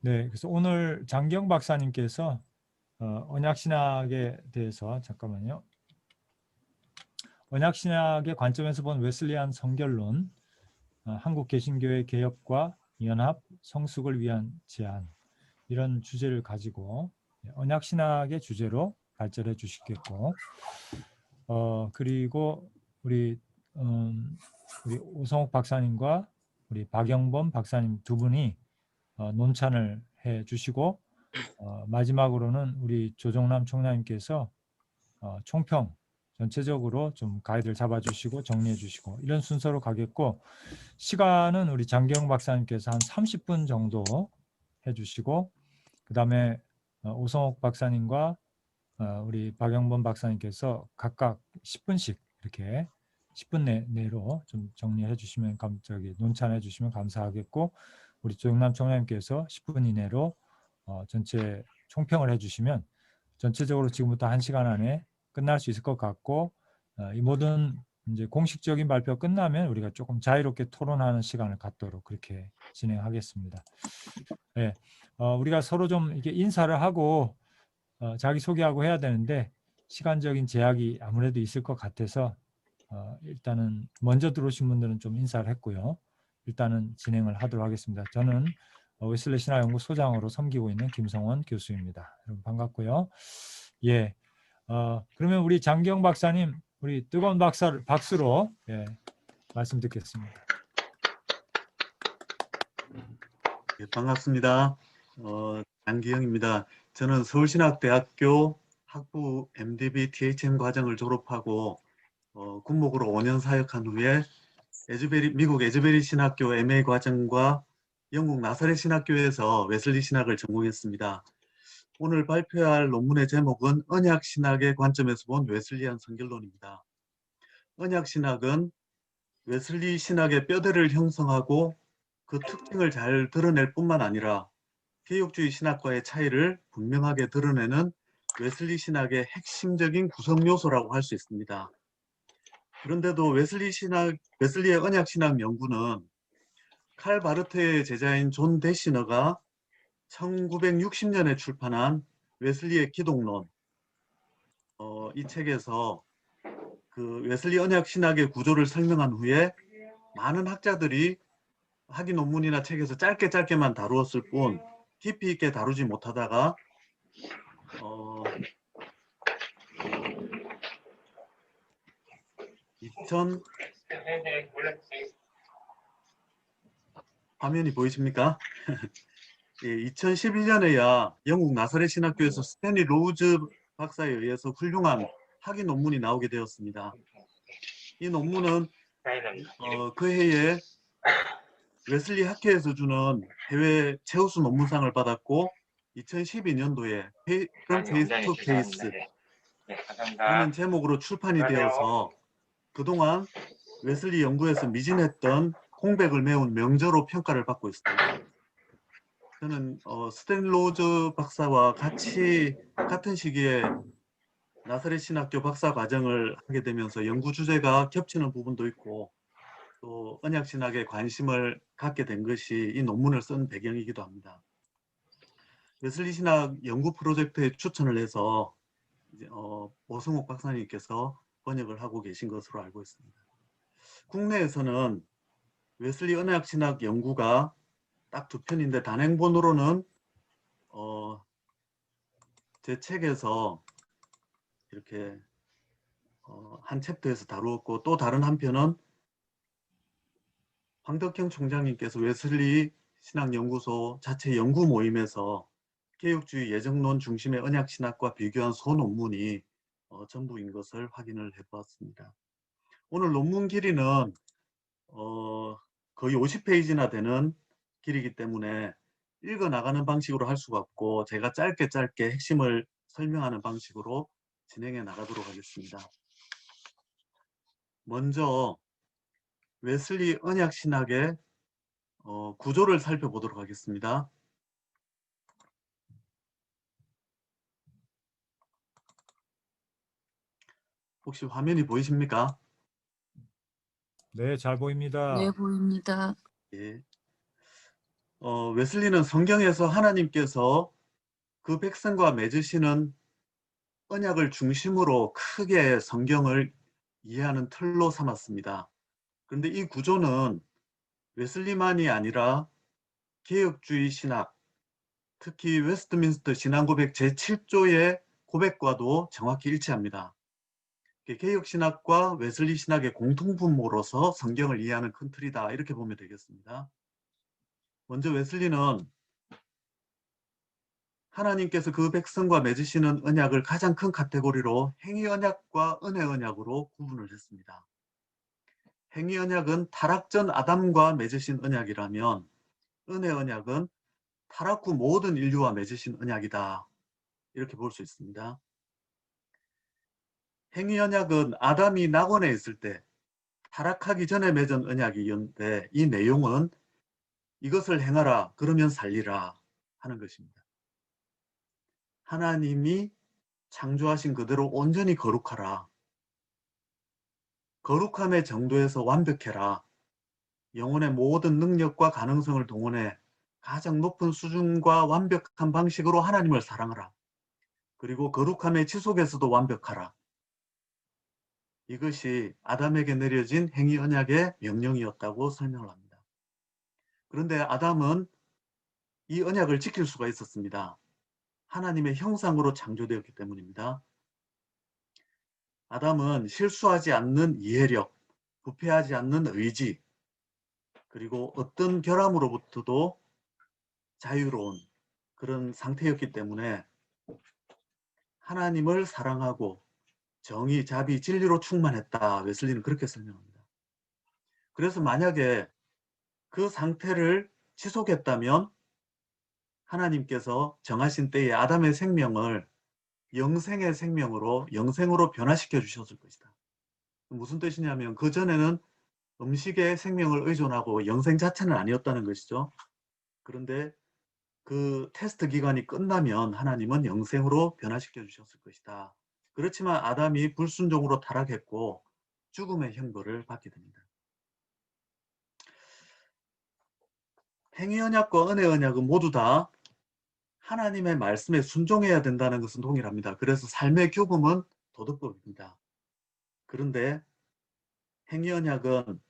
네, 그래서 오늘 장기영 박사님께서 언약신학에 대해서 잠깐만요. 언약신학의 관점에서 본 웨슬리안 성결론, 한국 개신교의 개혁과 연합, 성숙을 위한 제안, 이런 주제를 가지고 언약신학의 주제로 발전해 주시겠고, 그리고 우리 오성욱 박사님과 우리 박영범 박사님 두 분이 논찬을 해 주시고, 마지막으로는 우리 조정남 총장님께서 총평 전체적으로 좀 가이드를 잡아주시고 정리해 주시고, 이런 순서로 가겠고, 시간은 우리 장경 박사님께서 한 30분 정도 해주시고, 그 다음에 오성옥 박사님과 우리 박영범 박사님께서 각각 10분씩 이렇게 10분 내로 좀 정리해 주시면, 논찬해 주시면 감사하겠고, 우리 조영남 총장님께서 10분 이내로 전체 총평을 해주시면 전체적으로 지금부터 1시간 안에 끝날 수 있을 것 같고, 이 모든 이제 공식적인 발표 끝나면 우리가 조금 자유롭게 토론하는 시간을 갖도록 그렇게 진행하겠습니다. 네, 우리가 서로 좀 이렇게 인사를 하고 자기 소개하고 해야 되는데 시간적인 제약이 아무래도 있을 것 같아서 일단은 먼저 들어오신 분들은 좀 인사를 했고요. 일단은 진행을 하도록 하겠습니다. 저는 웨슬리 신화연구 소장으로 섬기고 있는 김성원 교수입니다. 여러분 반갑고요. 예, 그러면 우리 장기영 박사님, 우리 뜨거운 박수로 말씀 듣겠습니다. 예, 반갑습니다. 장기영입니다. 저는 서울신학대학교 학부 MDB THM 과정을 졸업하고 군목으로 5년 사역한 후에 미국 에즈베리 신학교 MA 과정과 영국 나사렛 신학교에서 웨슬리 신학을 전공했습니다. 오늘 발표할 논문의 제목은 언약 신학의 관점에서 본 웨슬리안 성결론입니다. 언약 신학은 웨슬리 신학의 뼈대를 형성하고 그 특징을 잘 드러낼 뿐만 아니라 개혁주의 신학과의 차이를 분명하게 드러내는 웨슬리 신학의 핵심적인 구성 요소라고 할 수 있습니다. 그런데도 웨슬리의 언약 신학 연구는 칼 바르트의 제자인 존 데시너가 1960년에 출판한 웨슬리의 기독론, 이 책에서 그 웨슬리 언약 신학의 구조를 설명한 후에 많은 학자들이 학위 논문이나 책에서 짧게만 다루었을 뿐 깊이 있게 다루지 못하다가 2000 화면이 보이십니까? 예, 2011년에야 영국 나사렛 신학교에서 스탠리 로우즈 박사에 의해서 훌륭한 학위 논문이 나오게 되었습니다. 이 논문은 그 해에 웨슬리 학회에서 주는 해외 최우수 논문상을 받았고 2012년도에 From Faith to Case 라는 제목으로 출판이 되어서 그동안 웨슬리 연구에서 미진했던 공백을 메운 명저로 평가를 받고 있습니다. 저는 스탠 로즈 박사와 같은 시기에 나사렛 신학교 박사 과정을 하게 되면서 연구 주제가 겹치는 부분도 있고 또 언약 신학에 관심을 갖게 된 것이 이 논문을 쓴 배경이기도 합니다. 웨슬리 신학 연구 프로젝트에 추천을 해서 오승욱 박사님께서 번역을 하고 계신 것으로 알고 있습니다. 국내에서는 웨슬리 언약 신학 연구가 딱 2편인데 단행본으로는 제 책에서 이렇게 한 챕터에서 다루었고 또 다른 한 편은 황덕형 총장님께서 웨슬리 신학연구소 자체 연구 모임에서 개혁주의 예정론 중심의 언약신학과 비교한 소논문이 전부인 것을 확인을 해보았습니다. 오늘 논문 길이는 거의 50페이지나 되는 길이기 때문에 읽어나가는 방식으로 할 수가 없고 제가 짧게 핵심을 설명하는 방식으로 진행해 나가도록 하겠습니다. 먼저 웨슬리 언약신학의 구조를 살펴보도록 하겠습니다. 혹시 화면이 보이십니까? 네, 잘 보입니다. 네, 보입니다. 예. 웨슬리는 성경에서 하나님께서 그 백성과 맺으시는 언약을 중심으로 크게 성경을 이해하는 틀로 삼았습니다. 그런데 이 구조는 웨슬리만이 아니라 개혁주의 신학, 특히 웨스트민스터 신앙고백 제7조의 고백과도 정확히 일치합니다. 개혁신학과 웨슬리 신학의 공통분모로서 성경을 이해하는 큰 틀이다, 이렇게 보면 되겠습니다. 먼저 웨슬리는 하나님께서 그 백성과 맺으시는 언약을 가장 큰 카테고리로 행위언약과 은혜언약으로 구분을 했습니다. 행위언약은 타락 전 아담과 맺으신 언약이라면 은혜언약은 타락 후 모든 인류와 맺으신 언약이다, 이렇게 볼 수 있습니다. 행위언약은 아담이 낙원에 있을 때 타락하기 전에 맺은 언약이었는데, 이 내용은 이것을 행하라 그러면 살리라 하는 것입니다. 하나님이 창조하신 그대로 온전히 거룩하라, 거룩함의 정도에서 완벽해라, 영혼의 모든 능력과 가능성을 동원해 가장 높은 수준과 완벽한 방식으로 하나님을 사랑하라, 그리고 거룩함의 지속에서도 완벽하라. 이것이 아담에게 내려진 행위 언약의 명령이었다고 설명을 합니다. 그런데 아담은 이 언약을 지킬 수가 있었습니다. 하나님의 형상으로 창조되었기 때문입니다. 아담은 실수하지 않는 이해력, 부패하지 않는 의지, 그리고 어떤 결함으로부터도 자유로운 그런 상태였기 때문에 하나님을 사랑하고 정의, 자비, 진리로 충만했다, 웨슬리는 그렇게 설명합니다. 그래서 만약에 그 상태를 지속했다면 하나님께서 정하신 때에 아담의 생명을 영생의 생명으로, 영생으로 변화시켜 주셨을 것이다. 무슨 뜻이냐면 그전에는 음식에 생명을 의존하고 영생 자체는 아니었다는 것이죠. 그런데 그 테스트 기간이 끝나면 하나님은 영생으로 변화시켜 주셨을 것이다. 그렇지만 아담이 불순종으로 타락했고 죽음의 형벌을 받게 됩니다. 행위 언약과 은혜 언약은 모두 다 하나님의 말씀에 순종해야 된다는 것은 동일합니다. 그래서 삶의 교범은 도덕법입니다. 그런데 행위 언약은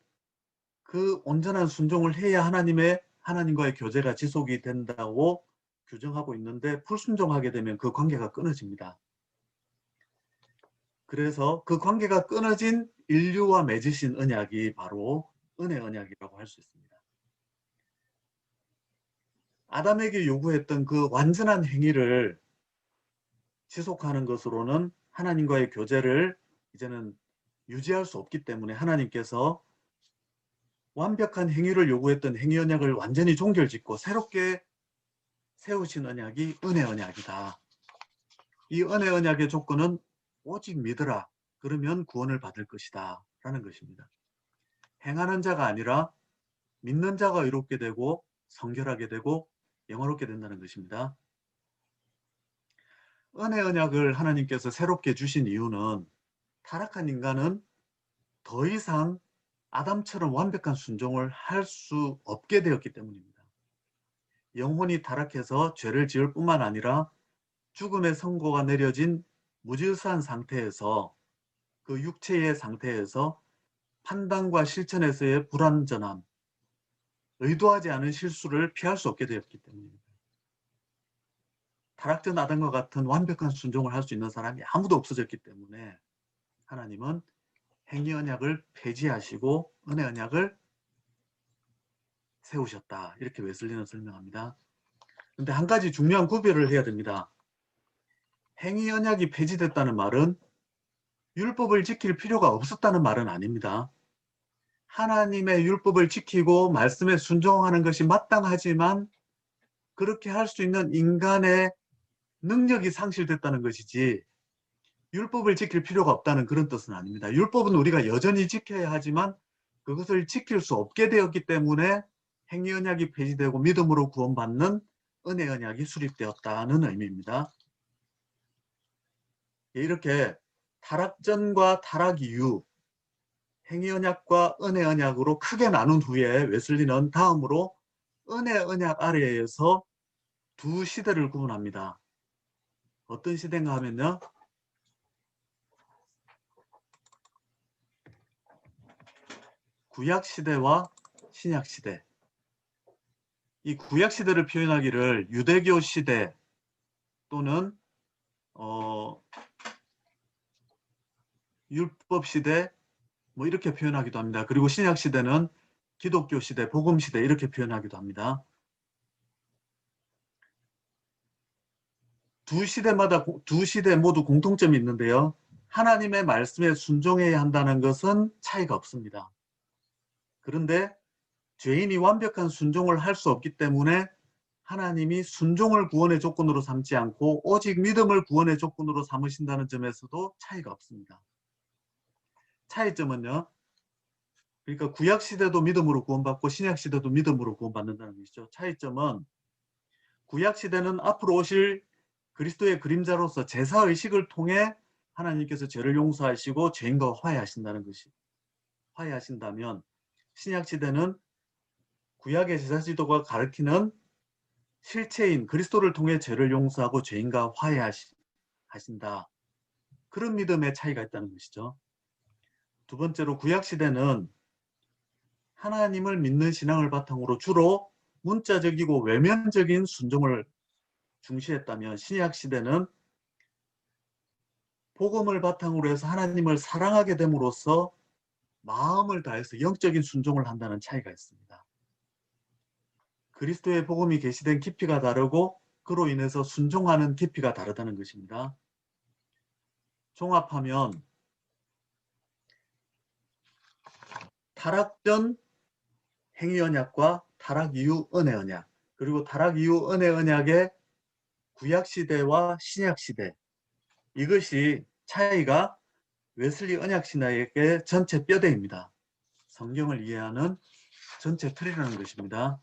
그 온전한 순종을 해야 하나님과의 교제가 지속이 된다고 규정하고 있는데, 불순종하게 되면 그 관계가 끊어집니다. 그래서 그 관계가 끊어진 인류와 맺으신 언약이 바로 은혜 언약이라고 할 수 있습니다. 아담에게 요구했던 그 완전한 행위를 지속하는 것으로는 하나님과의 교제를 이제는 유지할 수 없기 때문에 하나님께서 완벽한 행위를 요구했던 행위 언약을 완전히 종결짓고 새롭게 세우신 언약이 은혜 언약이다. 이 은혜 언약의 조건은 오직 믿으라, 그러면 구원을 받을 것이다 라는 것입니다. 행하는 자가 아니라 믿는 자가 의롭게 되고 성결하게 되고 영화롭게 된다는 것입니다. 은혜 언약을 하나님께서 새롭게 주신 이유는 타락한 인간은 더 이상 아담처럼 완벽한 순종을 할 수 없게 되었기 때문입니다. 영혼이 타락해서 죄를 지을 뿐만 아니라 죽음의 선고가 내려진 무질서한 상태에서, 그 육체의 상태에서 판단과 실천에서의 불완전함, 의도하지 않은 실수를 피할 수 없게 되었기 때문입니다. 타락전 아담과 같은 완벽한 순종을 할 수 있는 사람이 아무도 없어졌기 때문에 하나님은 행위 언약을 폐지하시고 은혜 언약을 세우셨다, 이렇게 웨슬리는 설명합니다. 그런데 한 가지 중요한 구별을 해야 됩니다. 행위 언약이 폐지됐다는 말은 율법을 지킬 필요가 없었다는 말은 아닙니다. 하나님의 율법을 지키고 말씀에 순종하는 것이 마땅하지만 그렇게 할 수 있는 인간의 능력이 상실됐다는 것이지 율법을 지킬 필요가 없다는 그런 뜻은 아닙니다. 율법은 우리가 여전히 지켜야 하지만 그것을 지킬 수 없게 되었기 때문에 행위 언약이 폐지되고 믿음으로 구원받는 은혜 언약이 수립되었다는 의미입니다. 이렇게 타락 전과 타락 이후 행위 언약과 은혜 언약으로 크게 나눈 후에 웨슬리는 다음으로 은혜 언약 아래에서 두 시대를 구분합니다. 어떤 시대인가 하면요. 구약 시대와 신약 시대. 이 구약 시대를 표현하기를 유대교 시대 또는 율법 시대 뭐 이렇게 표현하기도 합니다. 그리고 신약 시대는 기독교 시대, 복음 시대 이렇게 표현하기도 합니다. 두 시대 모두 공통점이 있는데요. 하나님의 말씀에 순종해야 한다는 것은 차이가 없습니다. 그런데 죄인이 완벽한 순종을 할 수 없기 때문에 하나님이 순종을 구원의 조건으로 삼지 않고 오직 믿음을 구원의 조건으로 삼으신다는 점에서도 차이가 없습니다. 차이점은요. 그러니까 구약 시대도 믿음으로 구원받고 신약 시대도 믿음으로 구원받는다는 것이죠. 차이점은 구약 시대는 앞으로 오실 그리스도의 그림자로서 제사 의식을 통해 하나님께서 죄를 용서하시고 죄인과 화해하신다면 신약 시대는 구약의 제사 지도가 가르치는 실체인 그리스도를 통해 죄를 용서하고 죄인과 화해하신다. 그런 믿음의 차이가 있다는 것이죠. 두 번째로 구약 시대는 하나님을 믿는 신앙을 바탕으로 주로 문자적이고 외면적인 순종을 중시했다면 신약 시대는 복음을 바탕으로 해서 하나님을 사랑하게 됨으로써 마음을 다해서 영적인 순종을 한다는 차이가 있습니다. 그리스도의 복음이 계시된 깊이가 다르고 그로 인해서 순종하는 깊이가 다르다는 것입니다. 종합하면 타락 전 행위 언약과 타락 이후 은혜 언약, 그리고 타락 이후 은혜 언약의 구약 시대와 신약 시대, 이것이 차이가 웨슬리 언약 신학의 전체 뼈대입니다. 성경을 이해하는 전체 틀이라는 것입니다.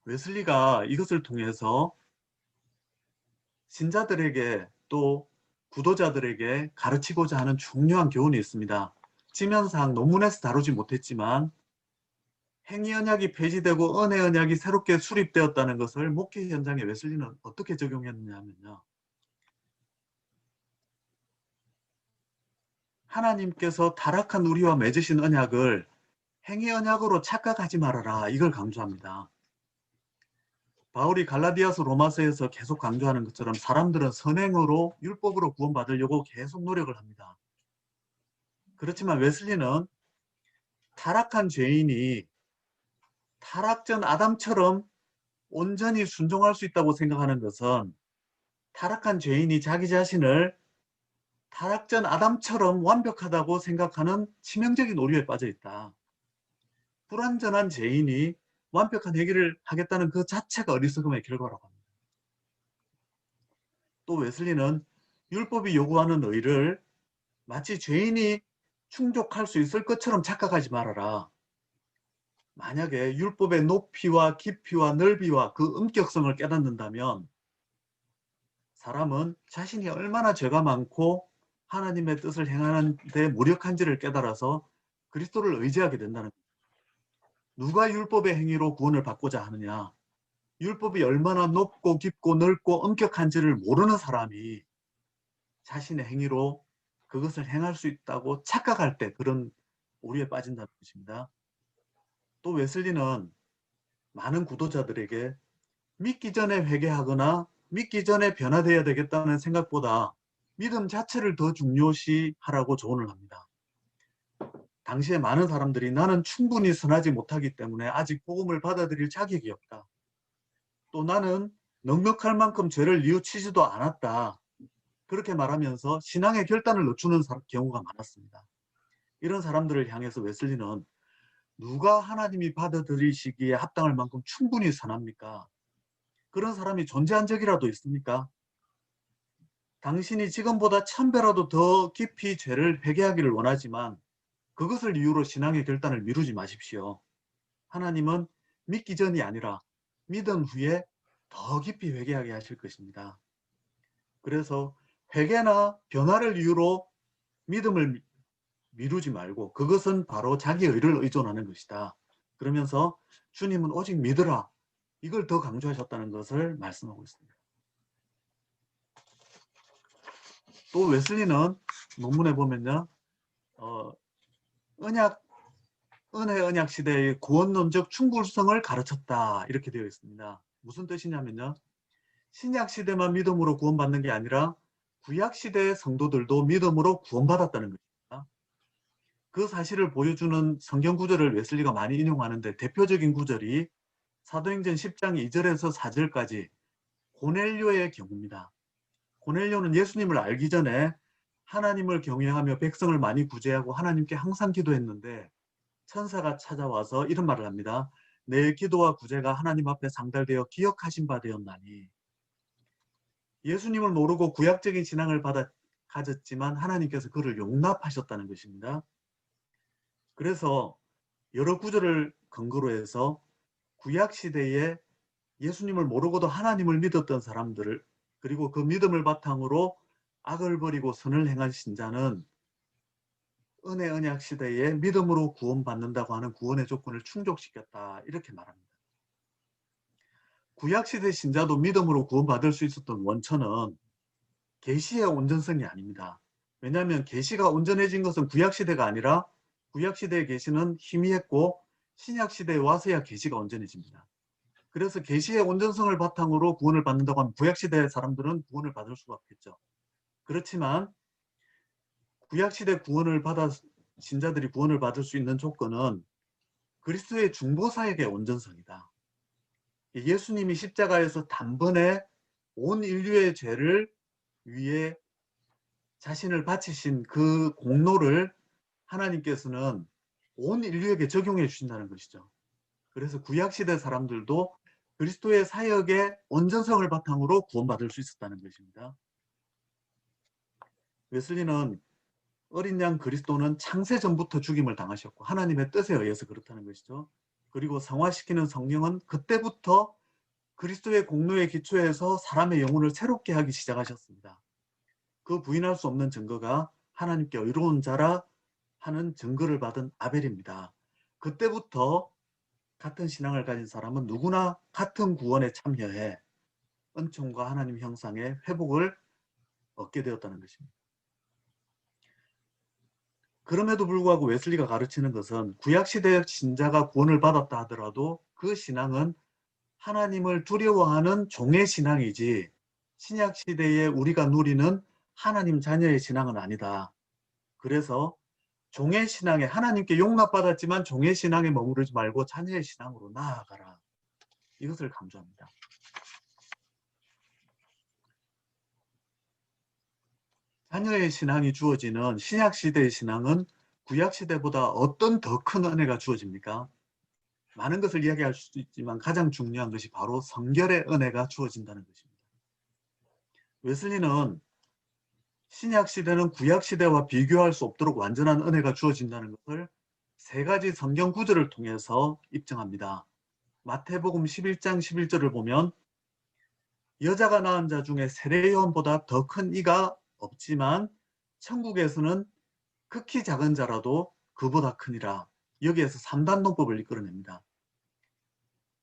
웨슬리가 이것을 통해서 신자들에게 또 구도자들에게 가르치고자 하는 중요한 교훈이 있습니다. 지면상 논문에서 다루지 못했지만 행위 언약이 폐지되고 은혜 언약이 새롭게 수립되었다는 것을 목회 현장에 웨슬리는 어떻게 적용했느냐 하면요. 하나님께서 타락한 우리와 맺으신 언약을 행위 언약으로 착각하지 말아라. 이걸 강조합니다. 바울이 갈라디아서 로마서에서 계속 강조하는 것처럼 사람들은 선행으로 율법으로 구원받으려고 계속 노력을 합니다. 그렇지만 웨슬리는 타락한 죄인이 타락 전 아담처럼 온전히 순종할 수 있다고 생각하는 것은 타락한 죄인이 자기 자신을 타락 전 아담처럼 완벽하다고 생각하는 치명적인 오류에 빠져 있다. 불완전한 죄인이 완벽한 회개를 하겠다는 그 자체가 어리석음의 결과라고 합니다. 또 웨슬리는 율법이 요구하는 의를 마치 죄인이 충족할 수 있을 것처럼 착각하지 말아라. 만약에 율법의 높이와 깊이와 넓이와 그 엄격성을 깨닫는다면 사람은 자신이 얼마나 죄가 많고 하나님의 뜻을 행하는 데 무력한지를 깨달아서 그리스도를 의지하게 된다는 거예요. 누가 율법의 행위로 구원을 받고자 하느냐? 율법이 얼마나 높고 깊고 넓고 엄격한지를 모르는 사람이 자신의 행위로 그것을 행할 수 있다고 착각할 때 그런 오류에 빠진다는 것입니다. 또 웨슬리는 많은 구도자들에게 믿기 전에 회개하거나 믿기 전에 변화되어야 되겠다는 생각보다 믿음 자체를 더 중요시하라고 조언을 합니다. 당시에 많은 사람들이 나는 충분히 선하지 못하기 때문에 아직 복음을 받아들일 자격이 없다. 또 나는 넉넉할 만큼 죄를 뉘우치지도 않았다. 그렇게 말하면서 신앙의 결단을 늦추는 경우가 많았습니다. 이런 사람들을 향해서 웨슬리는 누가 하나님이 받아들이시기에 합당할 만큼 충분히 선합니까? 그런 사람이 존재한 적이라도 있습니까? 당신이 지금보다 1000배라도 더 깊이 죄를 회개하기를 원하지만 그것을 이유로 신앙의 결단을 미루지 마십시오. 하나님은 믿기 전이 아니라 믿은 후에 더 깊이 회개하게 하실 것입니다. 그래서 회개나 변화를 이유로 믿음을 미루지 말고 그것은 바로 자기 의를 의존하는 것이다. 그러면서 주님은 오직 믿으라. 이걸 더 강조하셨다는 것을 말씀하고 있습니다. 또 웨슬리는 논문에 보면요. 은혜 언약 시대의 구원론적 충불성을 가르쳤다. 이렇게 되어 있습니다. 무슨 뜻이냐면요. 신약 시대만 믿음으로 구원받는 게 아니라 구약 시대의 성도들도 믿음으로 구원받았다는 것입니다. 그 사실을 보여주는 성경 구절을 웨슬리가 많이 인용하는데 대표적인 구절이 사도행전 10장 2절에서 4절까지 고넬료의 경우입니다. 고넬료는 예수님을 알기 전에 하나님을 경외하며 백성을 많이 구제하고 하나님께 항상 기도했는데 천사가 찾아와서 이런 말을 합니다. 내 기도와 구제가 하나님 앞에 상달되어 기억하신 바 되었나니. 예수님을 모르고 구약적인 신앙을 가졌지만 하나님께서 그를 용납하셨다는 것입니다. 그래서 여러 구절을 근거로 해서 구약 시대에 예수님을 모르고도 하나님을 믿었던 사람들을 그리고 그 믿음을 바탕으로 악을 버리고 선을 행한 신자는 은혜 언약 시대에 믿음으로 구원받는다고 하는 구원의 조건을 충족시켰다. 이렇게 말합니다. 구약시대 신자도 믿음으로 구원받을 수 있었던 원천은 계시의 온전성이 아닙니다. 왜냐하면 계시가 온전해진 것은 구약시대가 아니라 구약시대의 계시는 희미했고 신약시대에 와서야 계시가 온전해집니다. 그래서 계시의 온전성을 바탕으로 구원을 받는다고 하면 구약시대 사람들은 구원을 받을 수가 없겠죠. 그렇지만 구약시대 신자들이 구원을 받을 수 있는 조건은 그리스도의 중보사역의 온전성이다. 예수님이 십자가에서 단번에 온 인류의 죄를 위해 자신을 바치신 그 공로를 하나님께서는 온 인류에게 적용해 주신다는 것이죠. 그래서 구약시대 사람들도 그리스도의 사역의 온전성을 바탕으로 구원받을 수 있었다는 것입니다. 웨슬리는 어린 양 그리스도는 창세 전부터 죽임을 당하셨고 하나님의 뜻에 의해서 그렇다는 것이죠. 그리고 성화시키는 성령은 그때부터 그리스도의 공로에 기초해서 사람의 영혼을 새롭게 하기 시작하셨습니다. 그 부인할 수 없는 증거가 하나님께 의로운 자라 하는 증거를 받은 아벨입니다. 그때부터 같은 신앙을 가진 사람은 누구나 같은 구원에 참여해 은총과 하나님 형상의 회복을 얻게 되었다는 것입니다. 그럼에도 불구하고 웨슬리가 가르치는 것은 구약시대 신자가 구원을 받았다 하더라도 그 신앙은 하나님을 두려워하는 종의 신앙이지 신약시대에 우리가 누리는 하나님 자녀의 신앙은 아니다. 그래서 종의 신앙에 하나님께 용납받았지만 종의 신앙에 머무르지 말고 자녀의 신앙으로 나아가라. 이것을 강조합니다. 자녀의 신앙이 주어지는 신약시대의 신앙은 구약시대보다 어떤 더 큰 은혜가 주어집니까? 많은 것을 이야기할 수 있지만 가장 중요한 것이 바로 성결의 은혜가 주어진다는 것입니다. 웨슬리는 신약시대는 구약시대와 비교할 수 없도록 완전한 은혜가 주어진다는 것을 세 가지 성경 구절을 통해서 입증합니다. 마태복음 11장 11절을 보면 여자가 낳은 자 중에 세례요한보다 더 큰 이가 없지만 천국에서는 극히 작은 자라도 그보다 크니라. 여기에서 3단론법을 이끌어냅니다.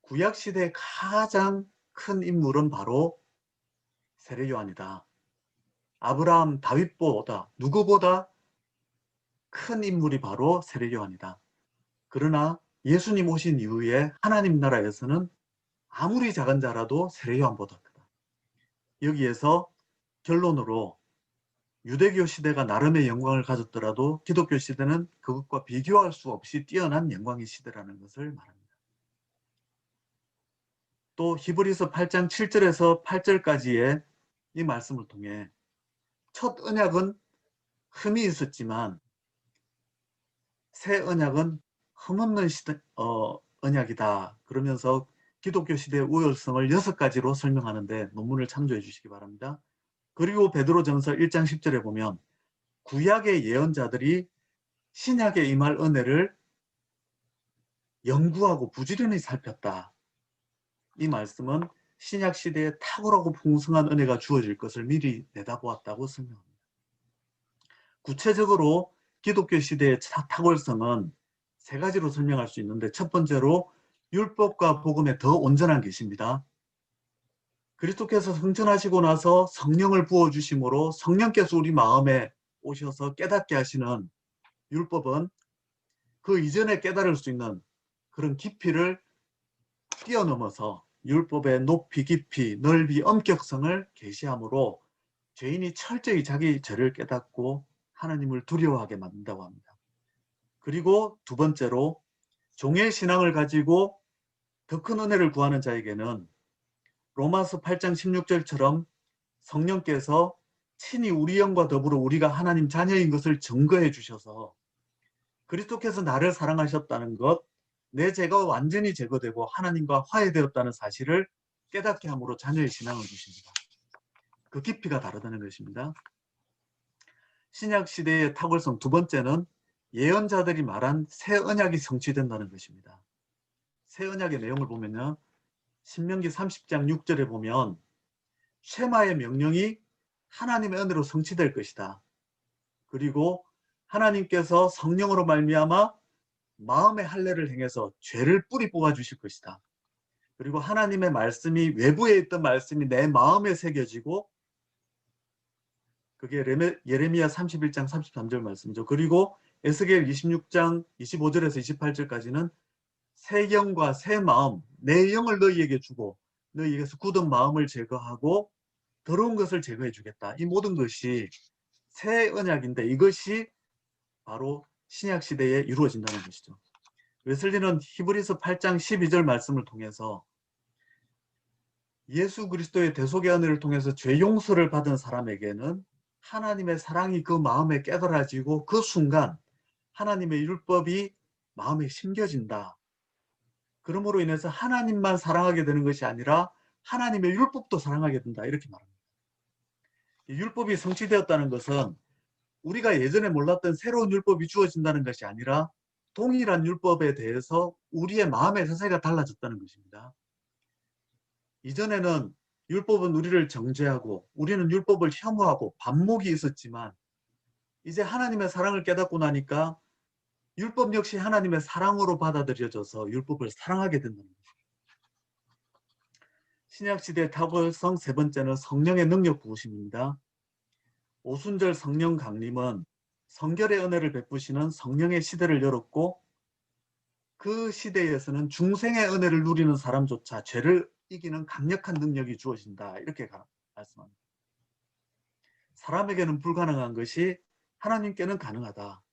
구약시대의 가장 큰 인물은 바로 세례요한이다. 아브라함, 다윗보다 누구보다 큰 인물이 바로 세례요한이다. 그러나 예수님 오신 이후에 하나님 나라에서는 아무리 작은 자라도 세례요한보다 크다. 여기에서 결론으로 유대교 시대가 나름의 영광을 가졌더라도 기독교 시대는 그것과 비교할 수 없이 뛰어난 영광의 시대라는 것을 말합니다. 또 히브리서 8장 7절에서 8절까지의 이 말씀을 통해 첫 언약은 흠이 있었지만 새 언약은 흠없는 언약이다. 그러면서 기독교 시대의 우월성을 6가지로 설명하는데 논문을 참조해 주시기 바랍니다. 그리고 베드로전서 1장 10절에 보면 구약의 예언자들이 신약에 임할 은혜를 연구하고 부지런히 살폈다. 이 말씀은 신약 시대에 탁월하고 풍성한 은혜가 주어질 것을 미리 내다보았다고 설명합니다. 구체적으로 기독교 시대의 탁월성은 세 가지로 설명할 수 있는데 첫 번째로 율법과 복음에 더 온전한 계십니다. 그리스도께서 승천하시고 나서 성령을 부어주심으로 성령께서 우리 마음에 오셔서 깨닫게 하시는 율법은 그 이전에 깨달을 수 있는 그런 깊이를 뛰어넘어서 율법의 높이, 깊이, 넓이, 엄격성을 계시함으로 죄인이 철저히 자기 죄를 깨닫고 하나님을 두려워하게 만든다고 합니다. 그리고 두 번째로 종의 신앙을 가지고 더 큰 은혜를 구하는 자에게는 로마서 8장 16절처럼 성령께서 친히 우리 영과 더불어 우리가 하나님 자녀인 것을 증거해 주셔서 그리스도께서 나를 사랑하셨다는 것, 내 죄가 완전히 제거되고 하나님과 화해되었다는 사실을 깨닫게 함으로 자녀의 신앙을 주십니다. 그 깊이가 다르다는 것입니다. 신약 시대의 탁월성 두 번째는 예언자들이 말한 새 언약이 성취된다는 것입니다. 새 언약의 내용을 보면요. 신명기 30장 6절에 보면 쉐마의 명령이 하나님의 은혜로 성취될 것이다. 그리고 하나님께서 성령으로 말미암아 마음의 할례를 행해서 죄를 뿌리 뽑아 주실 것이다. 그리고 하나님의 말씀이 외부에 있던 말씀이 내 마음에 새겨지고 그게 예레미야 31장 33절 말씀이죠. 그리고 에스겔 26장 25절에서 28절까지는 새 영과 새 마음, 내 영을 너희에게 주고 너희에게서 굳은 마음을 제거하고 더러운 것을 제거해 주겠다. 이 모든 것이 새 언약인데 이것이 바로 신약 시대에 이루어진다는 것이죠. 웨슬리는 히브리서 8장 12절 말씀을 통해서 예수 그리스도의 대속의 은혜를 통해서 죄 용서를 받은 사람에게는 하나님의 사랑이 그 마음에 깨달아지고 그 순간 하나님의 율법이 마음에 심겨진다. 그러므로 인해서 하나님만 사랑하게 되는 것이 아니라 하나님의 율법도 사랑하게 된다. 이렇게 말합니다. 율법이 성취되었다는 것은 우리가 예전에 몰랐던 새로운 율법이 주어진다는 것이 아니라 동일한 율법에 대해서 우리의 마음의 자세가 달라졌다는 것입니다. 이전에는 율법은 우리를 정죄하고 우리는 율법을 혐오하고 반목이 있었지만 이제 하나님의 사랑을 깨닫고 나니까 율법 역시 하나님의 사랑으로 받아들여져서 율법을 사랑하게 된다는 것입니다. 신약시대 탁월성 세 번째는 성령의 능력 부으심입니다. 오순절 성령 강림은 성결의 은혜를 베푸시는 성령의 시대를 열었고 그 시대에서는 중생의 은혜를 누리는 사람조차 죄를 이기는 강력한 능력이 주어진다. 이렇게 말씀합니다. 사람에게는 불가능한 것이 하나님께는 가능하다.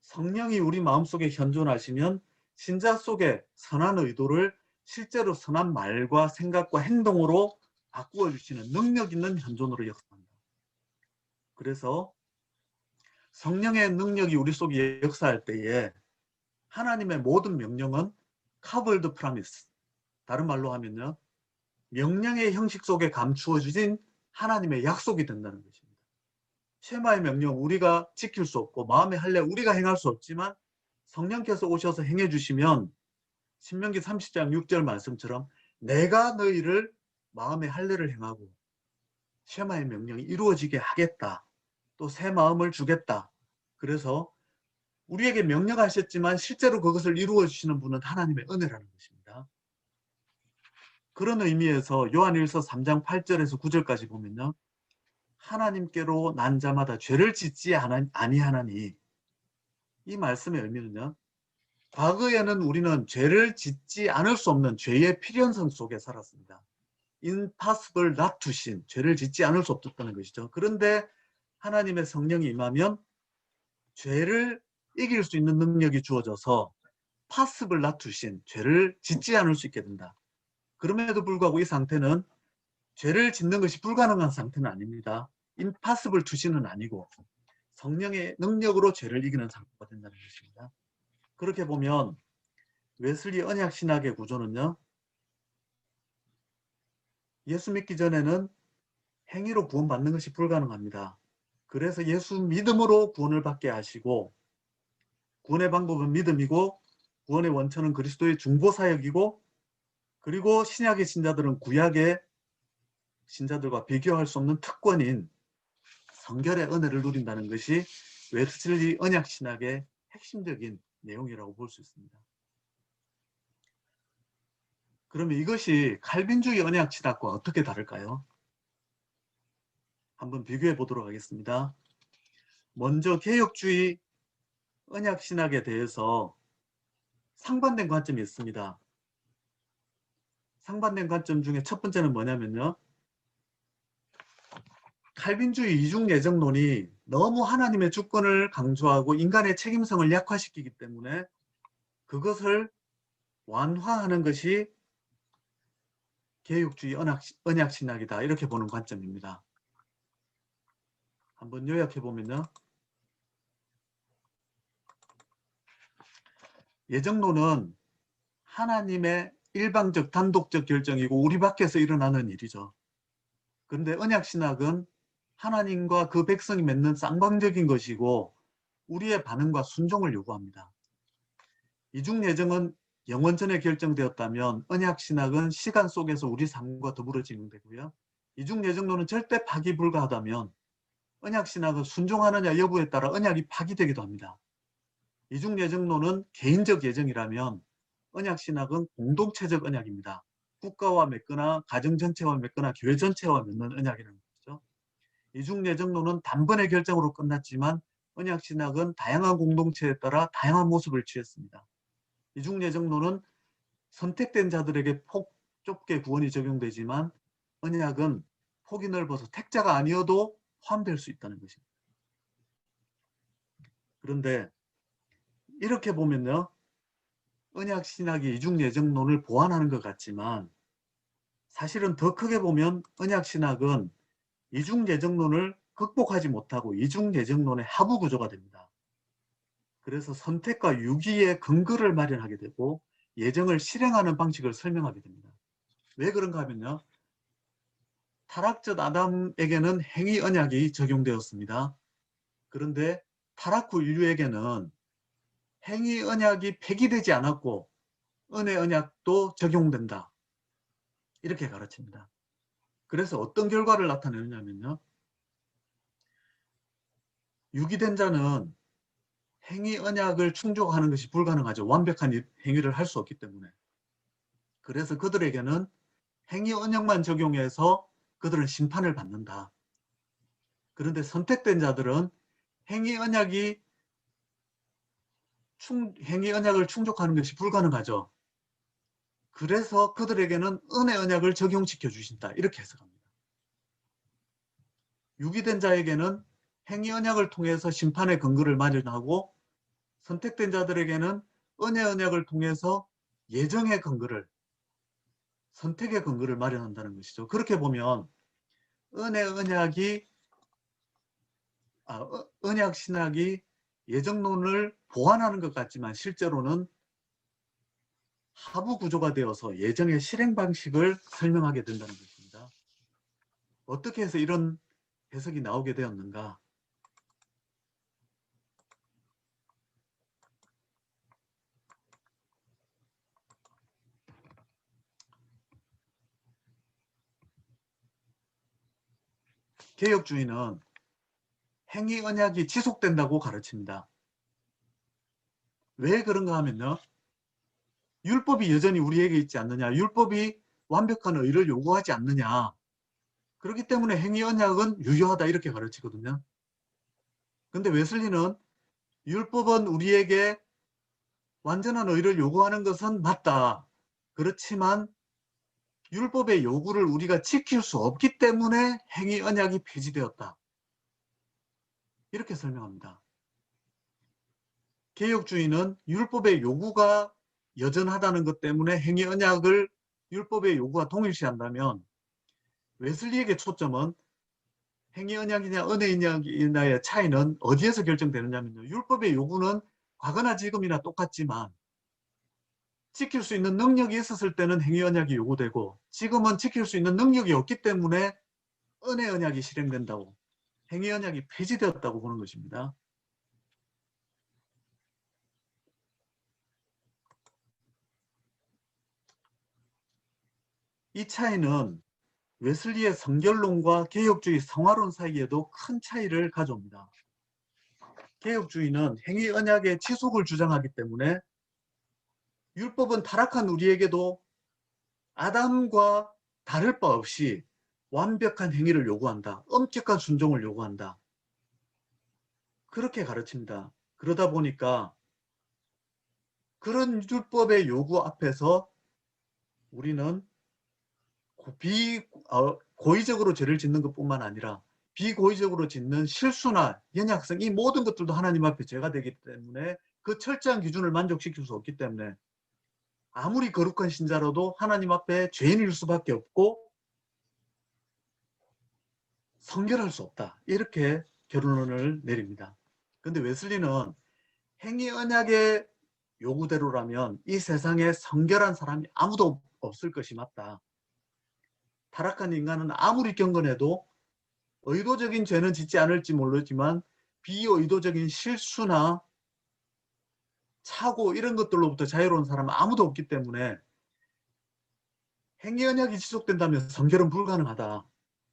성령이 우리 마음속에 현존하시면 신자 속에 선한 의도를 실제로 선한 말과 생각과 행동으로 바꾸어 주시는 능력 있는 현존으로 역사합니다. 그래서 성령의 능력이 우리 속에 역사할 때에 하나님의 모든 명령은 covered promise, 다른 말로 하면요, 명령의 형식 속에 감추어 주신 하나님의 약속이 된다는 것입니다. 쉐마의 명령 우리가 지킬 수 없고 마음의 할례 우리가 행할 수 없지만 성령께서 오셔서 행해 주시면 신명기 30장 6절 말씀처럼 내가 너희를 마음의 할례를 행하고 쉐마의 명령이 이루어지게 하겠다. 또 새 마음을 주겠다. 그래서 우리에게 명령하셨지만 실제로 그것을 이루어 주시는 분은 하나님의 은혜라는 것입니다. 그런 의미에서 요한일서 3장 8절에서 9절까지 보면요. 하나님께로 난 자마다 죄를 짓지 아니하나니, 이 말씀의 의미는요. 과거에는 우리는 죄를 짓지 않을 수 없는 죄의 필연성 속에 살았습니다. impossible not to sin, 죄를 짓지 않을 수 없었다는 것이죠. 그런데 하나님의 성령이 임하면 죄를 이길 수 있는 능력이 주어져서 possible not to sin, 죄를 짓지 않을 수 있게 된다. 그럼에도 불구하고 이 상태는 죄를 짓는 것이 불가능한 상태는 아닙니다. impossible to sin은 아니고 성령의 능력으로 죄를 이기는 상태가 된다는 것입니다. 그렇게 보면 웨슬리 언약 신학의 구조는요. 예수 믿기 전에는 행위로 구원받는 것이 불가능합니다. 그래서 예수 믿음으로 구원을 받게 하시고 구원의 방법은 믿음이고 구원의 원천은 그리스도의 중보사역이고 그리고 신약의 신자들은 구약의 신자들과 비교할 수 없는 특권인 성결의 은혜를 누린다는 것이 웨슬리 언약 신학의 핵심적인 내용이라고 볼 수 있습니다. 그러면 이것이 칼빈주의 언약 신학과 어떻게 다를까요? 한번 비교해 보도록 하겠습니다. 먼저 개혁주의 언약 신학에 대해서 상반된 관점이 있습니다. 상반된 관점 중에 첫 번째는 뭐냐면요. 칼빈주의 이중 예정론이 너무 하나님의 주권을 강조하고 인간의 책임성을 약화시키기 때문에 그것을 완화하는 것이 개혁주의 언약 신학이다. 이렇게 보는 관점입니다. 한번 요약해 보면요. 예정론은 하나님의 일방적 단독적 결정이고 우리 밖에서 일어나는 일이죠. 그런데 언약신학은 하나님과 그 백성이 맺는 쌍방적인 것이고 우리의 반응과 순종을 요구합니다. 이중예정은 영원 전에 결정되었다면 언약신학은 시간 속에서 우리 삶과 더불어 진행되고요. 이중예정론은 절대 파기 불가하다면 언약신학은 순종하느냐 여부에 따라 언약이 파기되기도 합니다. 이중예정론은 개인적 예정이라면 언약신학은 공동체적 언약입니다. 국가와 맺거나 가정 전체와 맺거나 교회 전체와 맺는 언약이라는 거죠. 이중예정론은 단번의 결정으로 끝났지만 언약신학은 다양한 공동체에 따라 다양한 모습을 취했습니다. 이중예정론은 선택된 자들에게 폭 좁게 구원이 적용되지만 언약은 폭이 넓어서 택자가 아니어도 포함될 수 있다는 것입니다. 그런데 이렇게 보면요. 언약신학이 이중예정론을 보완하는 것 같지만 사실은 더 크게 보면 언약신학은 이중예정론을 극복하지 못하고 이중예정론의 하부구조가 됩니다. 그래서 선택과 유기의 근거를 마련하게 되고 예정을 실행하는 방식을 설명하게 됩니다. 왜 그런가 하면요. 타락전 아담에게는 행위 언약이 적용되었습니다. 그런데 타락 후 인류에게는 행위 언약이 폐기되지 않았고 은혜 언약도 적용된다. 이렇게 가르칩니다. 그래서 어떤 결과를 나타내느냐면요. 유기된 자는 행위 언약을 충족하는 것이 불가능하죠. 완벽한 행위를 할 수 없기 때문에. 그래서 그들에게는 행위 언약만 적용해서 그들은 심판을 받는다. 그런데 선택된 자들은 행위 언약을 충족하는 것이 불가능하죠. 그래서 그들에게는 은혜 언약을 적용시켜 주신다. 이렇게 해석합니다. 유기된 자에게는 행위 언약을 통해서 심판의 근거를 마련하고 선택된 자들에게는 은혜 언약을 통해서 예정의 근거를 선택의 근거를 마련한다는 것이죠. 그렇게 보면 언약 신학이 예정론을 보완하는 것 같지만 실제로는 하부 구조가 되어서 예정의 실행 방식을 설명하게 된다는 것입니다. 어떻게 해서 이런 해석이 나오게 되었는가? 개혁주의는 행위 언약이 지속된다고 가르칩니다. 왜 그런가 하면요. 율법이 여전히 우리에게 있지 않느냐. 율법이 완벽한 의를 요구하지 않느냐. 그렇기 때문에 행위 언약은 유효하다 이렇게 가르치거든요. 근데 웨슬리는 율법은 우리에게 완전한 의를 요구하는 것은 맞다. 그렇지만 율법의 요구를 우리가 지킬 수 없기 때문에 행위 언약이 폐지되었다. 이렇게 설명합니다. 개혁주의는 율법의 요구가 여전하다는 것 때문에 행위 언약을 율법의 요구와 동일시한다면 웨슬리에게 초점은 행위 언약이냐 은혜 언약이냐의 차이는 어디에서 결정되느냐면요. 율법의 요구는 과거나 지금이나 똑같지만 지킬 수 있는 능력이 있었을 때는 행위 언약이 요구되고 지금은 지킬 수 있는 능력이 없기 때문에 은혜 언약이 실행된다고 행위 언약이 폐지되었다고 보는 것입니다. 이 차이는 웨슬리의 성결론과 개혁주의 성화론 사이에도 큰 차이를 가져옵니다. 개혁주의는 행위 언약의 지속을 주장하기 때문에 율법은 타락한 우리에게도 아담과 다를 바 없이 완벽한 행위를 요구한다. 엄격한 순종을 요구한다. 그렇게 가르칩니다. 그러다 보니까 그런 율법의 요구 앞에서 우리는 고의적으로 죄를 짓는 것뿐만 아니라 비고의적으로 짓는 실수나 연약성, 이 모든 것들도 하나님 앞에 죄가 되기 때문에 그 철저한 기준을 만족시킬 수 없기 때문에 아무리 거룩한 신자라도 하나님 앞에 죄인일 수밖에 없고 성결할 수 없다. 이렇게 결론을 내립니다. 그런데 웨슬리는 행위 언약의 요구대로라면 이 세상에 성결한 사람이 아무도 없을 것이 맞다. 타락한 인간은 아무리 경건해도 의도적인 죄는 짓지 않을지 모르지만 비의도적인 실수나 착오 이런 것들로부터 자유로운 사람은 아무도 없기 때문에 행위 언약이 지속된다면 성결은 불가능하다.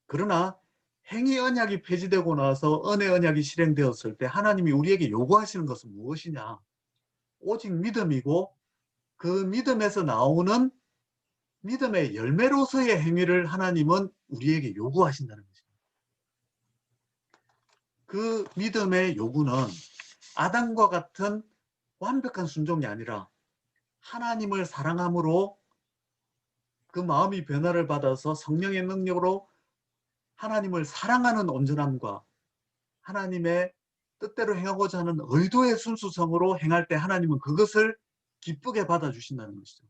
그러나 행위 언약이 폐지되고 나서 은혜 언약이 실행되었을 때 하나님이 우리에게 요구하시는 것은 무엇이냐? 오직 믿음이고 그 믿음에서 나오는 믿음의 열매로서의 행위를 하나님은 우리에게 요구하신다는 것입니다. 그 믿음의 요구는 아담과 같은 완벽한 순종이 아니라 하나님을 사랑함으로 그 마음이 변화를 받아서 성령의 능력으로 하나님을 사랑하는 온전함과 하나님의 뜻대로 행하고자 하는 의도의 순수성으로 행할 때 하나님은 그것을 기쁘게 받아주신다는 것이죠.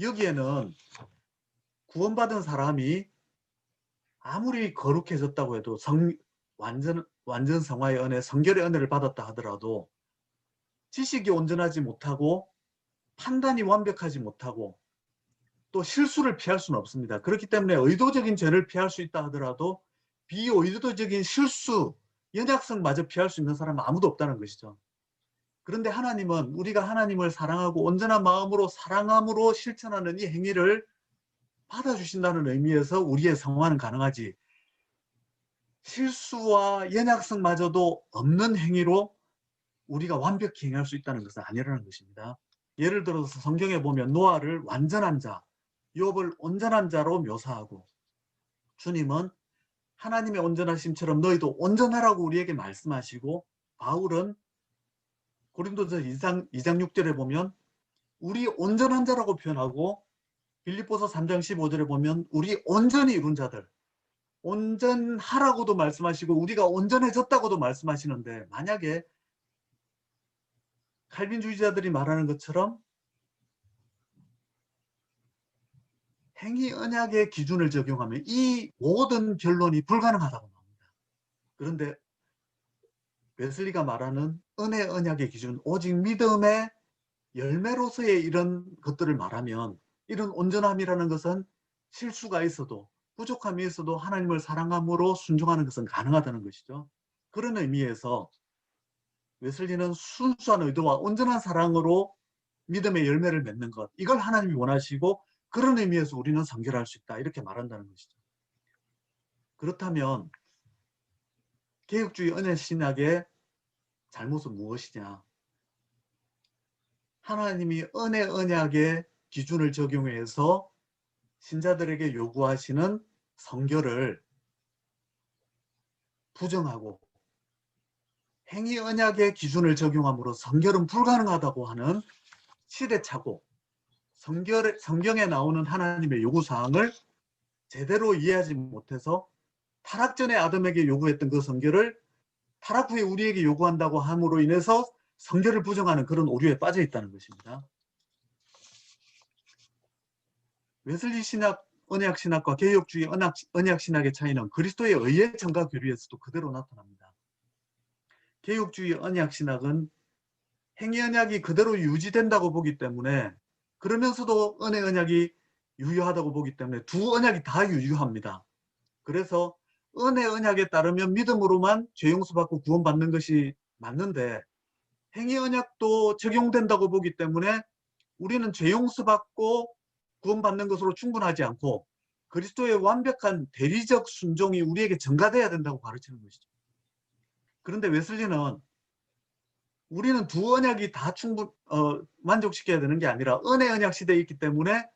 여기에는 구원받은 사람이 아무리 거룩해졌다고 해도 완전 성화의 은혜, 성결의 은혜를 받았다 하더라도 지식이 온전하지 못하고 판단이 완벽하지 못하고 또 실수를 피할 수는 없습니다. 그렇기 때문에 의도적인 죄를 피할 수 있다 하더라도 비의도적인 실수, 연약성마저 피할 수 있는 사람은 아무도 없다는 것이죠. 그런데 하나님은 우리가 하나님을 사랑하고 온전한 마음으로 사랑함으로 실천하는 이 행위를 받아주신다는 의미에서 우리의 성화는 가능하지, 실수와 연약성마저도 없는 행위로 우리가 완벽히 행할 수 있다는 것은 아니라는 것입니다. 예를 들어서 성경에 보면 노아를 완전한 자, 욥을 온전한 자로 묘사하고 주님은 하나님의 온전하심처럼 너희도 온전하라고 우리에게 말씀하시고 바울은 고린도서 2장 6절에 보면 우리 온전한 자라고 표현하고 빌립보서 3장 15절에 보면 우리 온전히 이룬 자들, 온전하라고도 말씀하시고 우리가 온전해졌다고도 말씀하시는데 만약에 칼빈주의자들이 말하는 것처럼 행위 언약의 기준을 적용하면 이 모든 결론이 불가능하다고 나옵니다. 그런데 웨슬리가 말하는 은혜 언약의 기준, 오직 믿음의 열매로서의 이런 것들을 말하면 이런 온전함이라는 것은 실수가 있어도 부족함이 있어도 하나님을 사랑함으로 순종하는 것은 가능하다는 것이죠. 그런 의미에서 웨슬리는 순수한 의도와 온전한 사랑으로 믿음의 열매를 맺는 것, 이걸 하나님이 원하시고 그런 의미에서 우리는 성결할 수 있다 이렇게 말한다는 것이죠. 그렇다면 개혁주의 은혜신학의 잘못은 무엇이냐? 하나님이 은혜 언약의 기준을 적용해서 신자들에게 요구하시는 성결을 부정하고 행위 언약의 기준을 적용함으로 성결은 불가능하다고 하는 시대착오, 성경에 나오는 하나님의 요구사항을 제대로 이해하지 못해서 타락 전에 아담에게 요구했던 그 성결을 타락 후에 우리에게 요구한다고 함으로 인해서 성결을 부정하는 그런 오류에 빠져 있다는 것입니다. 웨슬리 신학, 언약 신학과 개혁주의 언약 신학의 차이는 그리스도의 의의 정과 교리에서도 그대로 나타납니다. 개혁주의 언약 신학은 행위 언약이 그대로 유지된다고 보기 때문에, 그러면서도 은혜 언약이 유효하다고 보기 때문에 두 언약이 다 유효합니다. 그래서 은혜 언약에 따르면 믿음으로만 죄 용서받고 구원받는 것이 맞는데 행위 언약도 적용된다고 보기 때문에 우리는 죄 용서받고 구원받는 것으로 충분하지 않고 그리스도의 완벽한 대리적 순종이 우리에게 전가돼야 된다고 가르치는 것이죠. 그런데 웨슬리는 우리는 두 언약이 다 만족시켜야 되는 게 아니라 은혜 언약 시대에 있기 때문에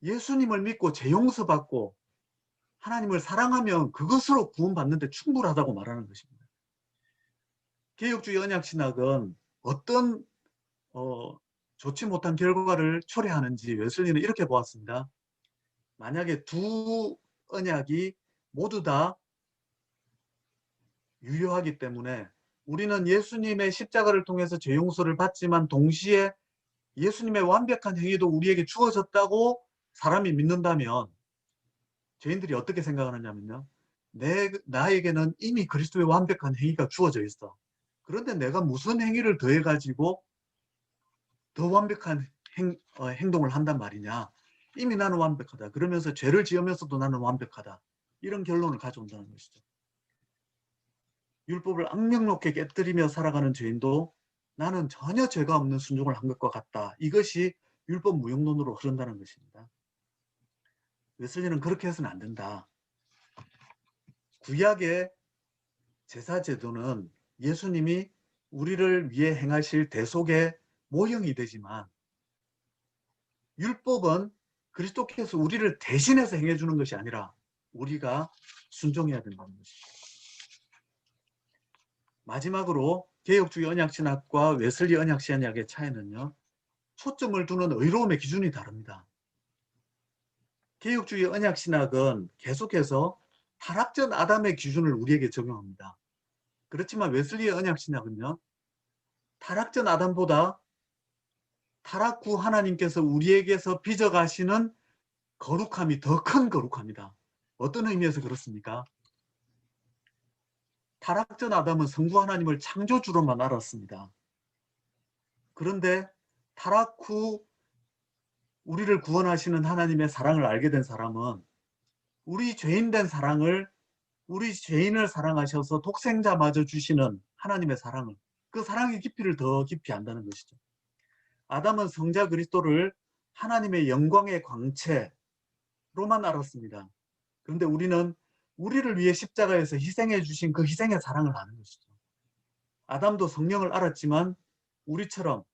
예수님을 믿고 죄 용서받고 하나님을 사랑하면 그것으로 구원받는데 충분하다고 말하는 것입니다. 개혁주의 언약신학은 어떤 좋지 못한 결과를 초래하는지 웨슬리는 이렇게 보았습니다. 만약에 두 언약이 모두 다 유효하기 때문에 우리는 예수님의 십자가를 통해서 죄 용서를 받지만 동시에 예수님의 완벽한 행위도 우리에게 주어졌다고 사람이 믿는다면 죄인들이 어떻게 생각하느냐면요. 나에게는 이미 그리스도의 완벽한 행위가 주어져 있어. 그런데 내가 무슨 행위를 더해가지고 더 완벽한 행동을 한단 말이냐. 이미 나는 완벽하다. 그러면서 죄를 지으면서도 나는 완벽하다. 이런 결론을 가져온다는 것이죠. 율법을 악명높게 깨뜨리며 살아가는 죄인도 나는 전혀 죄가 없는 순종을 한 것과 같다. 이것이 율법 무용론으로 흐른다는 것입니다. 웨슬리는 그렇게 해서는 안 된다. 구약의 제사제도는 예수님이 우리를 위해 행하실 대속의 모형이 되지만 율법은 그리스도께서 우리를 대신해서 행해주는 것이 아니라 우리가 순종해야 된다는 것입니다. 마지막으로 개혁주의 언약신학과 웨슬리 언약신학의 차이는요. 초점을 두는 의로움의 기준이 다릅니다. 개혁주의 언약신학은 계속해서 타락전 아담의 기준을 우리에게 적용합니다. 그렇지만 웨슬리의 언약신학은요. 타락전 아담보다 타락 후 하나님께서 우리에게서 빚어가시는 거룩함이 더 큰 거룩합니다. 어떤 의미에서 그렇습니까? 타락전 아담은 성부 하나님을 창조주로만 알았습니다. 그런데 타락 후 우리를 구원하시는 하나님의 사랑을 알게 된 사람은 우리 죄인된 사랑을 우리 죄인을 사랑하셔서 독생자마저 주시는 하나님의 사랑을 그 사랑의 깊이를 더 깊이 안다는 것이죠. 아담은 성자 그리스도를 하나님의 영광의 광채로만 알았습니다. 그런데 우리는 우리를 위해 십자가에서 희생해 주신 그 희생의 사랑을 아는 것이죠. 아담도 성령을 알았지만 우리처럼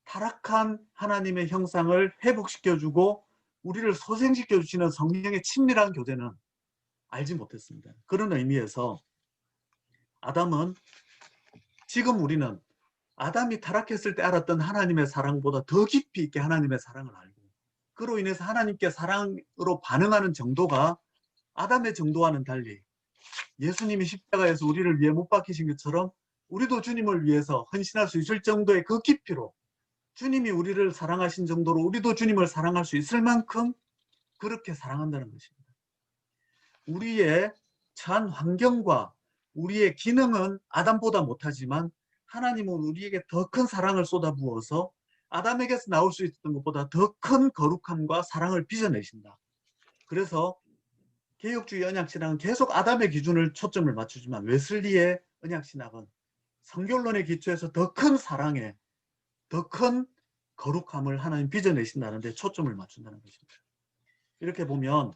타락한 하나님의 형상을 회복시켜주고 우리를 소생시켜 주시는 성령의 친밀한 교제는 알지 못했습니다. 그런 의미에서 아담은 지금 우리는 아담이 타락했을 때 알았던 하나님의 사랑보다 더 깊이 있게 하나님의 사랑을 알고 그로 인해서 하나님께 사랑으로 반응하는 정도가 아담의 정도와는 달리 예수님이 십자가에서 우리를 위해 못 박히신 것처럼 우리도 주님을 위해서 헌신할 수 있을 정도의 그 깊이로 주님이 우리를 사랑하신 정도로 우리도 주님을 사랑할 수 있을 만큼 그렇게 사랑한다는 것입니다. 우리의 처한 환경과 우리의 기능은 아담보다 못하지만 하나님은 우리에게 더 큰 사랑을 쏟아부어서 아담에게서 나올 수 있었던 것보다 더 큰 거룩함과 사랑을 빚어내신다. 그래서 개혁주의 언약신학은 계속 아담의 기준을 초점을 맞추지만 웨슬리의 언약신학은 성결론의 기초에서 더 큰 사랑에 더 큰 거룩함을 하나님 빚어내신다는 데 초점을 맞춘다는 것입니다. 이렇게 보면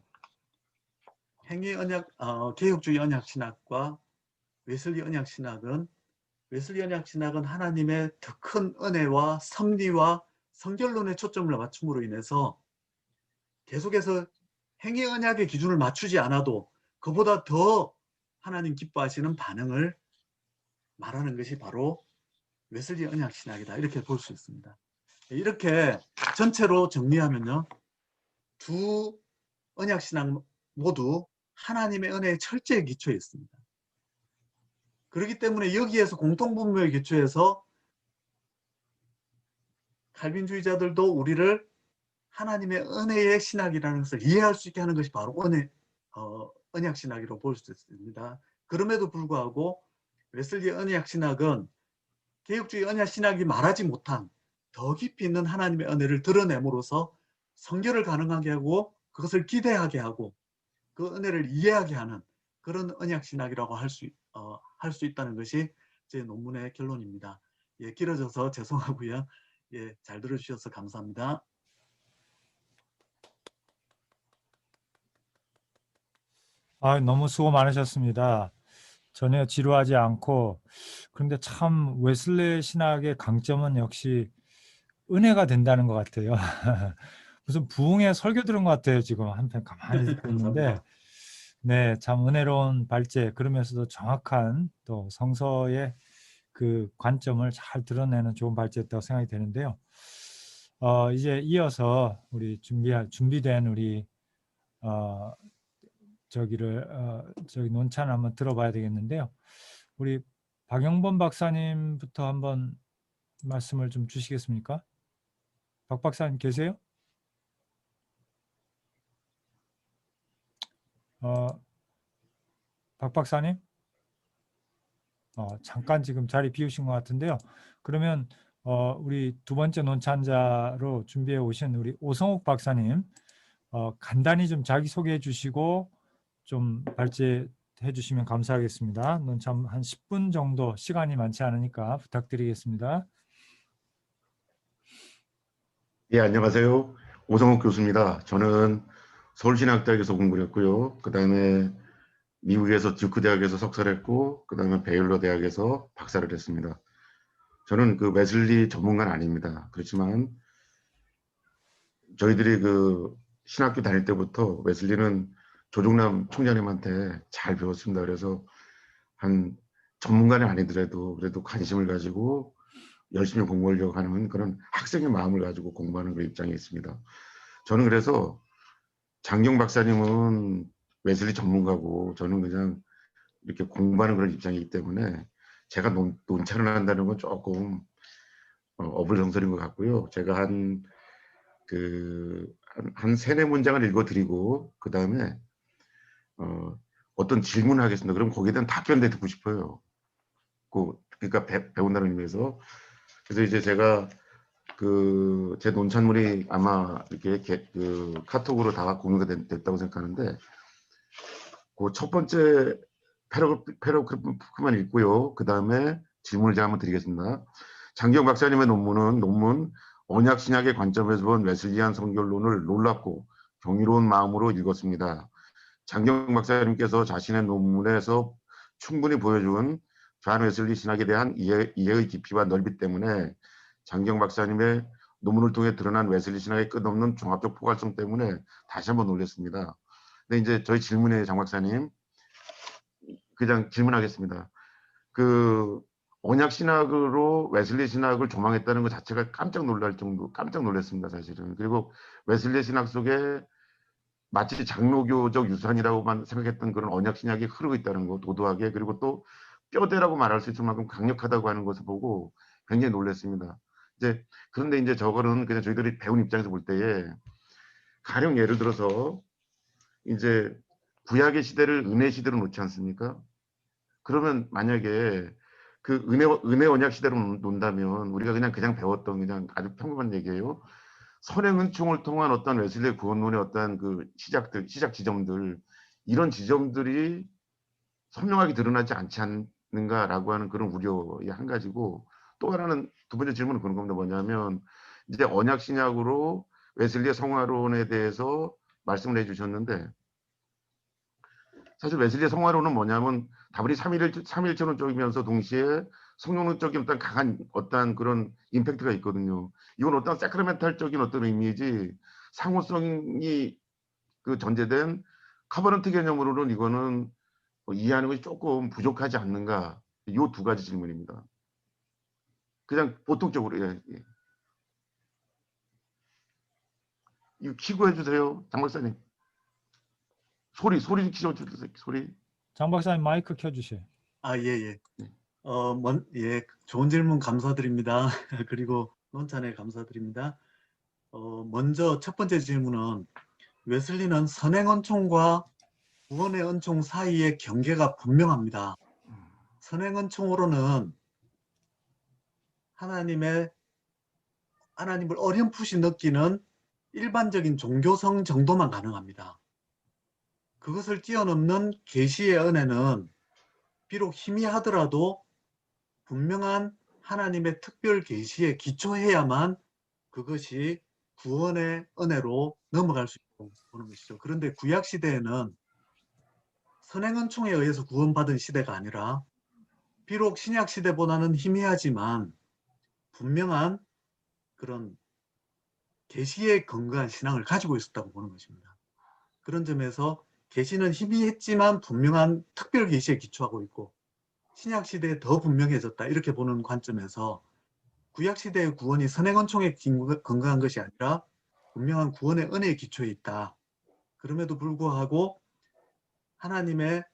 행위 언약, 개혁주의 언약신학과 웨슬리 언약신학은 하나님의 더 큰 은혜와 섭리와 성결론의 초점을 맞춤으로 인해서 계속해서 행위 언약의 기준을 맞추지 않아도 그보다 더 하나님 기뻐하시는 반응을 말하는 것이 바로 웨슬리 언약신학이다. 이렇게 볼 수 있습니다. 이렇게 전체로 정리하면요. 두 언약신학 모두 하나님의 은혜의 철저히 기초에 있습니다. 그렇기 때문에 여기에서 공통분모의 기초에서 칼빈주의자들도 우리를 하나님의 은혜의 신학이라는 것을 이해할 수 있게 하는 것이 바로 언약신학이라고 볼 수 있습니다. 그럼에도 불구하고 웨슬리 언약신학은 개혁주의 언약신학이 말하지 못한 더 깊이 있는 하나님의 은혜를 드러냄으로써 성결을 가능하게 하고 그것을 기대하게 하고 그 은혜를 이해하게 하는 그런 언약신학이라고 할 수 있다는 것이 제 논문의 결론입니다. 예, 길어져서 죄송하고요. 예, 잘 들어주셔서 감사합니다. 너무 수고 많으셨습니다. 전혀 지루하지 않고, 그런데 참 웨슬리 신학의 강점은 역시 은혜가 된다는 것 같아요. 무슨 부흥의 설교 들은 것 같아요. 지금 한편 가만히 듣고 있는데, 감사합니다. 네, 참 은혜로운 발제, 그러면서도 정확한 또 성서의 그 관점을 잘 드러내는 좋은 발제였다고 생각이 되는데요. 이제 이어서 우리 준비된 우리 저기 논찬을 한번 들어봐야 되겠는데요. 우리 박영범 박사님부터 한번 말씀을 좀 주시겠습니까? 박 박사님 계세요? 박 박사님? 잠깐 지금 자리 비우신 것 같은데요. 그러면 우리 두 번째 논찬자로 준비해 오신 우리 오성욱 박사님, 간단히 좀 자기소개해 주시고 좀 발제해 주시면 감사하겠습니다. 논찬 한 10분 정도, 시간이 많지 않으니까 부탁드리겠습니다. 예, 안녕하세요. 오성욱 교수입니다. 저는 서울신학대학에서 공부를 했고요. 그 다음에 미국에서 듀크 대학에서 석사를 했고, 그 다음에 베일러 대학에서 박사를 했습니다. 저는 그 웨슬리 전문가는 아닙니다. 그렇지만 저희들이 그 신학교 다닐 때부터 웨슬리는 조종남 총장님한테 잘 배웠습니다. 그래서 한 전문가는 아니더라도 그래도 관심을 가지고 열심히 공부하려고 하는 그런 학생의 마음을 가지고 공부하는 그런 입장에 있습니다. 저는 그래서 장경 박사님은 웨슬리 전문가고 저는 그냥 이렇게 공부하는 그런 입장이기 때문에 제가 논찬을 한다는 건 조금 어불성설인 것 같고요. 제가 한 세네 문장을 읽어드리고 그 다음에 어떤 질문을 하겠습니다. 그럼 거기에 대한 답변을 듣고 싶어요. 그러니까 배운다는 의미에서. 그래서 이제 제가 제 논찬물이 아마 이렇게 카톡으로 다 공유가 됐다고 생각하는데 그 첫 번째 패러그래프만 읽고요. 그 다음에 질문을 제가 한번 드리겠습니다. 장기영 박사님의 논문 언약 신약의 관점에서 본 웨슬리안 성결론을 놀랍고 경이로운 마음으로 읽었습니다. 장기영 박사님께서 자신의 논문에서 충분히 보여준 존 웨슬리 신학에 대한 이해의 깊이와 넓이 때문에 장기영 박사님의 논문을 통해 드러난 웨슬리 신학의 끝없는 종합적 포괄성 때문에 다시 한번 놀랐습니다. 근데 이제 저희 질문이에요, 장 박사님. 그냥 질문하겠습니다. 언약 신학으로 웨슬리 신학을 조망했다는 것 자체가 깜짝 놀랐습니다, 사실은. 그리고 웨슬리 신학 속에 마치 장로교적 유산이라고만 생각했던 그런 언약 신학이 흐르고 있다는 거, 도도하게. 그리고 또 뼈대라고 말할 수 있을 만큼 강력하다고 하는 것을 보고 굉장히 놀랐습니다. 그런데 이제 저거는 그냥 저희들이 배운 입장에서 볼 때에 가령 예를 들어서 이제 구약의 시대를 은혜 시대로 놓지 않습니까? 그러면 만약에 그 은혜 언약 시대로 논다면 우리가 그냥 배웠던 그냥 아주 평범한 얘기예요. 선행 은총을 통한 어떤 웨슬리 구원론의 어떤 그 시작 지점들, 이런 지점들이 선명하게 드러나지 않지 않는가라고 하는 그런 우려의 한 가지고, 또 하나는 두 번째 질문은 그런 겁니다. 뭐냐면 이제 언약 신약으로 웨슬리의 성화론에 대해서 말씀을 해주셨는데, 사실 웨슬리의 성화론은 뭐냐면 다분히 삼일체론 쪽이면서 동시에 성령론적인 어떤 강한 어떤 그런 임팩트가 있거든요. 이건 어떤 세크레멘탈적인 어떤 의미이지 상호성이 전제된 커버넌트 개념으로는 이거는 이해하는 것이 조금 부족하지 않는가. 이 두 가지 질문입니다. 그냥 보통적으로. 예. 이거 키고 해주세요, 장 박사님. 소리 키셔 주세요. 소리. 장 박사님 마이크 켜주세요. 예. 좋은 질문 감사드립니다. 그리고 논찬에 감사드립니다. 먼저 첫 번째 질문은 웨슬리는 선행 은총과 구원의 은총 사이의 경계가 분명합니다. 선행 은총으로는 하나님을 어렴풋이 느끼는 일반적인 종교성 정도만 가능합니다. 그것을 뛰어넘는 계시의 은혜는 비록 희미하더라도 분명한 하나님의 특별 계시에 기초해야만 그것이 구원의 은혜로 넘어갈 수 있다고 보는 것이죠. 그런데 구약 시대에는 선행은총에 의해서 구원받은 시대가 아니라 비록 신약 시대보다는 희미하지만 분명한 그런 계시의 건강한 신앙을 가지고 있었다고 보는 것입니다. 그런 점에서 계시는 희미했지만 분명한 특별 계시에 기초하고 있고 신약 시대에 더 분명해졌다 이렇게 보는 관점에서 구약 시대의 구원이 선행원총에 건강한 것이 아니라 분명한 구원의 은혜에 기초해 있다. 그럼에도 불구하고 하나님의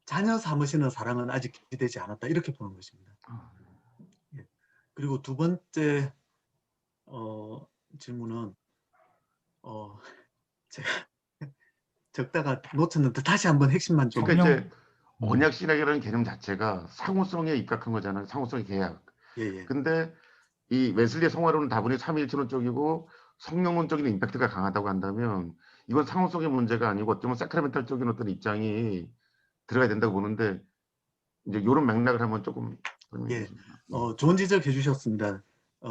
자녀 삼으시는 사랑은 아직 계시되지 않았다 이렇게 보는 것입니다. 예. 그리고 두 번째 질문은 제가 적다가 놓쳤는데 다시 한번 핵심만 좀. 그러니까 성령- 이제 언약 신학이라는 개념 자체가 상호성에 입각한 거잖아요. 상호성의 계약. 예. 근데 이 웨슬리의 성화론은 다분히 삼위일체론 쪽이고 성령론적인 임팩트가 강하다고 한다면 이건 상호성의 문제가 아니고 어쩌면 사크라멘탈적인 어떤 입장이 들어가야 된다고 보는데 이제 이런 맥락을 한번 조금 설명해 예. 주시면. 좋은 지적해 주셨습니다.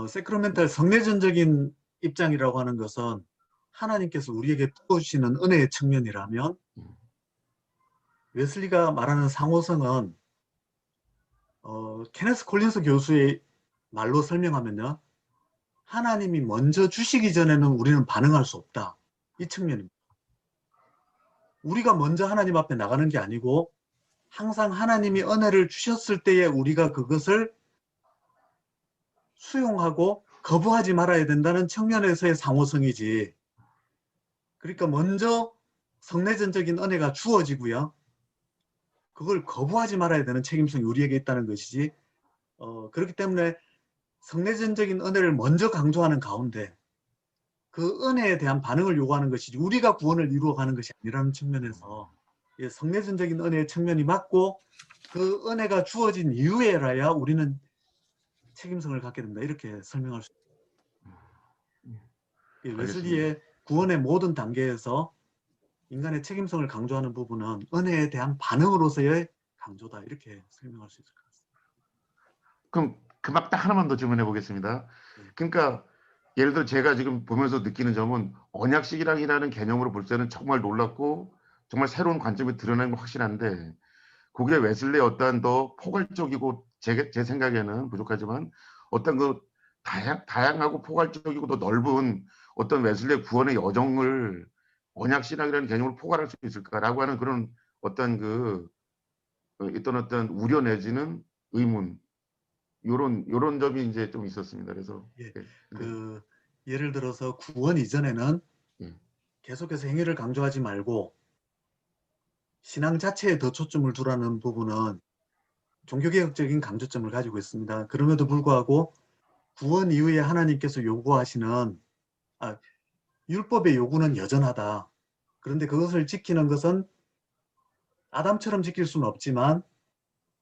세크로멘탈 성례전적인 입장이라고 하는 것은 하나님께서 우리에게 부어주시는 은혜의 측면이라면 웨슬리가 말하는 상호성은 케네스 콜린스 교수의 말로 설명하면요. 하나님이 먼저 주시기 전에는 우리는 반응할 수 없다. 이 측면입니다. 우리가 먼저 하나님 앞에 나가는 게 아니고 항상 하나님이 은혜를 주셨을 때에 우리가 그것을 수용하고 거부하지 말아야 된다는 측면에서의 상호성이지. 그러니까 먼저 성례전적인 은혜가 주어지고요. 그걸 거부하지 말아야 되는 책임성이 우리에게 있다는 것이지. 그렇기 때문에 성례전적인 은혜를 먼저 강조하는 가운데 그 은혜에 대한 반응을 요구하는 것이지 우리가 구원을 이루어가는 것이 아니라는 측면에서 성례전적인 은혜의 측면이 맞고 그 은혜가 주어진 이후에라야 우리는 책임성을 갖게 된다. 이렇게 설명할 수 있습니다. 웨슬리의 구원의 모든 단계에서 인간의 책임성을 강조하는 부분은 은혜에 대한 반응으로서의 강조다. 이렇게 설명할 수 있을 것 같습니다. 그럼 그막 딱 하나만 더 질문해 보겠습니다. 그러니까 예를 들어 제가 지금 보면서 느끼는 점은 언약식이라는 개념으로 볼 때는 정말 놀랍고 정말 새로운 관점이 드러나는 건 확실한데 그게 웨슬리의 어떠한 더 포괄적이고 제 생각에는 부족하지만 어떤 그 다양하고 포괄적이고 더 넓은 어떤 웨슬리의 구원의 여정을 언약신학이라는 개념으로 포괄할 수 있을까라고 하는 그런 어떤 어떤 우려 내지는 의문 요런 점이 이제 좀 있었습니다. 그래서 예를 들어서 구원 이전에는 계속해서 행위를 강조하지 말고 신앙 자체에 더 초점을 두라는 부분은 종교개혁적인 강조점을 가지고 있습니다. 그럼에도 불구하고 구원 이후에 하나님께서 요구하시는 율법의 요구는 여전하다. 그런데 그것을 지키는 것은 아담처럼 지킬 수는 없지만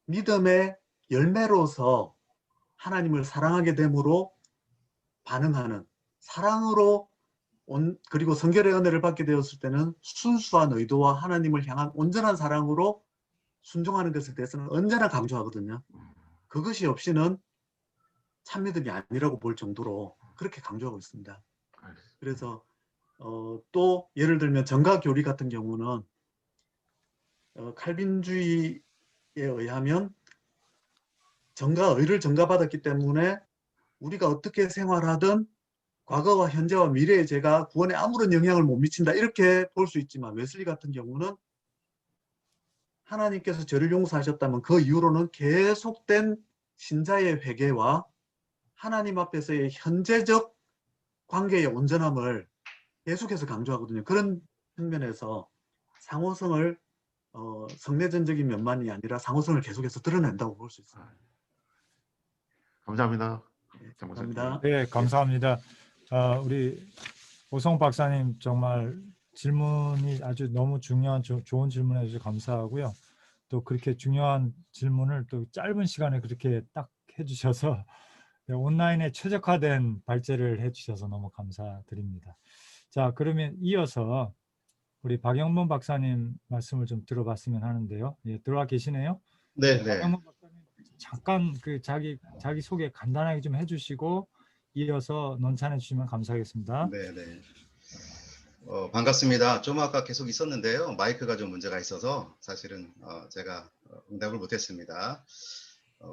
믿음의 열매로서 하나님을 사랑하게 됨으로 반응하는 사랑으로 그리고 성결의 은혜를 받게 되었을 때는 순수한 의도와 하나님을 향한 온전한 사랑으로 순종하는 것에 대해서는 언제나 강조하거든요. 그것이 없이는 참믿음이 아니라고 볼 정도로 그렇게 강조하고 있습니다. 그래서 또 예를 들면 정가 교리 같은 경우는 칼빈주의에 의하면 의를 전가받았기 때문에 우리가 어떻게 생활하든 과거와 현재와 미래의 죄가 구원에 아무런 영향을 못 미친다 이렇게 볼 수 있지만 웨슬리 같은 경우는 하나님께서 죄를 용서하셨다면 그 이후로는 계속된 신자의 회개와 하나님 앞에서의 현재적 관계의 온전함을 계속해서 강조하거든요. 그런 측면에서 상호성을 성내전적인 면만이 아니라 상호성을 계속해서 드러낸다고 볼 수 있습니다. 감사합니다. 감사합니다. 네, 감사합니다. 우리 오성 박사님 정말 질문이 아주 너무 중요한 좋은 질문해 주셔서 감사하고요. 또 그렇게 중요한 질문을 또 짧은 시간에 그렇게 딱 해주셔서 온라인에 최적화된 발제를 해주셔서 너무 감사드립니다. 자, 그러면 이어서 우리 박영범 박사님 말씀을 좀 들어봤으면 하는데요. 예, 들어와 계시네요. 네. 박영범 박사님 잠깐 그 자기 소개 간단하게 좀 해주시고 이어서 논찬해 주시면 감사하겠습니다. 네. 반갑습니다. 좀 아까 계속 있었는데요. 마이크가 좀 문제가 있어서 사실은 제가 응답을 못했습니다.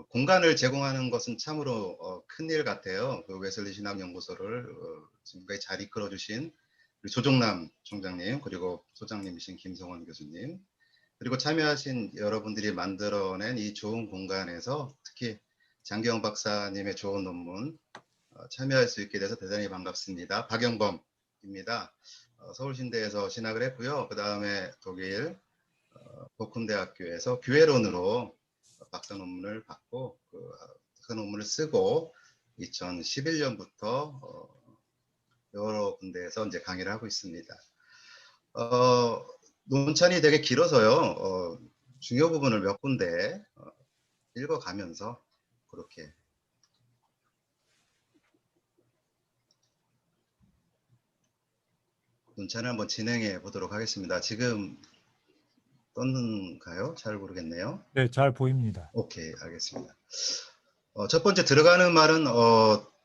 공간을 제공하는 것은 참으로 큰일 같아요. 그 웨슬리 신학연구소를 지금까지 잘 이끌어 주신 우리 조종남 총장님, 그리고 소장님이신 김성원 교수님, 그리고 참여하신 여러분들이 만들어낸 이 좋은 공간에서 특히 장기영 박사님의 좋은 논문 참여할 수 있게 돼서 대단히 반갑습니다. 박영범입니다. 서울신대에서 신학을 했고요. 그 다음에 독일 보쿰대학교에서 교회론으로 박사 논문을 받고 그 박사 논문을 쓰고 2011년부터 여러 군데에서 이제 강의를 하고 있습니다. 논찬이 되게 길어서요. 중요 부분을 몇 군데 읽어가면서 그렇게 논찬을 한번 진행해 보도록 하겠습니다. 지금 떴는가요? 잘 모르겠네요. 네, 잘 보입니다. 오케이, 알겠습니다. 첫 번째 들어가는 말은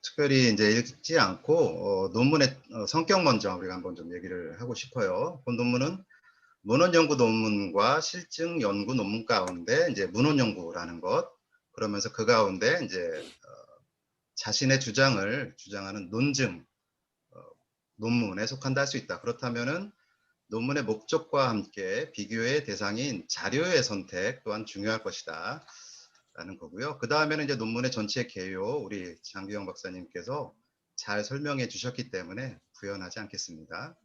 특별히 이제 읽지 않고 논문의 성격 먼저 우리가 한번 좀 얘기를 하고 싶어요. 본 논문은 문헌 연구 논문과 실증 연구 논문 가운데 이제 문헌 연구라는 것, 그러면서 그 가운데 이제 자신의 주장을 주장하는 논증 논문에 속한다 할 수 있다. 그렇다면은 논문의 목적과 함께 비교의 대상인 자료의 선택 또한 중요할 것이다 라는 거고요. 그 다음에는 이제 논문의 전체 개요 우리 장기영 박사님께서 잘 설명해 주셨기 때문에 부연하지 않겠습니다.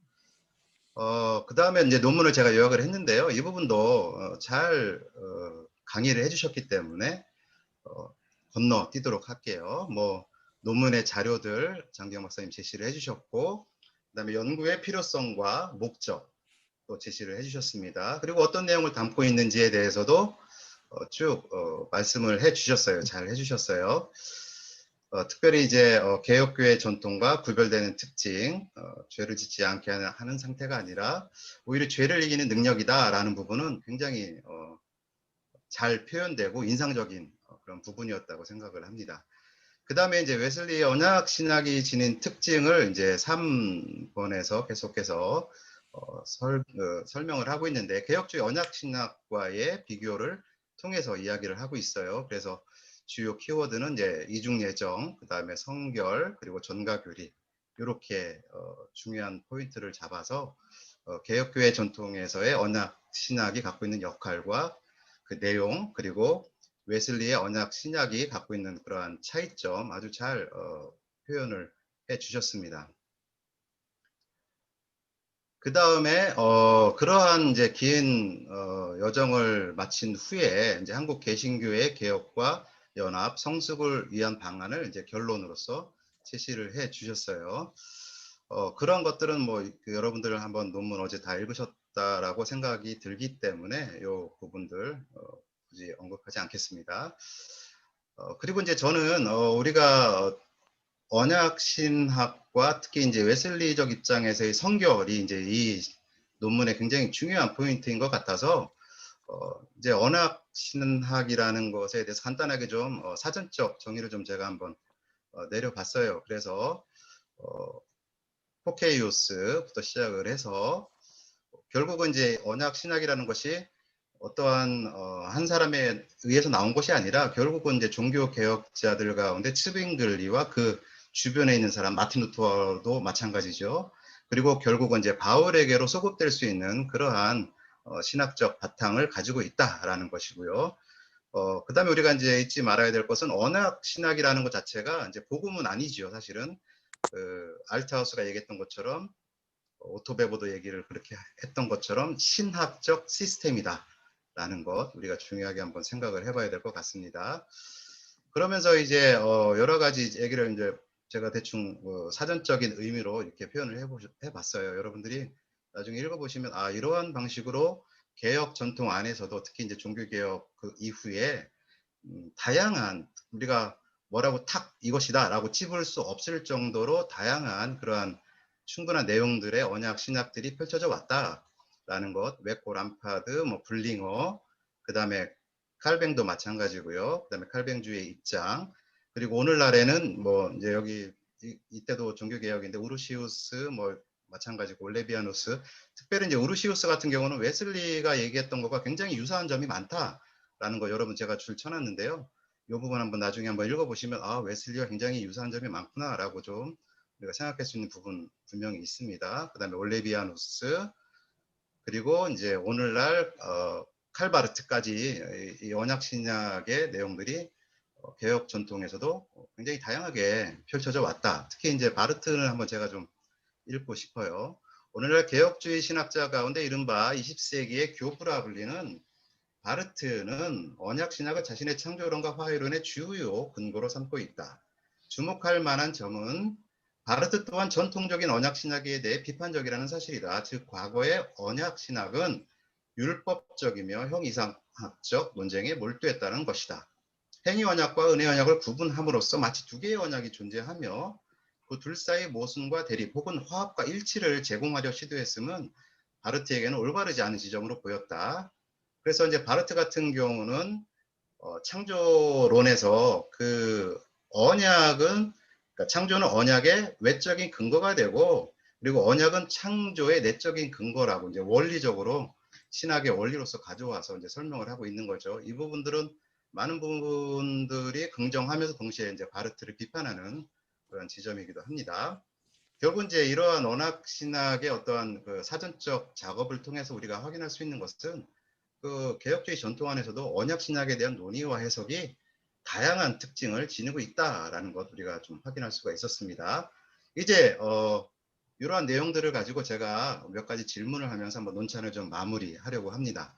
그 다음에 이제 논문을 제가 요약을 했는데요. 이 부분도 잘 강의를 해주셨기 때문에 건너뛰도록 할게요. 뭐 논문의 자료들 장기영 박사님 제시를 해주셨고, 그다음에 연구의 필요성과 목적 또 제시를 해주셨습니다. 그리고 어떤 내용을 담고 있는지에 대해서도 쭉 말씀을 해주셨어요. 잘 해주셨어요. 특별히 이제 개혁교회 전통과 구별되는 특징, 죄를 짓지 않게 하는 상태가 아니라 오히려 죄를 이기는 능력이다라는 부분은 굉장히 잘 표현되고 인상적인 그런 부분이었다고 생각을 합니다. 그 다음에 이제 웨슬리의 언약 신학이 지닌 특징을 이제 3번에서 계속해서 설명을 하고 있는데, 개혁주의 언약 신학과의 비교를 통해서 이야기를 하고 있어요. 그래서 주요 키워드는 이제 이중 예정, 그 다음에 성결, 그리고 전가 교리, 이렇게 중요한 포인트를 잡아서 개혁교회 전통에서의 언약 신학이 갖고 있는 역할과 그 내용, 그리고 웨슬리의 언약 신약이 갖고 있는 그러한 차이점 아주 잘 표현을 해 주셨습니다. 그 다음에 그러한 이제 긴 여정을 마친 후에 이제 한국 개신교회 개혁과 연합 성숙을 위한 방안을 이제 결론으로서 제시를 해 주셨어요. 그런 것들은 뭐 여러분들 한번 논문 어제 다 읽으셨다라고 생각이 들기 때문에 이 부분들 굳이 언급하지 않겠습니다. 그리고 이제 저는 우리가 언약 신학과 특히 이제 웨슬리적 입장에서의 성결이 이제 이 논문의 굉장히 중요한 포인트인 것 같아서 이제 언약 신학이라는 것에 대해서 간단하게 좀 사전적 정의를 좀 제가 한번 내려봤어요. 그래서 포케이오스부터 시작을 해서 결국은 이제 언약 신학이라는 것이 어떠한 한 사람에 의해서 나온 것이 아니라 결국은 이제 종교 개혁자들 가운데 츠빙글리와 그 주변에 있는 사람 마틴 루터도 마찬가지죠. 그리고 결국은 이제 바울에게로 소급될 수 있는 그러한 신학적 바탕을 가지고 있다라는 것이고요. 그다음에 우리가 이제 잊지 말아야 될 것은 언약 신학이라는 것 자체가 이제 복음은 아니지요. 사실은 알트하우스가 얘기했던 것처럼 오토베보도 얘기를 그렇게 했던 것처럼 신학적 시스템이다. 라는 것 우리가 중요하게 한번 생각을 해봐야 될 것 같습니다. 그러면서 이제 여러 가지 얘기를 이제 제가 대충 사전적인 의미로 이렇게 표현을 해봤어요. 여러분들이 나중에 읽어보시면 이러한 방식으로 개혁 전통 안에서도 특히 이제 종교개혁 그 이후에 다양한 우리가 뭐라고 탁 이것이다라고 찝을 수 없을 정도로 다양한 그러한 충분한 내용들의 언약 신학들이 펼쳐져 왔다라는 것. 웨코 람파드, 뭐 블링어, 그 다음에 칼뱅도 마찬가지고요. 그 다음에 칼뱅주의 입장. 그리고 오늘날에는 뭐 이제 여기 이때도 종교개혁인데 우르시우스 뭐 마찬가지고 올레비아누스. 특별히 이제 우르시우스 같은 경우는 웨슬리가 얘기했던 것과 굉장히 유사한 점이 많다라는 거 여러분 제가 줄 쳐놨는데요. 부분 한번 나중에 한번 읽어보시면 아 웨슬리와 굉장히 유사한 점이 많구나라고 좀 우리가 생각할 수 있는 부분 분명히 있습니다. 그다음에 올레비아누스 그리고 이제 오늘날 칼바르트까지 이 언약 신약의 내용들이 개혁 전통에서도 굉장히 다양하게 펼쳐져 왔다. 특히 이제 바르트는 한번 제가 좀 읽고 싶어요. 오늘날 개혁주의 신학자 가운데 이른바 20세기의 교부라 불리는 바르트는 언약 신학을 자신의 창조론과 화해론의 주요 근거로 삼고 있다. 주목할 만한 점은 바르트 또한 전통적인 언약 신학에 대해 비판적이라는 사실이다. 즉 과거의 언약 신학은 율법적이며 형이상학적 논쟁에 몰두했다는 것이다. 행위 언약과 은혜 언약을 구분함으로써 마치 두 개의 언약이 존재하며 그 둘 사이의 모순과 대립 혹은 화합과 일치를 제공하려 시도했음은 바르트에게는 올바르지 않은 지점으로 보였다. 그래서 이제 바르트 같은 경우는 창조론에서 그 언약은 그러니까 창조는 언약의 외적인 근거가 되고 그리고 언약은 창조의 내적인 근거라고 이제 원리적으로 신학의 원리로서 가져와서 이제 설명을 하고 있는 거죠. 이 부분들은 많은 부분들이 긍정하면서 동시에 이제 바르트를 비판하는 그런 지점이기도 합니다. 결국 이제 이러한 언약 신학의 어떠한 그 사전적 작업을 통해서 우리가 확인할 수 있는 것은 그 개혁주의 전통 안에서도 언약 신학에 대한 논의와 해석이 다양한 특징을 지니고 있다라는 것 우리가 좀 확인할 수가 있었습니다. 이제 이러한 내용들을 가지고 제가 몇 가지 질문을 하면서 한번 논찬을 좀 마무리하려고 합니다.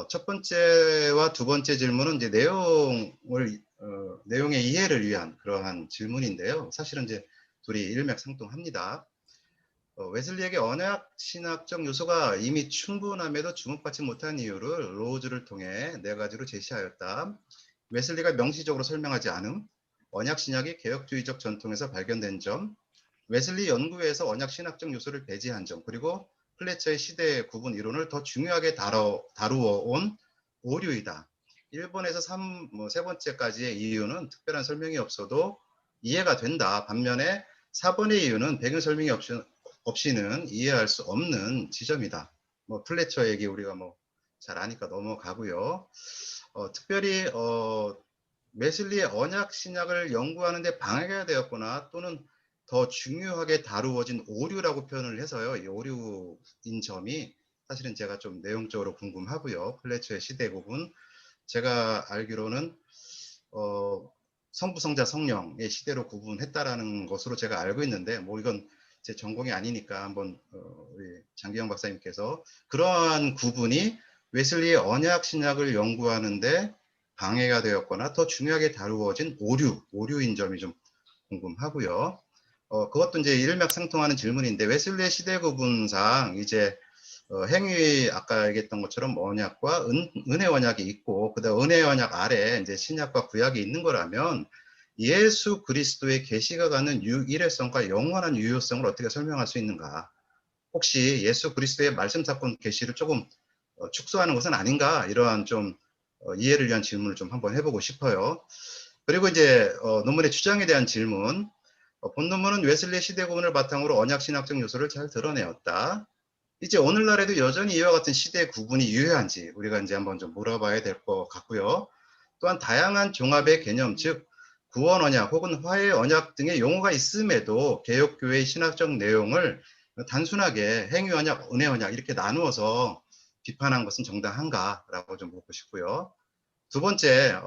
첫 번째와 두 번째 질문은 이제 내용의 이해를 위한 그러한 질문인데요. 사실은 이제 둘이 일맥상통합니다. 웨슬리에게 언약 신학적 요소가 이미 충분함에도 주목받지 못한 이유를 로우즈를 통해 4가지로 제시하였다. 웨슬리가 명시적으로 설명하지 않음, 언약 신학이 개혁주의적 전통에서 발견된 점, 웨슬리 연구에서 언약 신학적 요소를 배제한 점, 그리고 플래처의 시대 구분 이론을 더 중요하게 다루어 온 오류이다. 1번에서 세 번째까지의 이유는 특별한 설명이 없어도 이해가 된다. 반면에 4번의 이유는 배경 설명이 없이는 이해할 수 없는 지점이다. 뭐 플래처 얘기 우리가 뭐 잘 아니까 넘어가고요. 특별히 웨슬리의 언약 신약을 연구하는데 방해가 되었거나 또는 더 중요하게 다루어진 오류라고 표현을 해서요. 이 오류인 점이 사실은 제가 좀 내용적으로 궁금하고요. 플래처의 시대 부분 제가 알기로는 성부, 성자, 성령의 시대로 구분했다라는 것으로 제가 알고 있는데 뭐 이건 제 전공이 아니니까 한번 우리 장기영 박사님께서 그러한 구분이 웨슬리의 언약 신약을 연구하는데 방해가 되었거나 더 중요하게 다루어진 오류인 점이 좀 궁금하고요. 그것도 이제 일맥상통하는 질문인데 웨슬리의 시대 구분상 이제 행위 아까 얘기했던 것처럼 언약과 은혜 언약이 있고 그다음 은혜 언약 아래 이제 신약과 구약이 있는 거라면 예수 그리스도의 계시가 갖는 일회성과 영원한 유효성을 어떻게 설명할 수 있는가? 혹시 예수 그리스도의 말씀 사건 계시를 조금 축소하는 것은 아닌가? 이러한 좀 이해를 위한 질문을 좀 한번 해보고 싶어요. 그리고 이제 논문의 주장에 대한 질문. 본 논문은 웨슬리 시대 구분을 바탕으로 언약 신학적 요소를 잘 드러내었다. 이제 오늘날에도 여전히 이와 같은 시대 구분이 유효한지 우리가 이제 한번 좀 물어봐야 될 것 같고요. 또한 다양한 종합의 개념, 즉 구원 언약 혹은 화해 언약 등의 용어가 있음에도 개혁교회의 신학적 내용을 단순하게 행위 언약, 은혜 언약 이렇게 나누어서 비판한 것은 정당한가라고 좀 묻고 싶고요. 두 번째,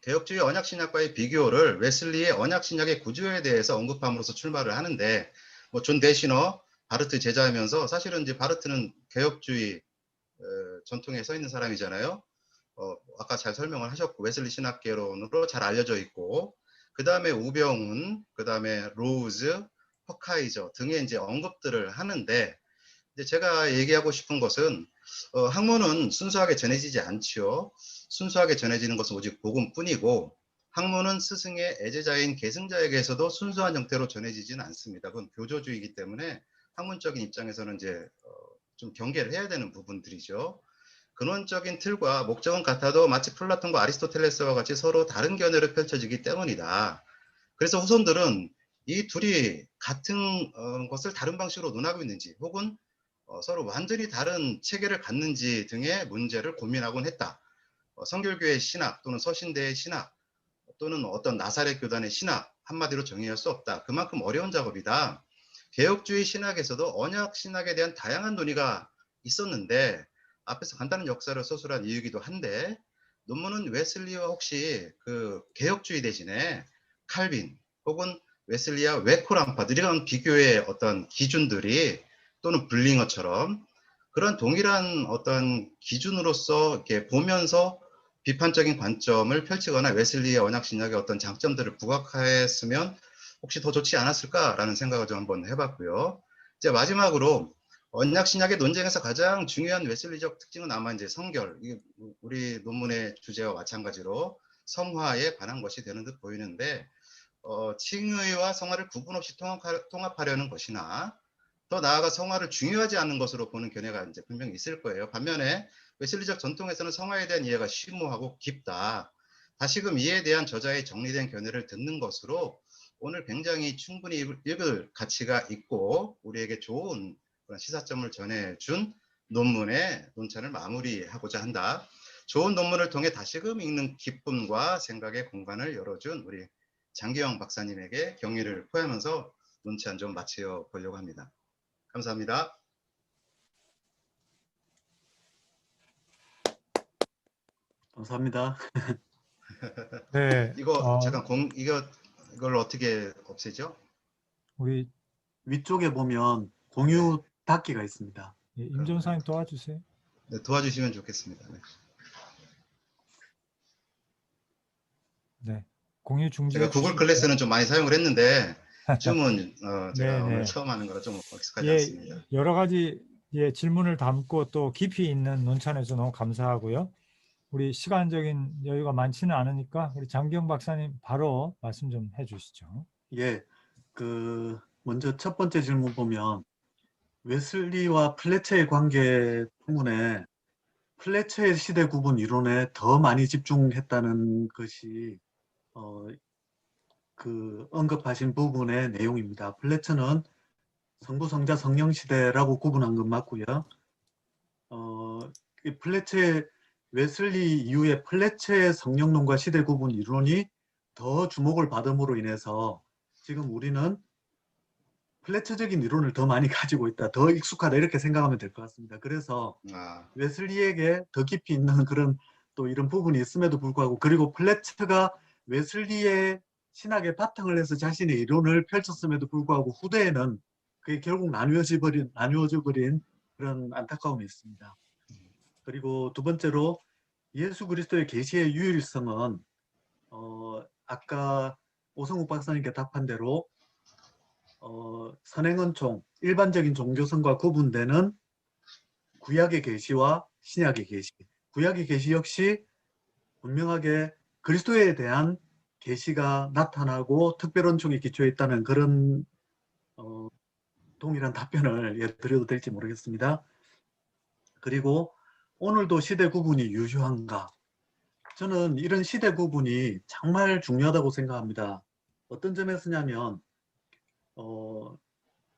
개혁주의 언약 신약과의 비교를 웨슬리의 언약 신약의 구조에 대해서 언급함으로써 출발을 하는데 뭐 존 대시너 바르트 제자이면서 사실은 이제 바르트는 개혁주의 전통에 서 있는 사람이잖아요. 아까 잘 설명을 하셨고 웨슬리 신학개론으로 잘 알려져 있고 그 다음에 우병훈, 그 다음에 로우즈, 허카이저 등의 이제 언급들을 하는데 이제 제가 얘기하고 싶은 것은 학문은 순수하게 전해지지 않지요. 순수하게 전해지는 것은 오직 복음뿐이고 학문은 스승의 애제자인 계승자에게서도 순수한 형태로 전해지지는 않습니다. 그건 교조주의이기 때문에 학문적인 입장에서는 이제 좀 경계를 해야 되는 부분들이죠. 근원적인 틀과 목적은 같아도 마치 플라톤과 아리스토텔레스와 같이 서로 다른 견해로 펼쳐지기 때문이다. 그래서 후손들은 이 둘이 같은 것을 다른 방식으로 논하고 있는지 혹은 서로 완전히 다른 체계를 갖는지 등의 문제를 고민하곤 했다. 성결교회 신학 또는 서신대의 신학 또는 어떤 나사렛 교단의 신학 한마디로 정의할 수 없다. 그만큼 어려운 작업이다. 개혁주의 신학에서도 언약 신학에 대한 다양한 논의가 있었는데 앞에서 간단한 역사를 서술한 이유이기도 한데 논문은 웨슬리와 혹시 그 개혁주의 대신에 칼빈 혹은 웨슬리와 웨코람파 이런 비교의 어떤 기준들이 또는 블링어처럼 그런 동일한 어떤 기준으로서 이렇게 보면서 비판적인 관점을 펼치거나 웨슬리의 언약 신학의 어떤 장점들을 부각했으면 혹시 더 좋지 않았을까라는 생각을 좀 한번 해봤고요. 이제 마지막으로 언약 신약의 논쟁에서 가장 중요한 웨슬리적 특징은 아마 이제 성결, 이게 우리 논문의 주제와 마찬가지로 성화에 관한 것이 되는 듯 보이는데 칭의와 성화를 구분 없이 통합하려는 것이나 더 나아가 성화를 중요하지 않은 것으로 보는 견해가 이제 분명히 있을 거예요. 반면에 웨슬리적 전통에서는 성화에 대한 이해가 심오하고 깊다. 다시금 이에 대한 저자의 정리된 견해를 듣는 것으로 오늘 굉장히 충분히 읽을 가치가 있고 우리에게 좋은 그런 시사점을 전해준 논문의 논찬을 마무리하고자 한다. 좋은 논문을 통해 다시금 읽는 기쁨과 생각의 공간을 열어준 우리 장기영 박사님에게 경의를 표하면서 논찬 좀 마쳐 보려고 합니다. 감사합니다. 감사합니다. 네, 이거 잠깐 이걸 어떻게 없애죠? 우리 위쪽에 보면 공유 닫기가 있습니다. 임종사님 도와주세요. 네, 도와주시면 좋겠습니다. 네. 네, 공유 중지해 제가 구글 주시고요. 클래스는 좀 많이 사용을 했는데 줌은 제가 오늘 네네. 처음 하는 거라 좀 익숙하지 예, 않습니다. 여러 가지 질문을 담고 또 깊이 있는 논찬에서 너무 감사하고요. 우리 시간적인 여유가 많지는 않으니까 우리 장기영 박사님 바로 말씀 좀 해주시죠. 예, 먼저 첫 번째 질문 보면 웨슬리와 플래처의 관계 때문에 플래처의 시대 구분 이론에 더 많이 집중했다는 것이 언급하신 부분의 내용입니다. 플래처는 성부, 성자, 성령 시대라고 구분한 건 맞고요. 이 플래처의 웨슬리 이후에 플래처의 성령론과 시대 구분 이론이 더 주목을 받음으로 인해서 지금 우리는 플래처적인 이론을 더 많이 가지고 있다, 더 익숙하다 이렇게 생각하면 될 것 같습니다. 그래서 웨슬리에게 더 깊이 있는 그런 또 이런 부분이 있음에도 불구하고 그리고 플래처가 웨슬리의 신학의 바탕을 해서 자신의 이론을 펼쳤음에도 불구하고 후대에는 그게 결국 나뉘어져 버린 그런 안타까움이 있습니다. 그리고 두 번째로 예수 그리스도의 계시의 유일성은 아까 오성욱 박사님께 답한 대로 선행은총, 일반적인 종교성과 구분되는 구약의 계시와 신약의 계시. 구약의 계시 역시 분명하게 그리스도에 대한 계시가 나타나고 특별언총에 기초해 있다는 그런 동일한 답변을 드려도 될지 모르겠습니다. 그리고 오늘도 시대 구분이 유효한가? 저는 이런 시대 구분이 정말 중요하다고 생각합니다. 어떤 점에서냐면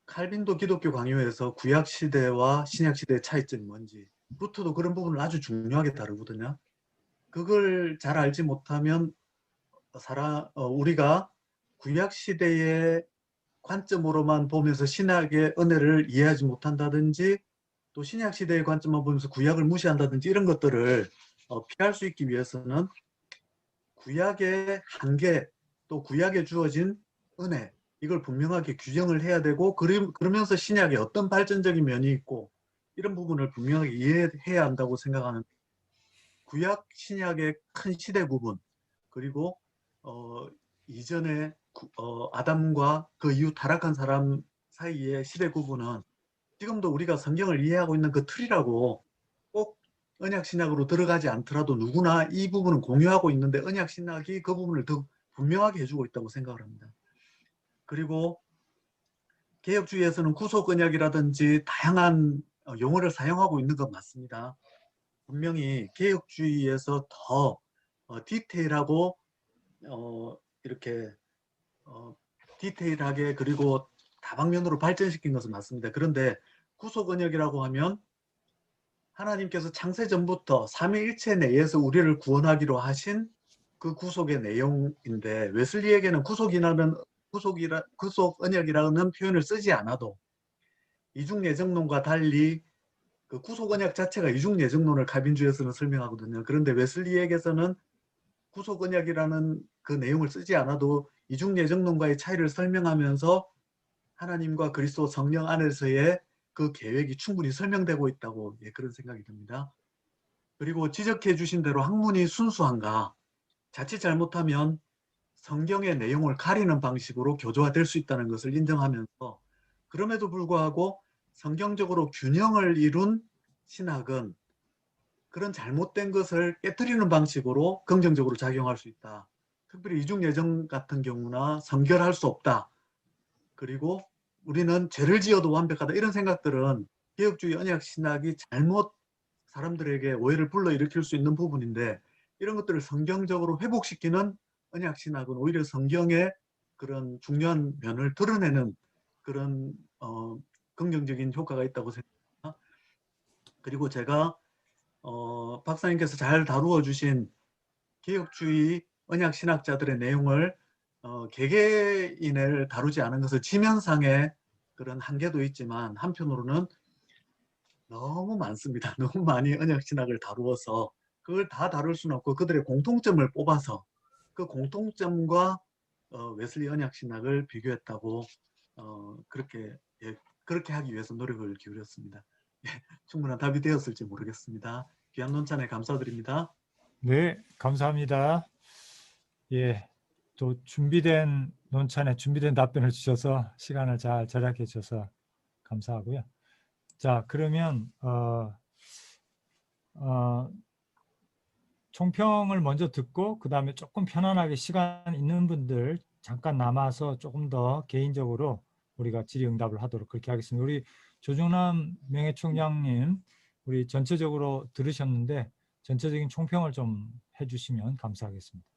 칼빈도 기독교 강요에서 구약 시대와 신약 시대의 차이점이 뭔지 루터도 그런 부분을 아주 중요하게 다루거든요. 그걸 잘 알지 못하면 우리가 구약 시대의 관점으로만 보면서 신약의 은혜를 이해하지 못한다든지 또 신약 시대의 관점만 보면서 구약을 무시한다든지 이런 것들을 피할 수 있기 위해서는 구약의 한계 또 구약에 주어진 은혜 이걸 분명하게 규정을 해야 되고 그러면서 신약에 어떤 발전적인 면이 있고 이런 부분을 분명하게 이해해야 한다고 생각하는 구약 신약의 큰 시대 구분 그리고 이전에 아담과 그 이후 타락한 사람 사이의 시대 구분은 지금도 우리가 성경을 이해하고 있는 그 틀이라고 꼭 언약 신약으로 들어가지 않더라도 누구나 이 부분은 공유하고 있는데 언약 신약이 그 부분을 더 분명하게 해주고 있다고 생각을 합니다. 그리고 개혁주의에서는 구속 언약이라든지 다양한 용어를 사용하고 있는 건 맞습니다. 분명히 개혁주의에서 더 디테일하고 이렇게 디테일하게 그리고 다방면으로 발전시킨 것은 맞습니다. 그런데 구속 언약이라고 하면 하나님께서 창세 전부터 삼위일체 내에서 우리를 구원하기로 하신 그 구속의 내용인데 웨슬리에게는 구속 언약이라는 표현을 쓰지 않아도 이중 예정론과 달리 그 구속 언약 자체가 이중 예정론을 칼빈주의에서는 설명하거든요. 그런데 웨슬리에게서는 구속 언약이라는 그 내용을 쓰지 않아도 이중 예정론과의 차이를 설명하면서 하나님과 그리스도 성령 안에서의 그 계획이 충분히 설명되고 있다고 그런 생각이 듭니다. 그리고 지적해 주신 대로 학문이 순수한가, 자칫 잘못하면 성경의 내용을 가리는 방식으로 교조화될 수 있다는 것을 인정하면서 그럼에도 불구하고 성경적으로 균형을 이룬 신학은 그런 잘못된 것을 깨뜨리는 방식으로 긍정적으로 작용할 수 있다. 특별히 이중예정 같은 경우나 성결할 수 없다. 그리고 우리는 죄를 지어도 완벽하다. 이런 생각들은 개혁주의 언약신학이 잘못 사람들에게 오해를 불러일으킬 수 있는 부분인데 이런 것들을 성경적으로 회복시키는 언약신학은 오히려 성경의 그런 중요한 면을 드러내는 그런 긍정적인 효과가 있다고 생각합니다. 그리고 제가 박사님께서 잘 다루어 주신 개혁주의 언약신학자들의 내용을 개개인을 다루지 않은 것은 지면상의 그런 한계도 있지만 한편으로는 너무 많습니다. 너무 많이 언약신학을 다루어서 그걸 다 다룰 수는 없고 그들의 공통점을 뽑아서 그 공통점과 웨슬리 언약신학을 비교했다고 그렇게 하기 위해서 노력을 기울였습니다. 충분한 답이 되었을지 모르겠습니다. 귀한 논찬에 감사드립니다. 네, 감사합니다. 예, 또 준비된 논찬에 준비된 답변을 주셔서 시간을 잘 절약해 주셔서 감사하고요. 자, 그러면 총평을 먼저 듣고 그 다음에 조금 편안하게 시간 있는 분들 잠깐 남아서 조금 더 개인적으로 우리가 질의응답을 하도록 그렇게 하겠습니다. 우리 조정남 명예총장님, 우리 전체적으로 들으셨는데 전체적인 총평을 좀 해주시면 감사하겠습니다.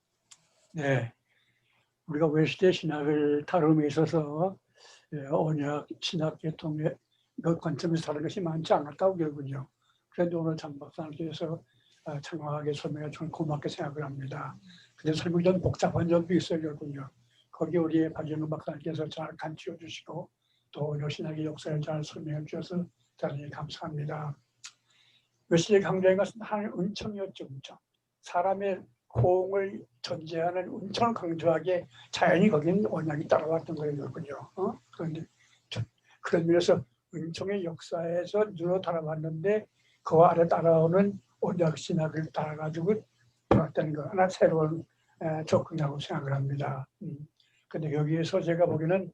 네, 우리가 웨슬리 신학을 다룸에 있어서 언약 신학 계통의 그 관점에서 다른 것이 많지 않았다고 결국은요. 그래도 오늘 장 박사님께서 장황하게 설명해 주면 고맙게 생각을 합니다. 근데 설명이 좀 복잡한 점도 있어요, 결국은요. 거기 우리 박영근 박사님께서 잘 간추어 주시고 또 신학의 역사를 잘 설명해 주셔서 대단히 감사합니다. 웨슬리 강조한 것은 하나님의 은총이었죠, 은총. 사람의 호응을 전제하는 은총을 강조하게 자연히 거기는 언약이 따라왔던 거예요, 그죠? 그런데 그런 면에서 은총의 역사에서 눈으로 따라왔는데 그 아래 따라오는 언약 신학을 따라가지고 들어왔다는 거 하나 새로운 접근이라고 생각을 합니다. 근데 여기에서 제가 보기에는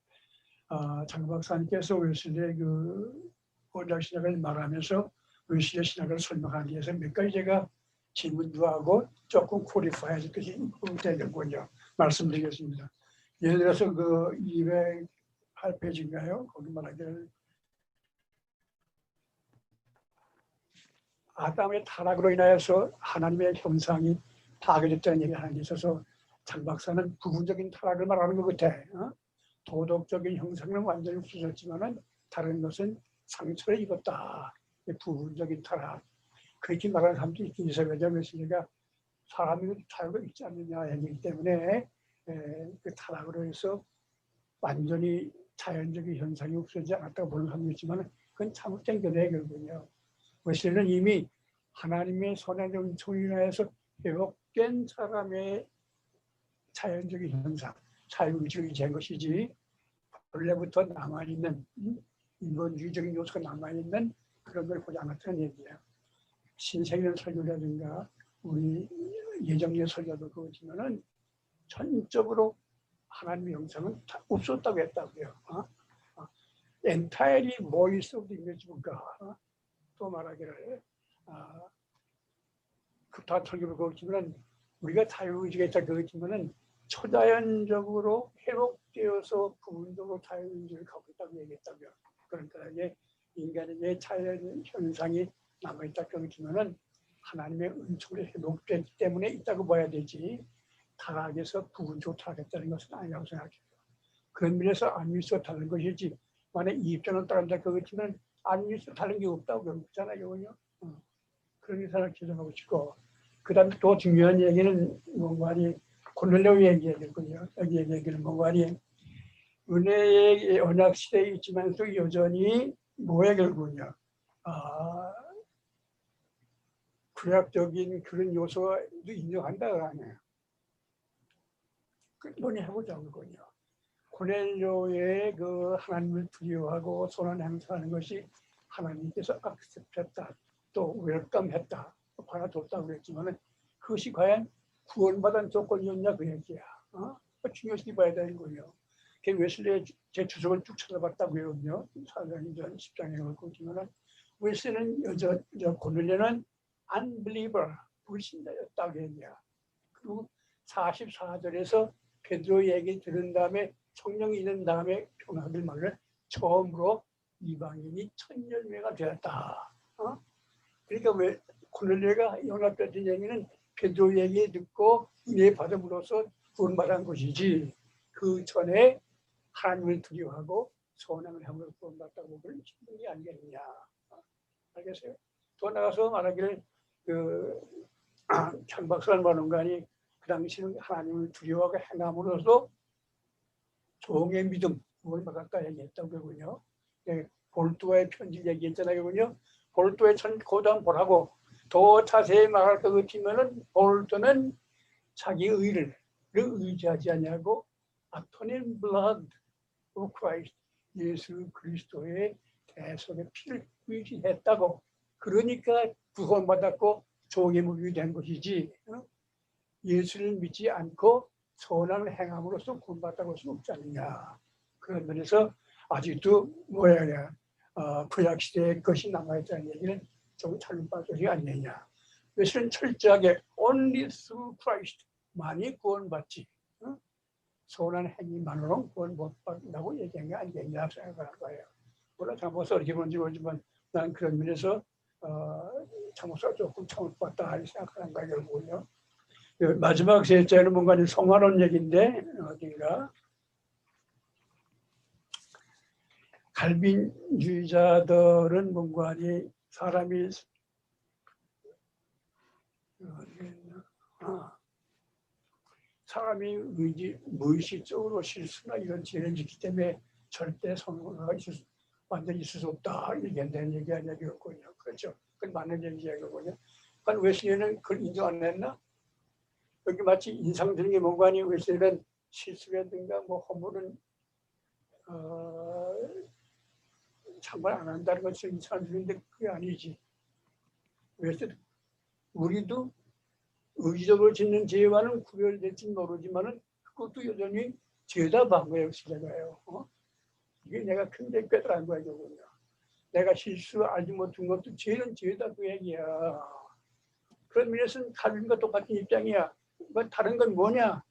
장 박사님께서 웨슬리의 그 언약 신학을 말하면서 웨슬리 신학을 설명하기 위해서 몇 가지 제가 질문도 하고 조금 퀄리파이할 것이 되겠군요. 말씀드리겠습니다. 예를 들어서 그 208페이지인가요? 거기 말하기를 아담의 타락으로 인하여서 하나님의 형상이 파괴됐다는 얘기를 하는 데 있어서 장 박사는 부분적인 타락을 말하는 것 같아. 도덕적인 형상은 완전히 없어졌지만은 다른 것은 상처를 입었다. 부분적인 타락. 그렇게 말하는 사람도 있긴 있어요. 왜냐하면 우리가 사람이 타락을 있지 않느냐 얘기이기 때문에 그 타락으로 해서 완전히 자연적인 현상이 없어지지 않았다고 보는 사람도 있지만 그건 잘못된 견해의 결국은요. 웨슬리는 이미 하나님의 선한 은총으로 인하여서 회복된 사람의 자연적인 현상, 자유의지를 잰 것이지 원래부터 남아있는 인본주의적인 요소가 남아있는 그런 걸 보지 않았다는 얘기예요. 신세계의 설교라든가 우리 예정의 설교도 그렇지만은 전적으로 하나님의 형상은 다 없었다고 했다고요. entirely voice of the image of God. 또 말하기를 다 설교를 그렇지만은 우리가 자유의지가 있다 그렇지만은 초자연적으로 회복되어서 부분적으로 자유의지를 갖고 있다고 얘기했다고요. 그러니까 이게 인간의 자연 현상이 남아있다 그렇지만은 하나님의 은총으로 회복됐기 때문에 있다고 봐야 되지 타락에서 부분적으로 타락했다는 것은 아니라고 생각해요. 그런 면에서 안위에서 다른 것이지 만약 이 입장을 따른다 그렇지만 안위에서 다른 게 없다고 그러잖아요. 그런 사람을 기도하고 싶고, 그 다음에 또 중요한 얘기는 뭔가니 고넬료 얘기거든요. 여기 얘기는 뭔가니 은혜의 언약 시대에 있지만서 여전히 뭐의 결국은요. 구약적인 그런 요소도 인정한다가 아니에요. 그 논의해보자 그거군요. 고넬료의 그 하나님을 두려워하고 선한 행사하는 것이 하나님께서 악습했다, 또 웰컴했다, 받아줬다고 그랬지만은 그것이 과연 구원받은 조건이었냐 그 얘기야. 중요시 봐야 되는 거예요. 웨슬리의 제 주석을 쭉 찾아봤다고 해요. 4년 전 10장에 그렇고 있지만은 웨슬리는 고넬료는 unbeliever, 불신자였다고 했냐. 그리고 44절에서 베드로 얘기 들은 다음에 성령이 있는 다음에 표현하길 말을 처음으로 이방인이 1000열매가 되었다. 그러니까 왜 고넬료가 연합됐던 얘기는 베드로 얘기 듣고 은혜 받음으로써 구원받은 것이지 그 전에 하나님을 두려워하고 선행을 함으로 구원받다고 그런 게 아니겠느냐. 알겠어요? 더 나가서 말하기를 장박사를 말하는 거 아니 그 당시는 하나님을 두려워하고 행함으로써 종의 믿음 그걸 받았다 얘기했다고 그러군요. 볼도의 편지 얘기했잖아요. 그군요. 볼도의 고단 보라고 더 자세히 말할 것 같으면은 볼도는 자기 의를 의지하지 않냐고 atoning blood of Christ, 예수 그리스도의 대속의 피를 의지했다고. 그러니까 구원받았고 종의 물이 된 것이지. 예수를 믿지 않고 선한 행함으로써 구원받다고 할 수 없지 않느냐. 그런 면에서 아직도 구약 시대의 것이 남아있다는 얘기는 좀 잘못 받아들이 아니냐. 그것은 철저하게 only through Christ 만이 구원받지 선한 행위만으로는 구원 못 받는다고 얘기한 게 아니겠냐 생각하는 거예요. 물론 장모사 이렇게 뭔지 모르지만 난 그런 면에서 장모사가 조금 잘못받다 생각하는 거예요. 마지막 셋째는 뭔가 성화론 얘기인데 어딘가 갈빈주의자들은 뭔가 사람이 사람이 무의식적으로 실수나 이런 죄를 짓기 때문에 절대 성화가 완전히 있을 수 없다 얘기한다는 얘기 아니겠군요. 그렇죠. 그건 맞는 얘기하거든요. 그러니까 웨슬리는 그걸 인정 안 했나? 여기 마치 인상적인 게 뭔가 아니 웨슬리는 실수라든가 뭐 허물은 참관 안 한다는 것이 인상적인데 그게 아니지. 웨슬리 우리도 의지적으로 짓는 죄와는 구별될지 모르지만은 그것도 여전히 죄다 반 거예요, 시대가요. 이게 내가 굉장히 깨달은 거야, 이거군요. 내가 실수 알지 못한 것도 죄는 죄다 그 얘기야. 그런 면에서는 칼빈과 똑같은 입장이야. 다른 건 뭐냐?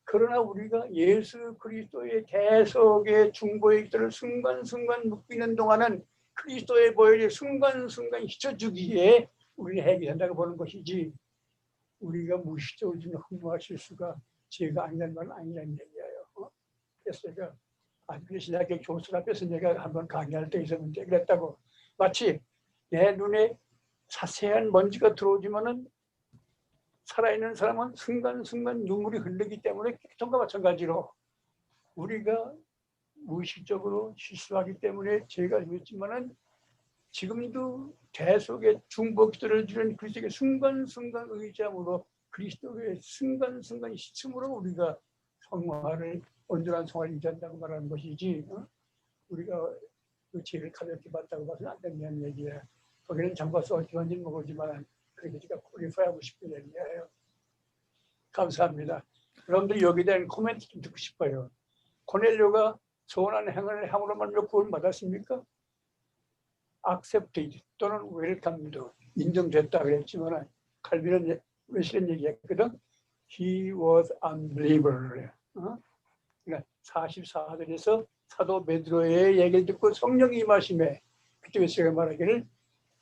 그러나 우리가 예수 그리스도의 대속의 중보의 기도를 순간순간 묵비는 동안은 그리스도의 보혈이 순간순간 잊혀주기에 우리는 해결한다고 보는 것이지 우리가 무의식적으로 지금 흥무와 실수가 죄가 아니라는 말은 아니라는 얘기예요. 그래서 제가 아직도 신학교 교수 앞에서 내가 한번 강의할 때 있었는데 그랬다고 마치 내 눈에 자세한 먼지가 들어오지만은 살아있는 사람은 순간순간 눈물이 흐르기 때문에 그ton과 마찬가지로 우리가 무의식적으로 실수하기 때문에 죄가 있지만은 지금도 대속의 중보 기도를 드리는 그리스도의 순간순간 의지함으로 그리스도의 순간순간 시침으로 우리가 성화를 온전한 성화를 유지한다고 말하는 것이지 우리가 그 죄를 가볍게 받다고 봐서는 안 된다는 얘기예요. 거기는 장과서 어찌한지는 모르지만 그렇게 제가 퀄리파이하고 싶은 얘기예요. 감사합니다. 여러분들 여기에 대한 코멘트 좀 듣고 싶어요. 고넬료가 선한 행을 함으로만 구원 받았습니까? accepted 또는 welcomed 인정됐다 그랬지만 칼빈은 웨슬리는 얘기했거든. He was unbeliever. 그러니까 44절에서 사도 베드로의 얘기를 듣고 성령이 임하심에 그때 웨슬리가 말하기를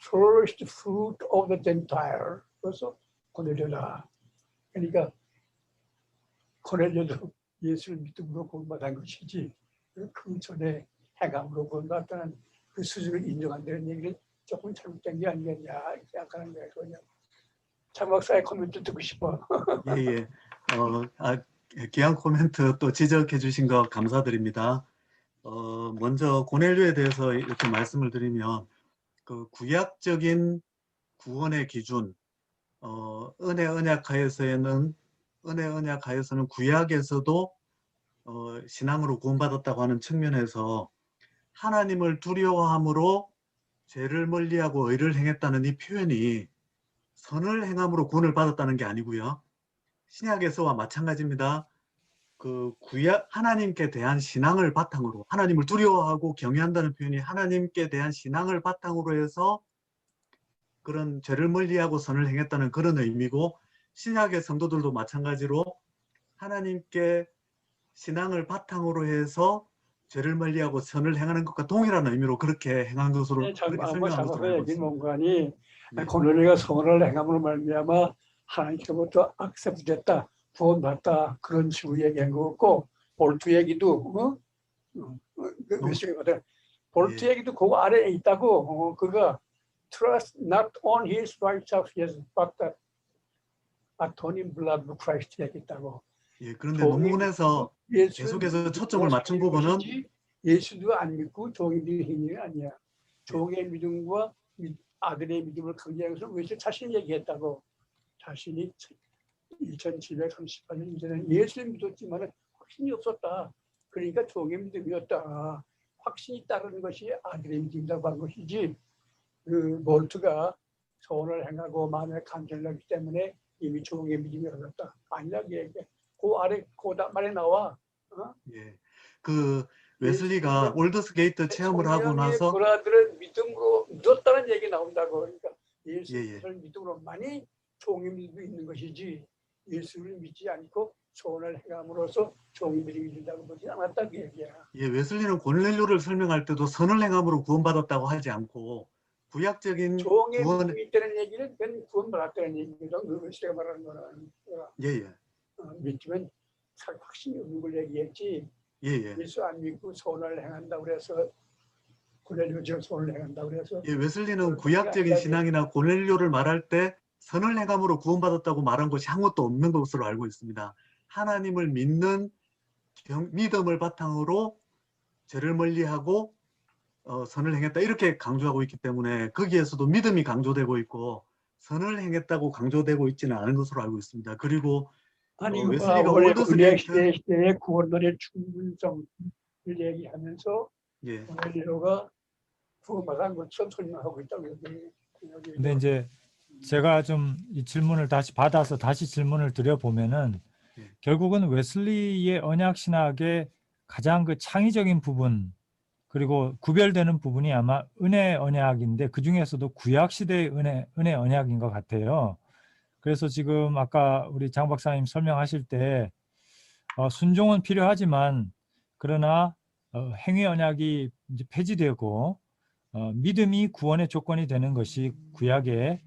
first fruit of the Gentile. 그래서 고넬료다. 그러니까 고넬료도 예수를 믿음으로 구원받은 것이지 그 전에 행함으로 구원받았다는 그 수준을 인정한다는 얘기를 조금 잘못된 게 아니겠냐 이렇게 생각하는 거예요. 그냥 장 박사의 코멘트 듣고 싶어. 예. 귀한 코멘트 또 지적해 주신 거 감사드립니다. 먼저 고넬료에 대해서 이렇게 말씀을 드리면 그 구약적인 구원의 기준, 은혜 언약 하에서는 구약에서도 신앙으로 구원받았다고 하는 측면에서 하나님을 두려워함으로 죄를 멀리하고 의를 행했다는 이 표현이 선을 행함으로 구원을 받았다는 게 아니고요. 신약에서와 마찬가지입니다. 그 구약 하나님께 대한 신앙을 바탕으로 하나님을 두려워하고 경외한다는 표현이 하나님께 대한 신앙을 바탕으로 해서 그런 죄를 멀리하고 선을 행했다는 그런 의미고, 신약의 성도들도 마찬가지로 하나님께 신앙을 바탕으로 해서 죄를 멀리하고 선을 행하는 것과 동일한 의미로 그렇게 행한 것으로 그렇게 설명한 것으로 장박사 알고 얘기 있습니다. 뭔가니 네. 고넬료가 선을 행함으로 말미암아 하나님께로부터 악셉됐다, 구원받다 그런 식으로 얘기한 거 같고, 볼트 얘기도 볼트 예. 얘기도 그 아래에 있다고. 그가 trust not on his righteousness but the atoning blood of Christ 얘기했다고. 예, 그런데 논문에서 계속해서 초점을 맞춘 부분은 예수도 안 믿고 종이 믿는 행위는 아니야. 종의 믿음과 아들의 믿음을 강조하는 것을 왜 자신이 얘기했다고. 자신이 2738년 이전에 예수를 믿었지만 확신이 없었다. 그러니까 종의 믿음이었다. 확신이 따르는 것이 아들의 믿음이라고 한 것이지, 그 볼트가 소원을 행하고 마음에 간절을 하기 때문에 이미 종의 믿음이 얻었다. 아니라고 얘기해. 그 아래 그 말에 나와. 예, 그 웨슬리가 올드스게이트 체험을 하고 나서 그 아들은 믿음으로 믿었다는 얘기 나온다고. 그러니까 예수를 예. 믿음으로만이 종의 믿음이 있는 것이지, 예수를 믿지 않고 소원을 행함으로써 종의 믿음이 된다고 보지 않았다 그 얘기야. 예, 웨슬리는 고넬료를 설명할 때도 선을 행함으로 구원받았다고 하지 않고 구약적인 종의 구원, 믿음이 있다는 얘기는 그건 구원받았다는 얘기거든. 그 웨슬리가 말하는 거는 예. 믿으면 확신이 없는 걸 얘기했지. 예. 예수 안 믿고 소원을 행한다 그래서 고넬료처럼 소원을 행한다 그래서 예, 웨슬리는 구약적인 신앙이나 고넬료를 말할 때 선을 행함으로 구원받았다고 말한 것이 한 것도 없는 것으로 알고 있습니다. 하나님을 믿는 믿음을 바탕으로 죄를 멀리하고 선을 행했다 이렇게 강조하고 있기 때문에 거기에서도 믿음이 강조되고 있고 선을 행했다고 강조되고 있지는 않은 것으로 알고 있습니다. 그리고 아니 웨슬리가 원래 올드스게이트 시대의 구원론의 충분성을 얘기하면서 예. 고넬료가 구원받은 것처럼 설명하고 있다고. 근데 이제 제가 좀 이 질문을 다시 받아서 다시 질문을 드려보면은 예. 결국은 웨슬리의 언약 신학의 가장 그 창의적인 부분, 그리고 구별되는 부분이 아마 은혜 언약인데 그 중에서도 구약 시대의 은혜 언약인 것 같아요. 그래서 지금 아까 우리 장 박사님 설명하실 때 순종은 필요하지만 그러나 행위 언약이 이제 폐지되고 믿음이 구원의 조건이 되는 것이 구약의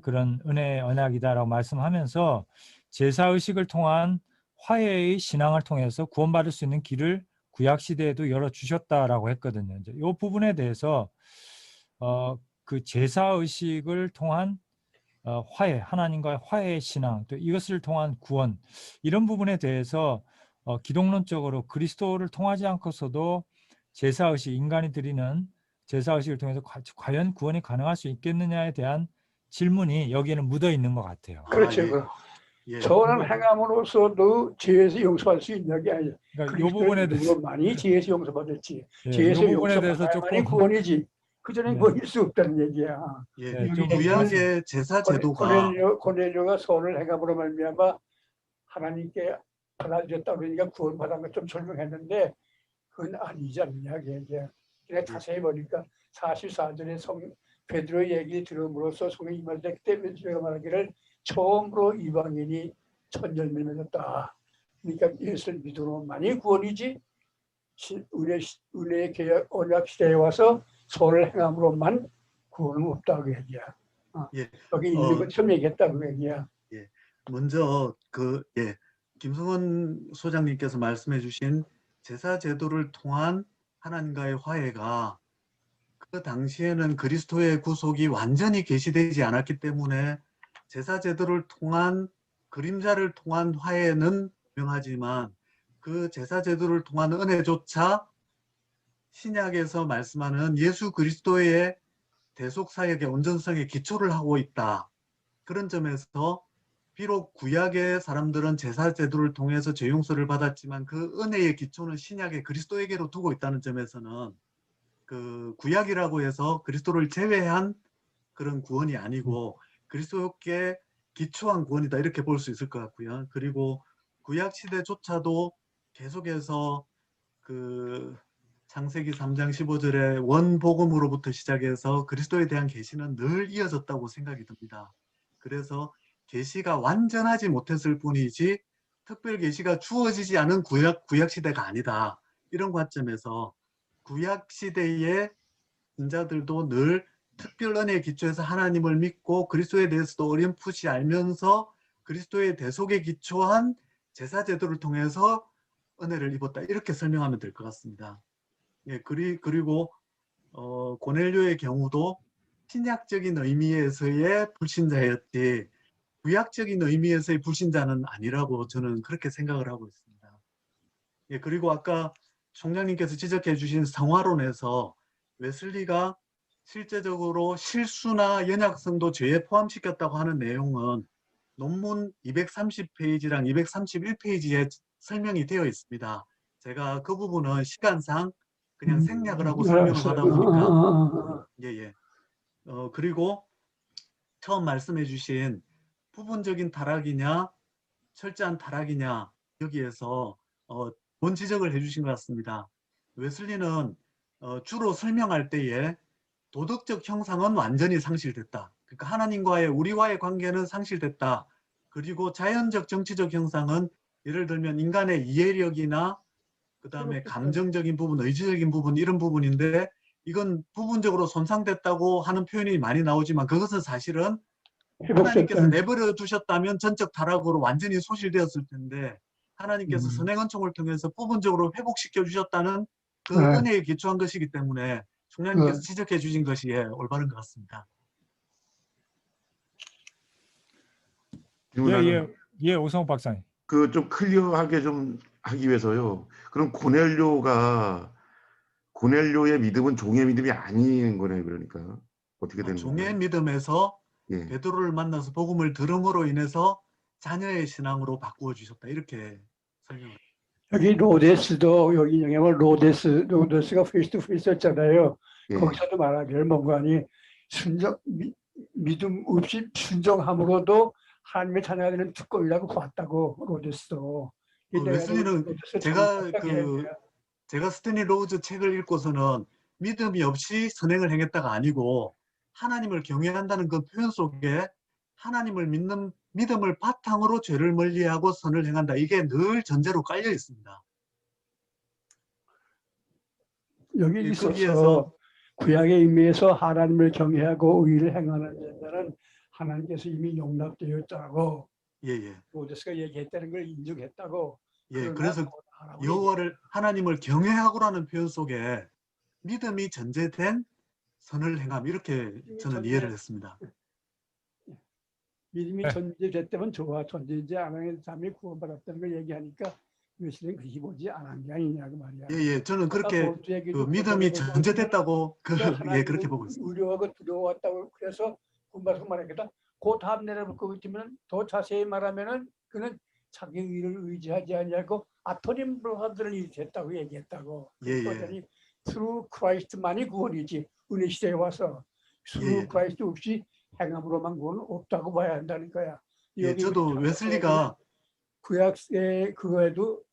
그런 은혜 언약이다라고 말씀하면서 제사의식을 통한 화해의 신앙을 통해서 구원받을 수 있는 길을 구약 시대에도 열어주셨다라고 했거든요. 이제 이 부분에 대해서 그 제사의식을 통한 화해, 하나님과의 화해의 신앙, 또 이것을 통한 구원, 이런 부분에 대해서 기독론적으로 그리스도를 통하지 않고서도 제사의식, 인간이 드리는 제사의식을 통해서 과연 구원이 가능할 수 있겠느냐에 대한 질문이 여기에는 묻어 있는 것 같아요. 그렇죠. 예. 소원을 행함으로써도 죄에서 용서할 수 있는 게 아니에요. 그러니까 이 부분에 대해서 많이 죄에서 용서받았지. 예, 죄에서 이 부분에 대해서 용서받아야만이 조금 구원이지. 그 전에 네. 구원일 수 없다는 얘기야. 예. 네, 좀 구약의 제사 제도가 고넬료가 소원을 행함으로 말미암아 하나님께 받아들였다 그러니까 구원받은 것 좀 설명했는데 그건 아니지 않느냐 이게. 그냥 자세히 보니까 44절에 베드로 얘기 들음으로써 성령이 임할 때 그때 베드로가 말하기를 처음으로 이방인이 첫 열매를 맺었다. 그러니까 예수를 믿음으로만이 구원이지 은혜의 계약 언약 시대에 와서 소원을 행함으로만 구원은 없다고 얘기야. 예. 여기 있는 것처럼 얘기했다고 얘기야. 먼저 김성원 소장님께서 말씀해 주신 제사 제도를 통한 하나님과의 화해가 그 당시에는 그리스도의 구속이 완전히 계시되지 않았기 때문에 제사 제도를 통한 그림자를 통한 화해는 분명하지만 그 제사 제도를 통한 은혜조차 신약에서 말씀하는 예수 그리스도의 대속 사역의 온전성에 기초를 하고 있다. 그런 점에서 비록 구약의 사람들은 제사 제도를 통해서 죄 용서를 받았지만 그 은혜의 기초는 신약의 그리스도에게로 두고 있다는 점에서는 그 구약이라고 해서 그리스도를 제외한 그런 구원이 아니고 그리스도께 기초한 구원이다 이렇게 볼 수 있을 것 같고요. 그리고 구약 시대조차도 계속해서 그 창세기 3장 15절에 원복음으로부터 시작해서 그리스도에 대한 계시는 늘 이어졌다고 생각이 듭니다. 그래서 계시가 완전하지 못했을 뿐이지 특별 계시가 주어지지 않은 구약 시대가 아니다. 이런 관점에서 구약 시대의 신자들도 늘 특별 은혜에 기초해서 하나님을 믿고 그리스도에 대해서도 어렴풋이 알면서 그리스도의 대속에 기초한 제사 제도를 통해서 은혜를 입었다. 이렇게 설명하면 될 것 같습니다. 예, 그리고 고넬료의 경우도 신약적인 의미에서의 불신자였지 구약적인 의미에서의 불신자는 아니라고 저는 그렇게 생각을 하고 있습니다. 예, 그리고 아까 총장님께서 지적해 주신 성화론에서 웨슬리가 실제적으로 실수나 연약성도 죄에 포함시켰다고 하는 내용은 논문 230페이지랑 231페이지에 설명이 되어 있습니다. 제가 그 부분은 시간상 그냥 생략을 하고 설명을 하다 보니까 예. 그리고 처음 말씀해 주신 부분적인 타락이냐 철저한 타락이냐 여기에서 본 지적을 해주신 것 같습니다. 웨슬리는 주로 설명할 때에 도덕적 형상은 완전히 상실됐다. 그러니까 하나님과의 우리와의 관계는 상실됐다. 그리고 자연적 정치적 형상은 예를 들면 인간의 이해력이나 그 다음에 감정적인 부분, 의지적인 부분 이런 부분인데 이건 부분적으로 손상됐다고 하는 표현이 많이 나오지만 그것은 사실은 하나님께서 내버려 두셨다면 전적 타락으로 완전히 소실되었을 텐데 하나님께서 선행은총을 통해서 부분적으로 회복시켜 주셨다는 그 은혜에 기초한 것이기 때문에 총장님께서 지적해 주신 것이 올바른 것 같습니다. 예, 오성욱 박사님. 그 좀 클리어하게 좀 하기 위해서요. 그럼 고넬료의 믿음은 종의 믿음이 아닌 거네요. 그러니까 어떻게 되는 종의 건가요? 믿음에서 예. 베드로를 만나서 복음을 들음으로 인해서 자녀의 신앙으로 바꾸어 주셨다. 이렇게 설명을. 여기 로데스도 여기 영향을 로데스가 페이스 투 페이스였잖아요. 예. 거기서도 말하기를 뭔가니 믿음 없이 순종함으로도 하나님의 자녀가 되는 특권이라고 봤다고 로데스도. 웨슬리는 제가 스탠리 로우즈 책을 읽고서는 믿음이 없이 선행을 행했다가 아니고 하나님을 경외한다는 그 표현 속에 하나님을 믿는 믿음을 바탕으로 죄를 멀리하고 선을 행한다. 이게 늘 전제로 깔려 있습니다. 여기 있어서 구약의 의미에서 하나님을 경외하고 의를 행하는 자는 하나님께서 이미 용납되어 있다고 로데스가 얘기했다는 걸 인정했다고. 예, 그래서 여호와를 하나님을 경외하고라는 표현 속에 믿음이 전제된 선을 행함 이렇게 저는 이해를 했습니다. 믿음이 전제됐다면 좋아, 전제되지 않은 사람이 구원받았다는 걸 얘기하니까 웨슬리는 그렇게 보지 않은 게 아니냐고 말이야. 예, 저는 그렇게 그 믿음이 전제됐다고 그렇게 보고 있습니다. 의료하고 두려웠다고 그래서 구원받아서 말하겠다. 그 다음 내려볼 거 같으면 더 자세히 말하면은 그는 자기 의를 의지하지 않냐고 아토님 브라더를 일으켰다고 얘기했다고. 그러더니 through Christ만이 구원이지. 은혜 시대에 와서 through Christ 없이 행함으로만 구원은 없다고 봐야 한다는 거야. 예, 저도 웨슬리가 구약의 그거에도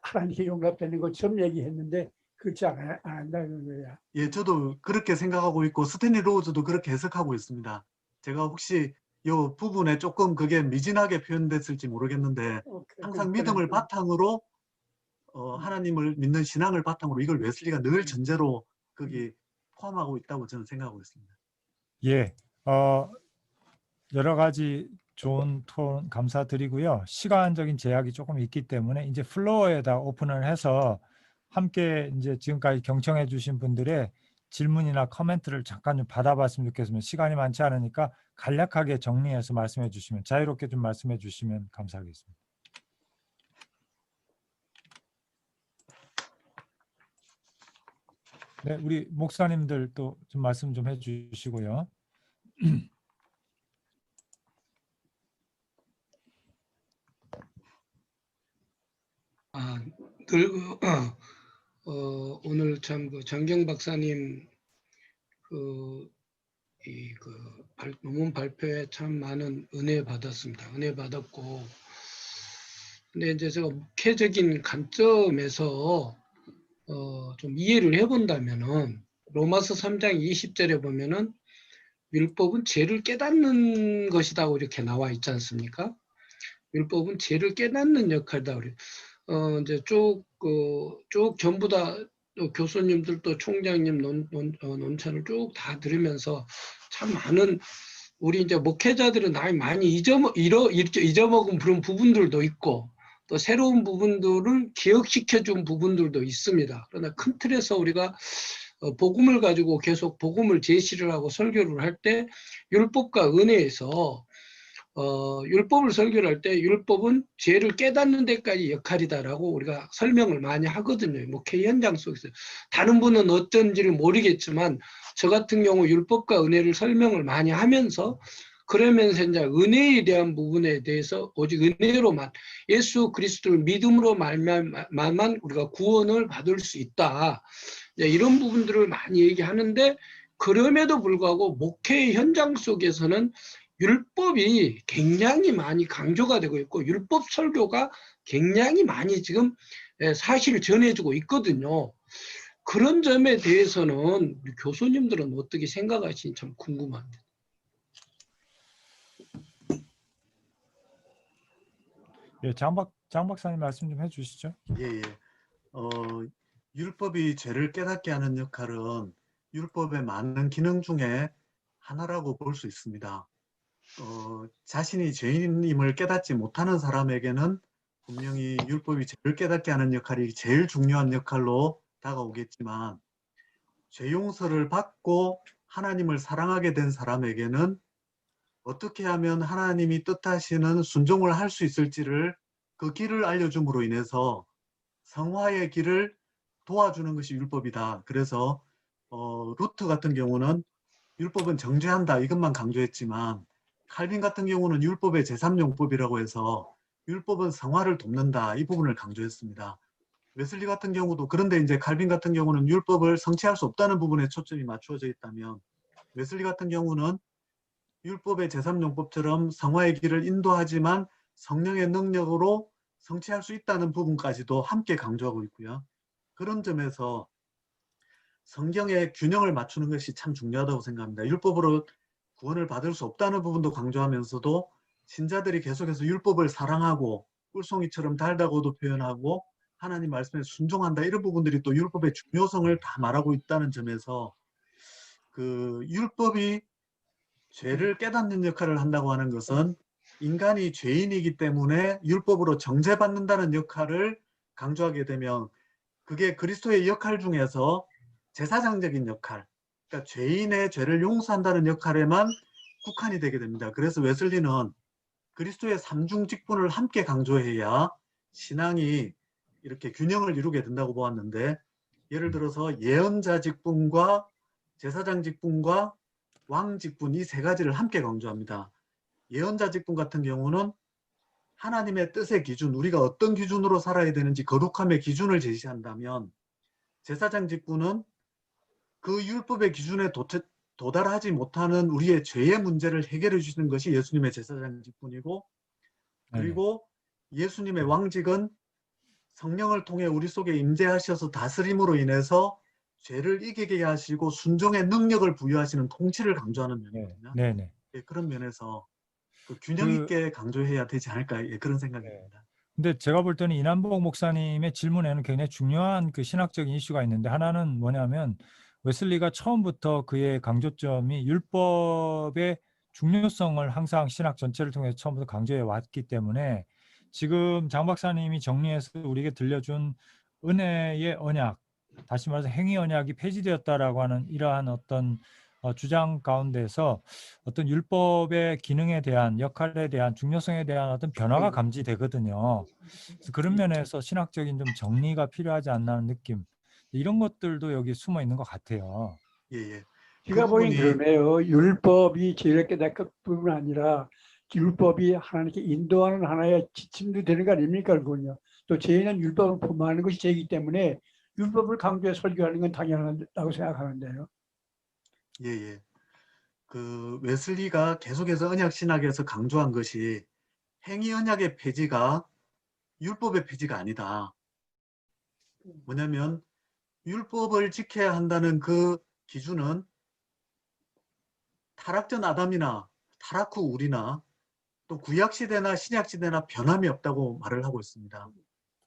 하나님께 용납되는 것처럼 얘기했는데 그렇지 않는다는 거야. 예, 저도 그렇게 생각하고 있고 스탠리 로우즈도 그렇게 해석하고 있습니다. 제가 혹시 이 부분에 조금 그게 미진하게 표현됐을지 모르겠는데 항상 믿음을 바탕으로 하나님을 믿는 신앙을 바탕으로 이걸 웨슬리가 늘 전제로 거기 포함하고 있다고 저는 생각하고 있습니다. 예, 여러 가지 좋은 토론 감사드리고요. 시간적인 제약이 조금 있기 때문에 이제 플로어에다 오픈을 해서 함께 이제 지금까지 경청해 주신 분들의 질문이나 코멘트를 잠깐 좀 받아봤으면 좋겠습니다. 시간이 많지 않으니까 간략하게 정리해서 말씀해 주시면, 자유롭게 좀 말씀해 주시면 감사하겠습니다. 네, 우리 목사님들 또 좀 말씀 좀 해주시고요. 오늘 참 그 장경 박사님 논문 발표에 참 많은 은혜 받았습니다. 은혜 받았고, 근데 이제 제가 목회적인 관점에서 좀 이해를 해본다면은 로마서 3장 20절에 보면은 율법은 죄를 깨닫는 것이다고 이렇게 나와 있지 않습니까? 율법은 죄를 깨닫는 역할이다. 이제 쭉 전부 다 교수님들 또 총장님 논찬을 쭉 다 들으면서 참 많은 우리 이제 목회자들은 많이 잊어먹은 그런 부분들도 있고 또 새로운 부분들을 기억시켜 준 부분들도 있습니다. 그러나 큰 틀에서 우리가 복음을 가지고 계속 복음을 제시를 하고 설교를 할 때 율법과 은혜에서 율법을 설교를 할 때 율법은 죄를 깨닫는 데까지 역할이다라고 우리가 설명을 많이 하거든요. 목회 현장 속에서. 다른 분은 어쩐지를 모르겠지만 저 같은 경우 율법과 은혜를 설명을 많이 하면서 그러면서 이제 은혜에 대한 부분에 대해서 오직 은혜로만 예수 그리스도를 믿음으로 말만 우리가 구원을 받을 수 있다. 이런 부분들을 많이 얘기하는데 그럼에도 불구하고 목회 현장 속에서는 율법이 굉장히 많이 강조가 되고 있고 율법 설교가 굉장히 많이 지금 사실 전해지고 있거든요. 그런 점에 대해서는 우리 교수님들은 어떻게 생각하시는지 참 궁금합니다. 예, 장 박사님 말씀 좀 해주시죠. 예. 율법이 죄를 깨닫게 하는 역할은 율법의 많은 기능 중에 하나라고 볼 수 있습니다. 자신이 죄인임을 깨닫지 못하는 사람에게는 분명히 율법이 죄를 깨닫게 하는 역할이 제일 중요한 역할로 다가오겠지만 죄 용서를 받고 하나님을 사랑하게 된 사람에게는 어떻게 하면 하나님이 뜻하시는 순종을 할 수 있을지를 그 길을 알려줌으로 인해서 성화의 길을 도와주는 것이 율법이다. 그래서 루트 같은 경우는 율법은 정죄한다 이것만 강조했지만 칼빈 같은 경우는 율법의 제3용법이라고 해서 율법은 성화를 돕는다 이 부분을 강조했습니다. 웨슬리 같은 경우도 그런데 이제 칼빈 같은 경우는 율법을 성취할 수 없다는 부분에 초점이 맞추어져 있다면 웨슬리 같은 경우는 율법의 제3용법처럼 성화의 길을 인도하지만 성령의 능력으로 성취할 수 있다는 부분까지도 함께 강조하고 있고요. 그런 점에서 성경의 균형을 맞추는 것이 참 중요하다고 생각합니다. 율법으로 구원을 받을 수 없다는 부분도 강조하면서도 신자들이 계속해서 율법을 사랑하고 꿀송이처럼 달다고도 표현하고 하나님 말씀에 순종한다 이런 부분들이 또 율법의 중요성을 다 말하고 있다는 점에서 그 율법이 죄를 깨닫는 역할을 한다고 하는 것은 인간이 죄인이기 때문에 율법으로 정죄받는다는 역할을 강조하게 되면 그게 그리스도의 역할 중에서 제사장적인 역할, 그러니까 죄인의 죄를 용서한다는 역할에만 국한이 되게 됩니다. 그래서 웨슬리는 그리스도의 삼중 직분을 함께 강조해야 신앙이 이렇게 균형을 이루게 된다고 보았는데 예를 들어서 예언자 직분과 제사장 직분과 왕 직분 이 세 가지를 함께 강조합니다. 예언자 직분 같은 경우는 하나님의 뜻의 기준, 우리가 어떤 기준으로 살아야 되는지 거룩함의 기준을 제시한다면 제사장 직분은 그 율법의 기준에 도달하지 못하는 우리의 죄의 문제를 해결해 주시는 것이 예수님의 제사장 직분이고 그리고 예수님의 왕직은 성령을 통해 우리 속에 임재하셔서 다스림으로 인해서 죄를 이기게 하시고 순종의 능력을 부여하시는 통치를 강조하는 면이거든요. 네네. 예, 그런 면에서 그 균형 있게 강조해야 되지 않을까 예, 그런 생각이 듭니다. 근데 제가 볼 때는 이남복 목사님의 질문에는 굉장히 중요한 그 신학적인 이슈가 있는데 하나는 뭐냐면 웨슬리가 처음부터 그의 강조점이 율법의 중요성을 항상 신학 전체를 통해서 처음부터 강조해 왔기 때문에 지금 장 박사님이 정리해서 우리에게 들려준 은혜의 언약, 다시 말해서 행위 언약이 폐지되었다라고 하는 이러한 어떤 주장 가운데서 어떤 율법의 기능에 대한 역할에 대한 중요성에 대한 어떤 변화가 감지되거든요. 그래서 그런 면에서 신학적인 좀 정리가 필요하지 않나 하는 느낌, 이런 것들도 여기 숨어 있는 것 같아요. 예, 예. 제가 보기엔 그러네요. 율법이 죄를 깨닫는 뿐 아니라 율법이 하나님께 인도하는 하나의 지침도 되는 거 아닙니까? 그군요. 또 죄는 율법을 범하는 것이 죄이기 때문에 율법을 강조해 설교하는 건 당연하다고 생각하는데요. 예, 예. 그 웨슬리가 계속해서 언약 신학에서 강조한 것이 행위 언약의 폐지가 율법의 폐지가 아니다. 뭐냐면 율법을 지켜야 한다는 그 기준은 타락전 아담이나 타락 후 우리나 또 구약 시대나 신약 시대나 변함이 없다고 말을 하고 있습니다.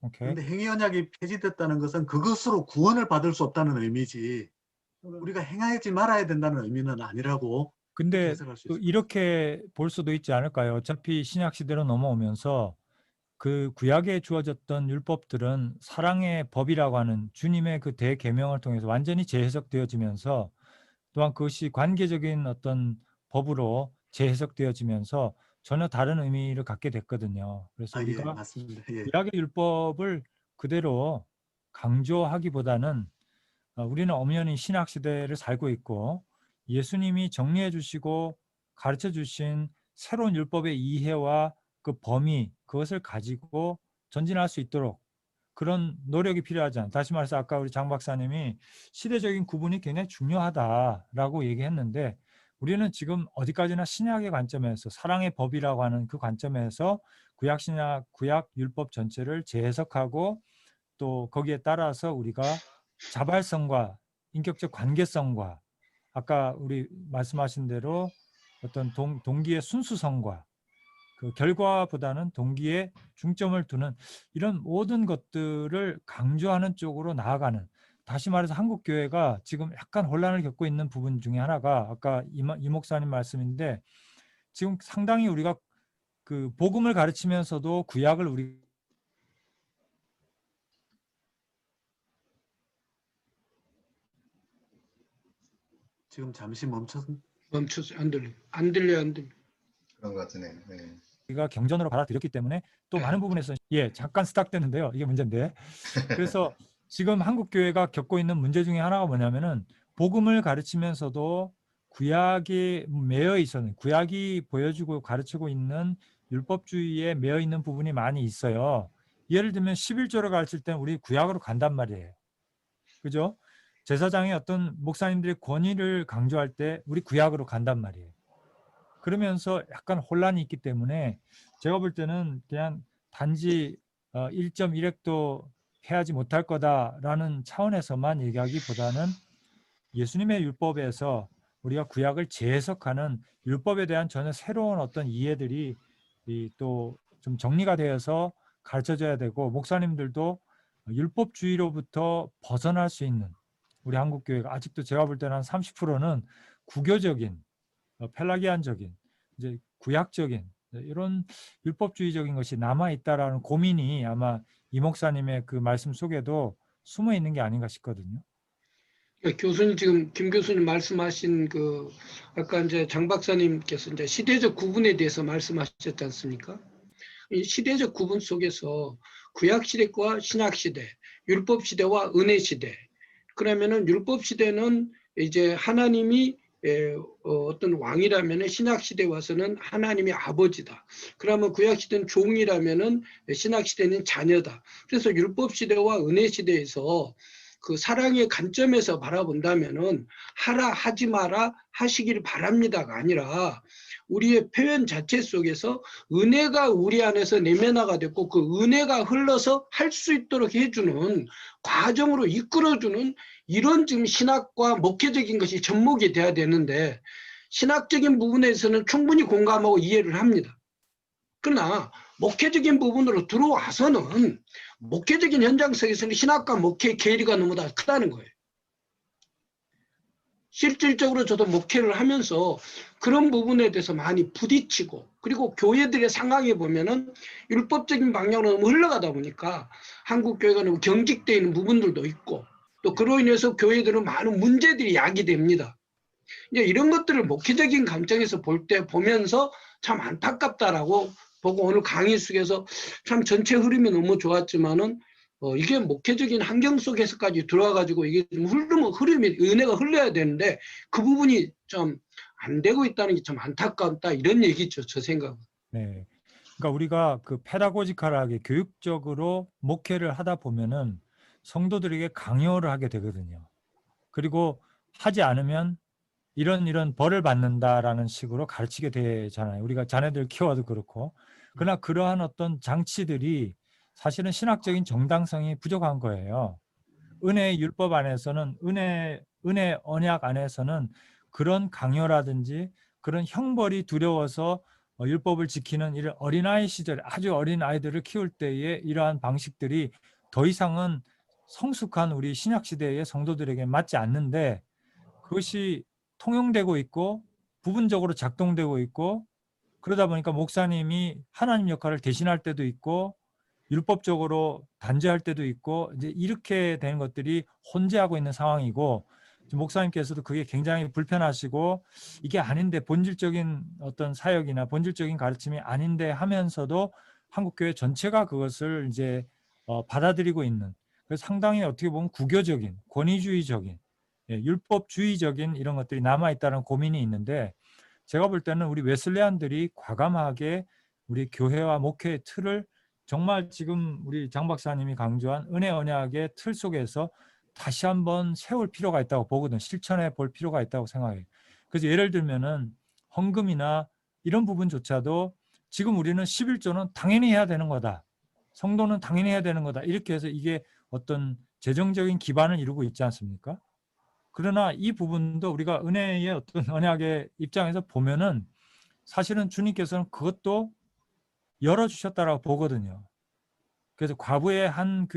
오케이. 그런데 행위 언약이 폐지됐다는 것은 그것으로 구원을 받을 수 없다는 의미지 우리가 행하지 말아야 된다는 의미는 아니라고 근데 해석할 수 또 있습니다. 이렇게 볼 수도 있지 않을까요? 어차피 신약 시대로 넘어오면서 그 구약에 주어졌던 율법들은 사랑의 법이라고 하는 주님의 그 대계명을 통해서 완전히 재해석되어지면서, 또한 그것이 관계적인 어떤 법으로 재해석되어지면서 전혀 다른 의미를 갖게 됐거든요. 그래서 아, 예, 우리가 맞습니다. 예. 구약의 율법을 그대로 강조하기보다는 우리는 엄연히 신약 시대를 살고 있고 예수님이 정리해 주시고 가르쳐 주신 새로운 율법의 이해와 그 범위, 그것을 가지고 전진할 수 있도록 그런 노력이 필요하지 않아요. 다시 말해서 아까 우리 장 박사님이 시대적인 구분이 굉장히 중요하다라고 얘기했는데, 우리는 지금 어디까지나 신약의 관점에서 사랑의 법이라고 하는 그 관점에서 구약 신약 구약 율법 전체를 재해석하고 또 거기에 따라서 우리가 자발성과 인격적 관계성과 아까 우리 말씀하신 대로 어떤 동기의 순수성과 그 결과보다는 동기에 중점을 두는 이런 모든 것들을 강조하는 쪽으로 나아가는, 다시 말해서 한국 교회가 지금 약간 혼란을 겪고 있는 부분 중에 하나가 아까 이 목사님 말씀인데, 지금 상당히 우리가 그 복음을 가르치면서도 구약을 우리 지금 잠시 멈춰서 안 들려. 안 들려. 그런 것 같으네요. 네. 우리가 경전으로 받아들였기 때문에 또 많은 부분에서 잠깐 스탁되는데요. 이게 문제인데. 그래서 지금 한국 교회가 겪고 있는 문제 중에 하나가 뭐냐면은 복음을 가르치면서도 구약이 매여 있어는 구약이 보여주고 가르치고 있는 율법주의에 매여 있는 부분이 많이 있어요. 예를 들면 11조를 가르칠 때는 우리 구약으로 간단 말이에요. 그죠? 제사장의 어떤 목사님들의 권위를 강조할 때 우리 구약으로 간단 말이에요. 그러면서 약간 혼란이 있기 때문에 제가 볼 때는 그냥 단지 1.1획도 해야지 못할 거다라는 차원에서만 얘기하기보다는 예수님의 율법에서 우리가 구약을 재해석하는 율법에 대한 전혀 새로운 어떤 이해들이 또 좀 정리가 되어서 가르쳐져야 되고, 목사님들도 율법주의로부터 벗어날 수 있는, 우리 한국 교회가 아직도 제가 볼 때는 한 30%는 구교적인 펠라기안적인 이제 구약적인 이런 율법주의적인 것이 남아 있다라는 고민이 아마 이 목사님의 그 말씀 속에도 숨어 있는 게 아닌가 싶거든요. 교수님 지금 김 교수님 말씀하신 그 아까 이제 장 박사님께서 이제 시대적 구분에 대해서 말씀하셨지 않습니까? 이 시대적 구분 속에서 구약 시대와 신약 시대, 율법 시대와 은혜 시대. 그러면은 율법 시대는 이제 하나님이 어떤 왕이라면은 신약 시대 와서는 하나님의 아버지다. 그러면 구약 시대는 종이라면은 신약 시대는 자녀다. 그래서 율법 시대와 은혜 시대에서 그 사랑의 관점에서 바라본다면은 하라 하지 마라 하시길 바랍니다가 아니라 우리의 표현 자체 속에서 은혜가 우리 안에서 내면화가 됐고 그 은혜가 흘러서 할 수 있도록 해주는 과정으로 이끌어주는 이런 지금 신학과 목회적인 것이 접목이 돼야 되는데 신학적인 부분에서는 충분히 공감하고 이해를 합니다. 그러나 목회적인 부분으로 들어와서는 목회적인 현장 속에서는 신학과 목회의 괴리가 너무 다 크다는 거예요. 실질적으로 저도 목회를 하면서 그런 부분에 대해서 많이 부딪히고, 그리고 교회들의 상황에 보면은 율법적인 방향으로 너무 흘러가다 보니까 한국 교회가 너무 경직되어 있는 부분들도 있고, 또 그로 인해서 교회들은 많은 문제들이 야기됩니다. 이제 이런 것들을 목회적인 관점에서 보면서 참 안타깝다라고 보고 오늘 강의 속에서 참 전체 흐름이 너무 좋았지만은 이게 목회적인 환경 속에서까지 들어와가지고 이게 좀 흐름이 은혜가 흘러야 되는데 그 부분이 좀 안 되고 있다는 게 참 안타깝다 이런 얘기죠, 저 생각은. 네. 그러니까 우리가 그 페다고지컬하게 교육적으로 목회를 하다 보면은 성도들에게 강요를 하게 되거든요. 그리고 하지 않으면 이런 벌을 받는다라는 식으로 가르치게 되잖아요. 우리가 자녀들 키워도 그렇고. 그러나 그러한 어떤 장치들이 사실은 신학적인 정당성이 부족한 거예요. 은혜의 율법 안에서는 은혜 언약 안에서는 그런 강요라든지 그런 형벌이 두려워서 율법을 지키는 이런 어린아이 시절 아주 어린 아이들을 키울 때의 이러한 방식들이 더 이상은 성숙한 우리 신약 시대의 성도들에게 맞지 않는데 그것이 통용되고 있고 부분적으로 작동되고 있고 그러다 보니까 목사님이 하나님 역할을 대신할 때도 있고 율법적으로 단죄할 때도 있고 이제 이렇게 되는 것들이 혼재하고 있는 상황이고 목사님께서도 그게 굉장히 불편하시고 이게 아닌데 본질적인 어떤 사역이나 본질적인 가르침이 아닌데 하면서도 한국교회 전체가 그것을 이제 받아들이고 있는 그래서 상당히 어떻게 보면 구교적인 권위주의적인 율법주의적인 이런 것들이 남아있다는 고민이 있는데 제가 볼 때는 우리 웨슬레안들이 과감하게 우리 교회와 목회의 틀을 정말 지금 우리 장 박사님이 강조한 은혜 언약의 틀 속에서 다시 한번 세울 필요가 있다고 보거든. 실천해 볼 필요가 있다고 생각해요. 그래서 예를 들면은 헌금이나 이런 부분조차도 지금 우리는 11조는 당연히 해야 되는 거다. 성도는 당연히 해야 되는 거다. 이렇게 해서 이게 어떤 재정적인 기반을 이루고 있지 않습니까? 그러나 이 부분도 우리가 은혜의 어떤 언약의 입장에서 보면은 사실은 주님께서는 그것도 열어주셨다라고 보거든요. 그래서 과부의 한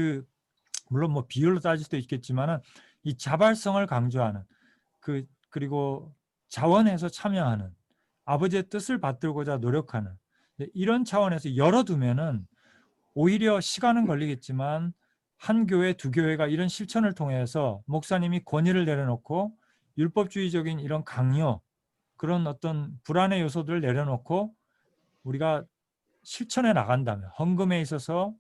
물론 뭐 비율로 따질 수도 있겠지만은 이 자발성을 강조하는 그리고 자원해서 참여하는 아버지의 뜻을 받들고자 노력하는 이런 차원에서 열어두면은 오히려 시간은 걸리겠지만 한 교회, 두 교회가 이런 실천을 통해서 목사님이 권위를 내려놓고 율법주의적인 이런 강요, 그런 어떤 불안의 요소들을 내려놓고 우리가 실천해 나간다면 헌금에 있어서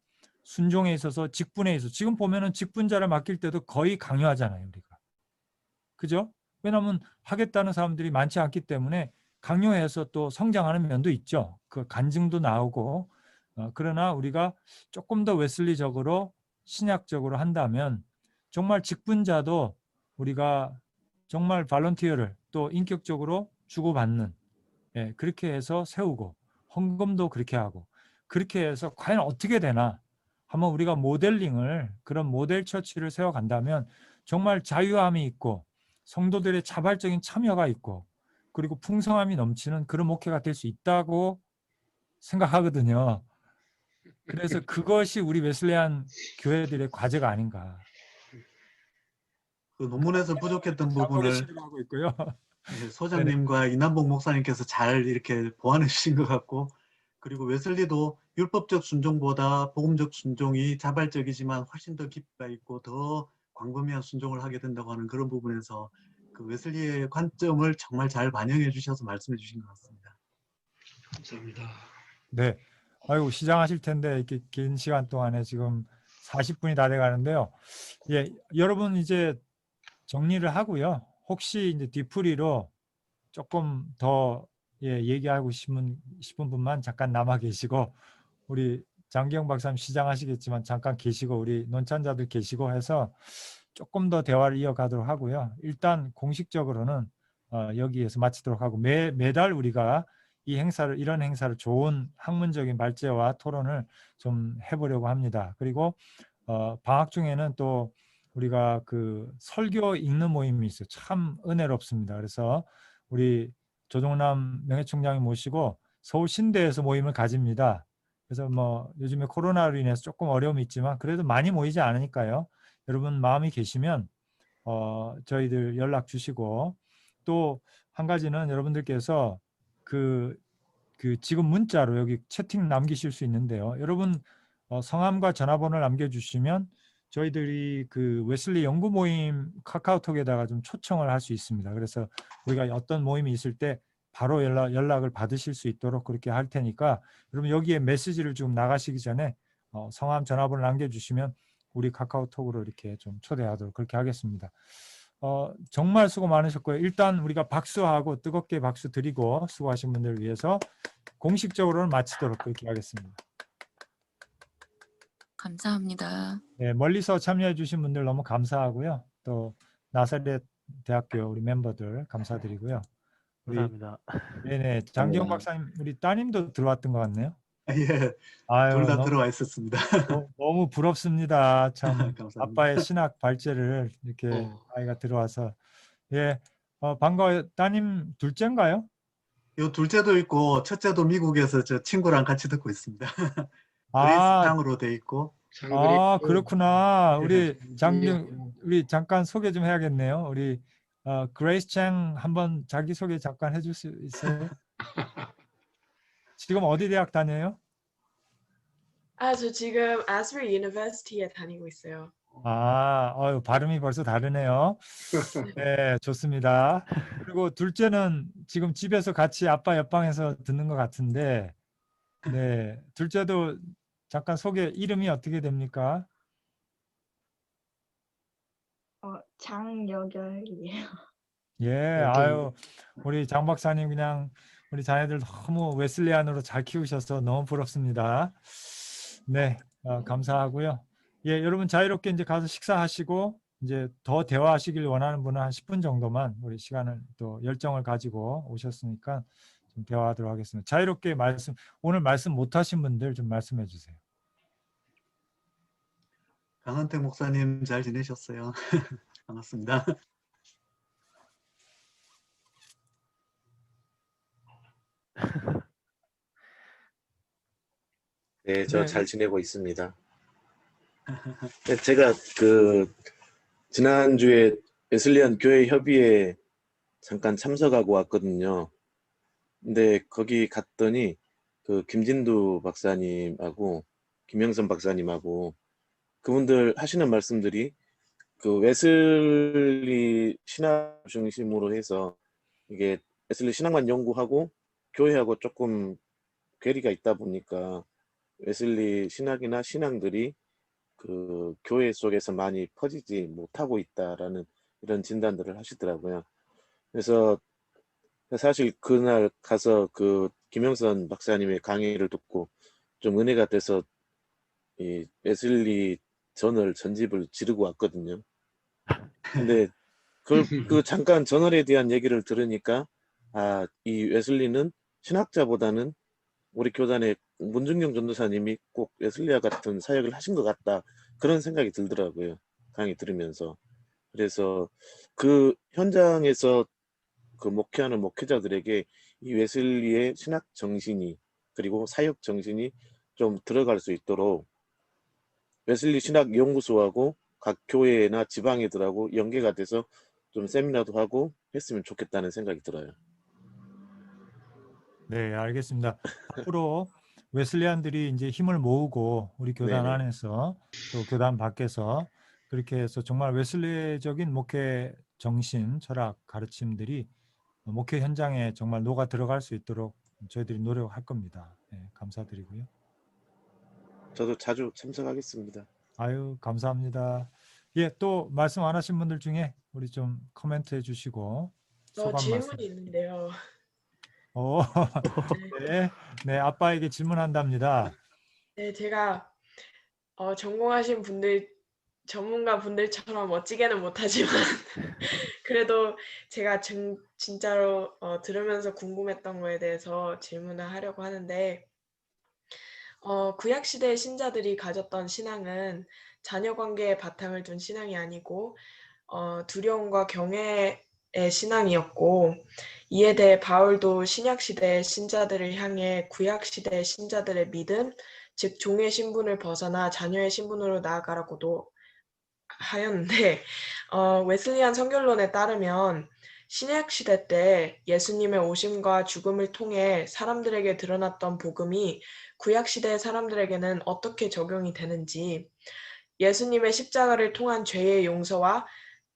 순종에 있어서 직분에 있어서 지금 보면은 직분자를 맡길 때도 거의 강요하잖아요, 우리가. 그죠? 왜냐하면 하겠다는 사람들이 많지 않기 때문에 강요해서 또 성장하는 면도 있죠. 그 간증도 나오고 그러나 우리가 조금 더 웨슬리적으로 신약적으로 한다면 정말 직분자도 우리가 정말 발런티어를 또 인격적으로 주고받는 그렇게 해서 세우고 헌금도 그렇게 하고 그렇게 해서 과연 어떻게 되나 한번 우리가 모델링을 그런 모델 처치를 세워간다면 정말 자유함이 있고 성도들의 자발적인 참여가 있고 그리고 풍성함이 넘치는 그런 목회가 될 수 있다고 생각하거든요. 그래서 그것이 우리 웨슬레안 교회들의 과제가 아닌가. 그 논문에서 부족했던 자본에 부분을 실험하고 있고요. 소장님과 이남복 목사님께서 잘 이렇게 보완해 주신 것 같고 그리고 웨슬리도 율법적 순종보다 복음적 순종이 자발적이지만 훨씬 더 깊이가 있고 더 광범위한 순종을 하게 된다고 하는 그런 부분에서 그 웨슬리의 관점을 정말 잘 반영해 주셔서 말씀해 주신 것 같습니다. 감사합니다. 네. 아이고 시장하실 텐데 이렇게 긴 시간 동안에 지금 40분이 다 돼 가는데요. 예, 여러분 이제 정리를 하고요. 혹시 이제 뒤풀이로 조금 더 얘기하고 싶은 분만 잠깐 남아 계시고 우리 장기영 박사님 시장하시겠지만 잠깐 계시고 우리 논찬자들 계시고 해서 조금 더 대화를 이어가도록 하고요. 일단 공식적으로는 여기에서 마치도록 하고 매달 우리가 이런 행사를 좋은 학문적인 말재와 토론을 좀 해보려고 합니다. 그리고 방학 중에는 또 우리가 그 설교 읽는 모임이 있어요. 참 은혜롭습니다. 그래서 우리 조정남 명예총장이 모시고 서울 신대에서 모임을 가집니다. 그래서 뭐 요즘에 코로나로 인해서 조금 어려움이 있지만 그래도 많이 모이지 않으니까요. 여러분 마음이 계시면 저희들 연락 주시고 또 한 가지는 여러분들께서 그 지금 문자로 여기 채팅 남기실 수 있는데요. 여러분 성함과 전화번호를 남겨주시면 저희들이 그 웨슬리 연구 모임 카카오톡에다가 좀 초청을 할 수 있습니다. 그래서 우리가 어떤 모임이 있을 때 바로 연락을 받으실 수 있도록 그렇게 할 테니까 여러분 여기에 메시지를 좀 나가시기 전에 성함 전화번호 남겨주시면 우리 카카오톡으로 이렇게 좀 초대하도록 그렇게 하겠습니다. 정말 수고 많으셨고요. 일단 우리가 박수하고 뜨겁게 박수 드리고 수고하신 분들을 위해서 공식적으로는 마치도록 그렇게 하겠습니다. 감사합니다. 네, 멀리서 참여해 주신 분들 너무 감사하고요. 또 나사렛 대학교 우리 멤버들 감사드리고요. 우리 감사합니다. 네네 장기영 박사님 우리 따님도 들어왔던 것 같네요. 예, 아유 둘 다 너무, 들어와 있었습니다. 너무 부럽습니다. 참 감사합니다. 아빠의 신학 발제를 이렇게 아이가 들어와서 예 반가워요. 따님 둘째인가요? 요 둘째도 있고 첫째도 미국에서 저 친구랑 같이 듣고 있습니다. 아, 그리스탕으로 돼 있고. 그렇구나. 우리 장경 우리 잠깐 소개 좀 해야겠네요. 우리 그레이스 창 한번 자기 소개 잠깐 해줄 수 있어요? 지금 어디 대학 다녀요? 저 지금 Asbury University에 다니고 있어요. 발음이 벌써 다르네요. 네, 좋습니다. 그리고 둘째는 지금 집에서 같이 아빠 옆방에서 듣는 것 같은데, 네, 둘째도 잠깐 소개, 이름이 어떻게 됩니까? 장여결이에요. 예, 아유, 우리 장 박사님 그냥 우리 자녀들 너무 웨슬리안으로 잘 키우셔서 너무 부럽습니다. 네, 감사하고요. 예, 여러분 자유롭게 이제 가서 식사하시고 이제 더 대화하시길 원하는 분은 한 10분 정도만 우리 시간을 또 열정을 가지고 오셨으니까 좀 대화하도록 하겠습니다. 자유롭게 오늘 말씀 못하신 분들 좀 말씀해 주세요. 강한택 목사님 잘 지내셨어요? 반갑습니다. 네, 저 네. 잘 지내고 있습니다. 네, 제가 지난주에 웨슬리안 교회 협의회 잠깐 참석하고 왔거든요. 근데 거기 갔더니 김진두 박사님하고 김영선 박사님하고 그분들 하시는 말씀들이 웨슬리 신학 중심으로 해서 이게 웨슬리 신학만 연구하고 교회하고 조금 괴리가 있다 보니까 웨슬리 신학이나 신앙들이 교회 속에서 많이 퍼지지 못하고 있다라는 이런 진단들을 하시더라고요. 그래서 사실 그날 가서 김영선 박사님의 강의를 듣고 좀 은혜가 돼서 이 웨슬리 전집을 지르고 왔거든요. 근데 잠깐 저널에 대한 얘기를 들으니까 이 웨슬리는 신학자보다는 우리 교단의 문중경 전도사님이 꼭 웨슬리와 같은 사역을 하신 것 같다 그런 생각이 들더라고요. 강의 들으면서. 그래서 그 현장에서 목회하는 목회자들에게 이 웨슬리의 신학 정신이 그리고 사역 정신이 좀 들어갈 수 있도록 웨슬리 신학 연구소하고 각 교회나 지방애들하고 연계가 돼서 좀 세미나도 하고 했으면 좋겠다는 생각이 들어요. 네, 알겠습니다. 앞으로 웨슬리안들이 이제 힘을 모으고 우리 교단 네네. 안에서 또 교단 밖에서 그렇게 해서 정말 웨슬리적인 목회 정신, 철학, 가르침들이 목회 현장에 정말 녹아 들어갈 수 있도록 저희들이 노력할 겁니다. 네, 감사드리고요. 저도 자주 참석하겠습니다. 아유, 감사합니다. 예, 또 말씀 안 하신 분들 중에 우리 좀 코멘트 해주시고 소감 말씀. 질문이 있는데요. 네, 네, 아빠에게 질문한답니다. 네, 제가 전공하신 전문가 분들처럼 멋지게는 못하지만 그래도 제가 진짜로 들으면서 궁금했던 거에 대해서 질문을 하려고 하는데 구약시대의 신자들이 가졌던 신앙은 자녀관계에 바탕을 둔 신앙이 아니고 두려움과 경외의 신앙이었고 이에 대해 바울도 신약시대의 신자들을 향해 구약시대의 신자들의 믿음, 즉 종의 신분을 벗어나 자녀의 신분으로 나아가라고도 하였는데 웨슬리안 성결론에 따르면 신약시대 때 예수님의 오심과 죽음을 통해 사람들에게 드러났던 복음이 구약시대의 사람들에게는 어떻게 적용이 되는지 예수님의 십자가를 통한 죄의 용서와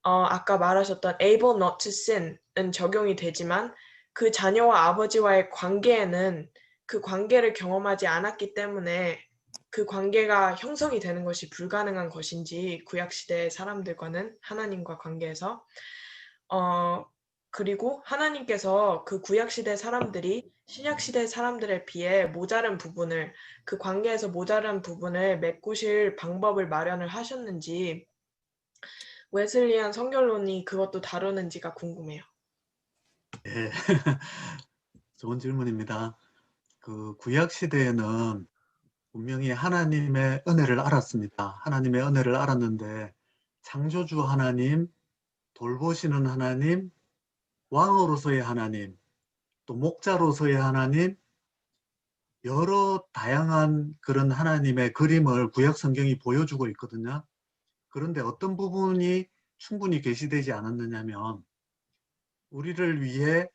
아까 말하셨던 able not to sin은 적용이 되지만 그 자녀와 아버지와의 관계에는 그 관계를 경험하지 않았기 때문에 그 관계가 형성이 되는 것이 불가능한 것인지 구약시대 사람들과는 하나님과 관계에서 그리고 하나님께서 그 구약시대 사람들이 신약시대 사람들에 비해 모자란 부분을 그 관계에서 모자란 부분을 메꾸실 방법을 마련을 하셨는지 웨슬리안 성결론이 그것도 다루는지가 궁금해요. 예. 좋은 질문입니다. 그 구약 시대에는 분명히 하나님의 은혜를 알았습니다. 하나님의 은혜를 알았는데 창조주 하나님, 돌보시는 하나님, 왕으로서의 하나님, 또 목자로서의 하나님, 여러 다양한 그런 하나님의 그림을 구약 성경이 보여주고 있거든요. 그런데 어떤 부분이 충분히 계시되지 않았느냐면 우리를 위해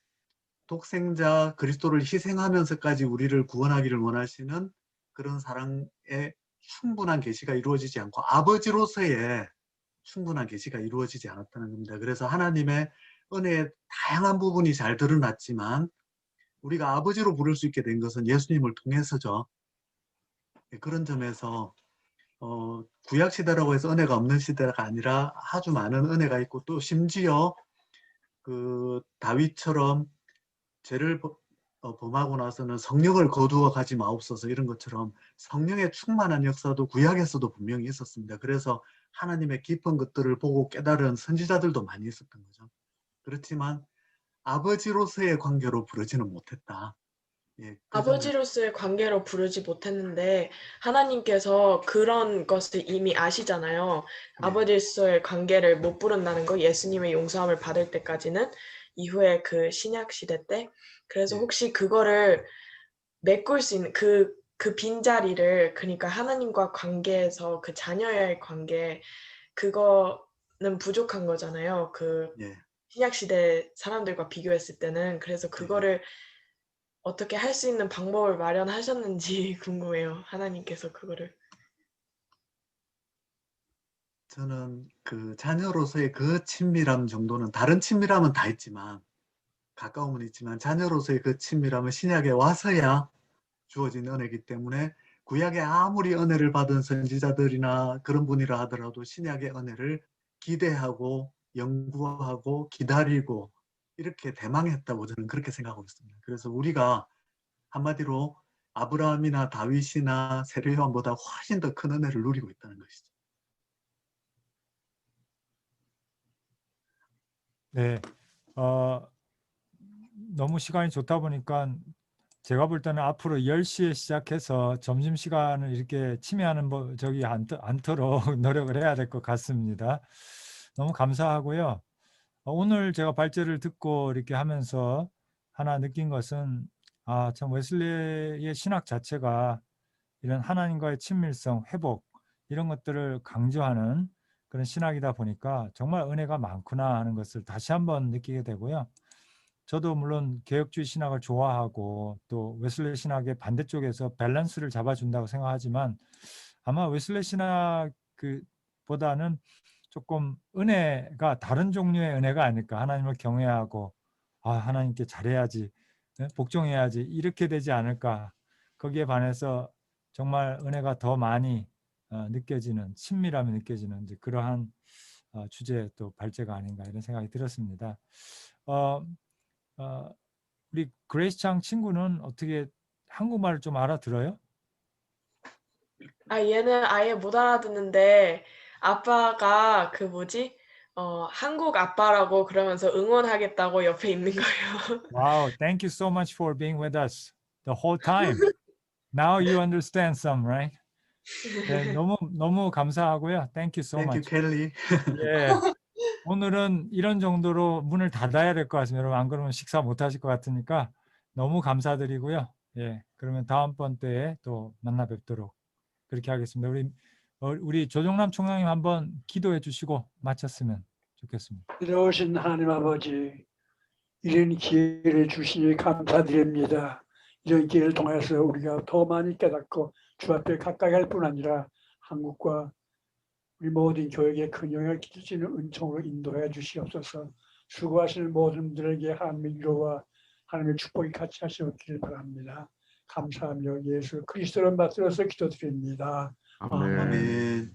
독생자 그리스도를 희생하면서까지 우리를 구원하기를 원하시는 그런 사랑의 충분한 계시가 이루어지지 않고 아버지로서의 충분한 계시가 이루어지지 않았다는 겁니다. 그래서 하나님의 은혜의 다양한 부분이 잘 드러났지만 우리가 아버지로 부를 수 있게 된 것은 예수님을 통해서죠. 그런 점에서 구약 시대라고 해서 은혜가 없는 시대가 아니라 아주 많은 은혜가 있고 또 심지어 그 다윗처럼 죄를 범하고 나서는 성령을 거두어 가지 마옵소서 이런 것처럼 성령의 충만한 역사도 구약에서도 분명히 있었습니다. 그래서 하나님의 깊은 것들을 보고 깨달은 선지자들도 많이 있었던 거죠. 그렇지만 아버지로서의 관계로 부르지는 못했다. 예, 그 점에서 아버지로서의 관계로 부르지 못했는데 하나님께서 그런 것을 이미 아시잖아요. 네. 아버지로서의 관계를 못 부른다는 거 예수님의 용서함을 받을 때까지는 이후에 그 신약 시대 때 그래서 네. 혹시 그거를 메꿀 수 있는 그 빈자리를 그러니까 하나님과 관계에서 그 자녀의 관계 그거는 부족한 거잖아요. 그 예, 신약 시대 사람들과 비교했을 때는 그래서 그거를 어떻게 할 수 있는 방법을 마련하셨는지 궁금해요. 하나님께서 그거를. 저는 그 자녀로서의 그 친밀함 정도는 다른 친밀함은 다 있지만 가까움은 있지만 자녀로서의 그 친밀함은 신약에 와서야 주어진 은혜이기 때문에 구약에 아무리 은혜를 받은 선지자들이나 그런 분이라 하더라도 신약의 은혜를 기대하고 연구하고 기다리고 이렇게 대망했다고 저는 그렇게 생각하고 있습니다. 그래서 우리가 한마디로 아브라함이나 다윗이나 세례요한보다 훨씬 더 큰 은혜를 누리고 있다는 것이죠. 네, 너무 시간이 좋다 보니까 제가 볼 때는 앞으로 10시에 시작해서 점심시간을 이렇게 침해하는 적이 않도록 노력을 해야 될 것 같습니다. 너무 감사하고요. 오늘 제가 발제를 듣고 이렇게 하면서 하나 느낀 것은 참 웨슬리의 신학 자체가 이런 하나님과의 친밀성, 회복 이런 것들을 강조하는 그런 신학이다 보니까 정말 은혜가 많구나 하는 것을 다시 한번 느끼게 되고요. 저도 물론 개혁주의 신학을 좋아하고 또 웨슬리 신학의 반대쪽에서 밸런스를 잡아준다고 생각하지만 아마 웨슬리 신학 보다는 조금 은혜가 다른 종류의 은혜가 아닐까. 하나님을 경외하고 하나님께 잘해야지, 복종해야지 이렇게 되지 않을까. 거기에 반해서 정말 은혜가 더 많이 느껴지는, 친밀함이 느껴지는 이제 그러한 주제의 또 발제가 아닌가 이런 생각이 들었습니다. 우리 그레이스 창 친구는 어떻게 한국말을 좀 알아들어요? 얘는 아예 못 알아듣는데 아빠가 한국 아빠라고 그러면서 응원하겠다고 옆에 있는 거예요. Wow, thank you so much for being with us the whole time. Now you understand some, right? 네, 너무 감사하고요. Thank you so Thank you, much. 켈리. 예, 오늘은 이런 정도로 문을 닫아야 될 것 같습니다. 여러분 안 그러면 식사 못 하실 것 같으니까 너무 감사드리고요. 예, 그러면 다음번 때에 또 만나 뵙도록 그렇게 하겠습니다. 우리 조정남 총장님 한번 기도해 주시고 마쳤으면 좋겠습니다. 이러신 하나님 아버지, 이런 기회를 주시니 감사드립니다. 이런 기회를 통해서 우리가 더 많이 깨닫고 주 앞에 가까이 할 뿐 아니라 한국과 우리 모든 교육에 큰 영향을 끼치는 은총으로 인도해 주시옵소서. 수고하시는 모든 분들에게 하나님의 위로와 하나님의 축복이 같이 하시옵기를 바랍니다. 감사하며 예수 그리스도를 받들어서 기도드립니다. 아멘. 아멘.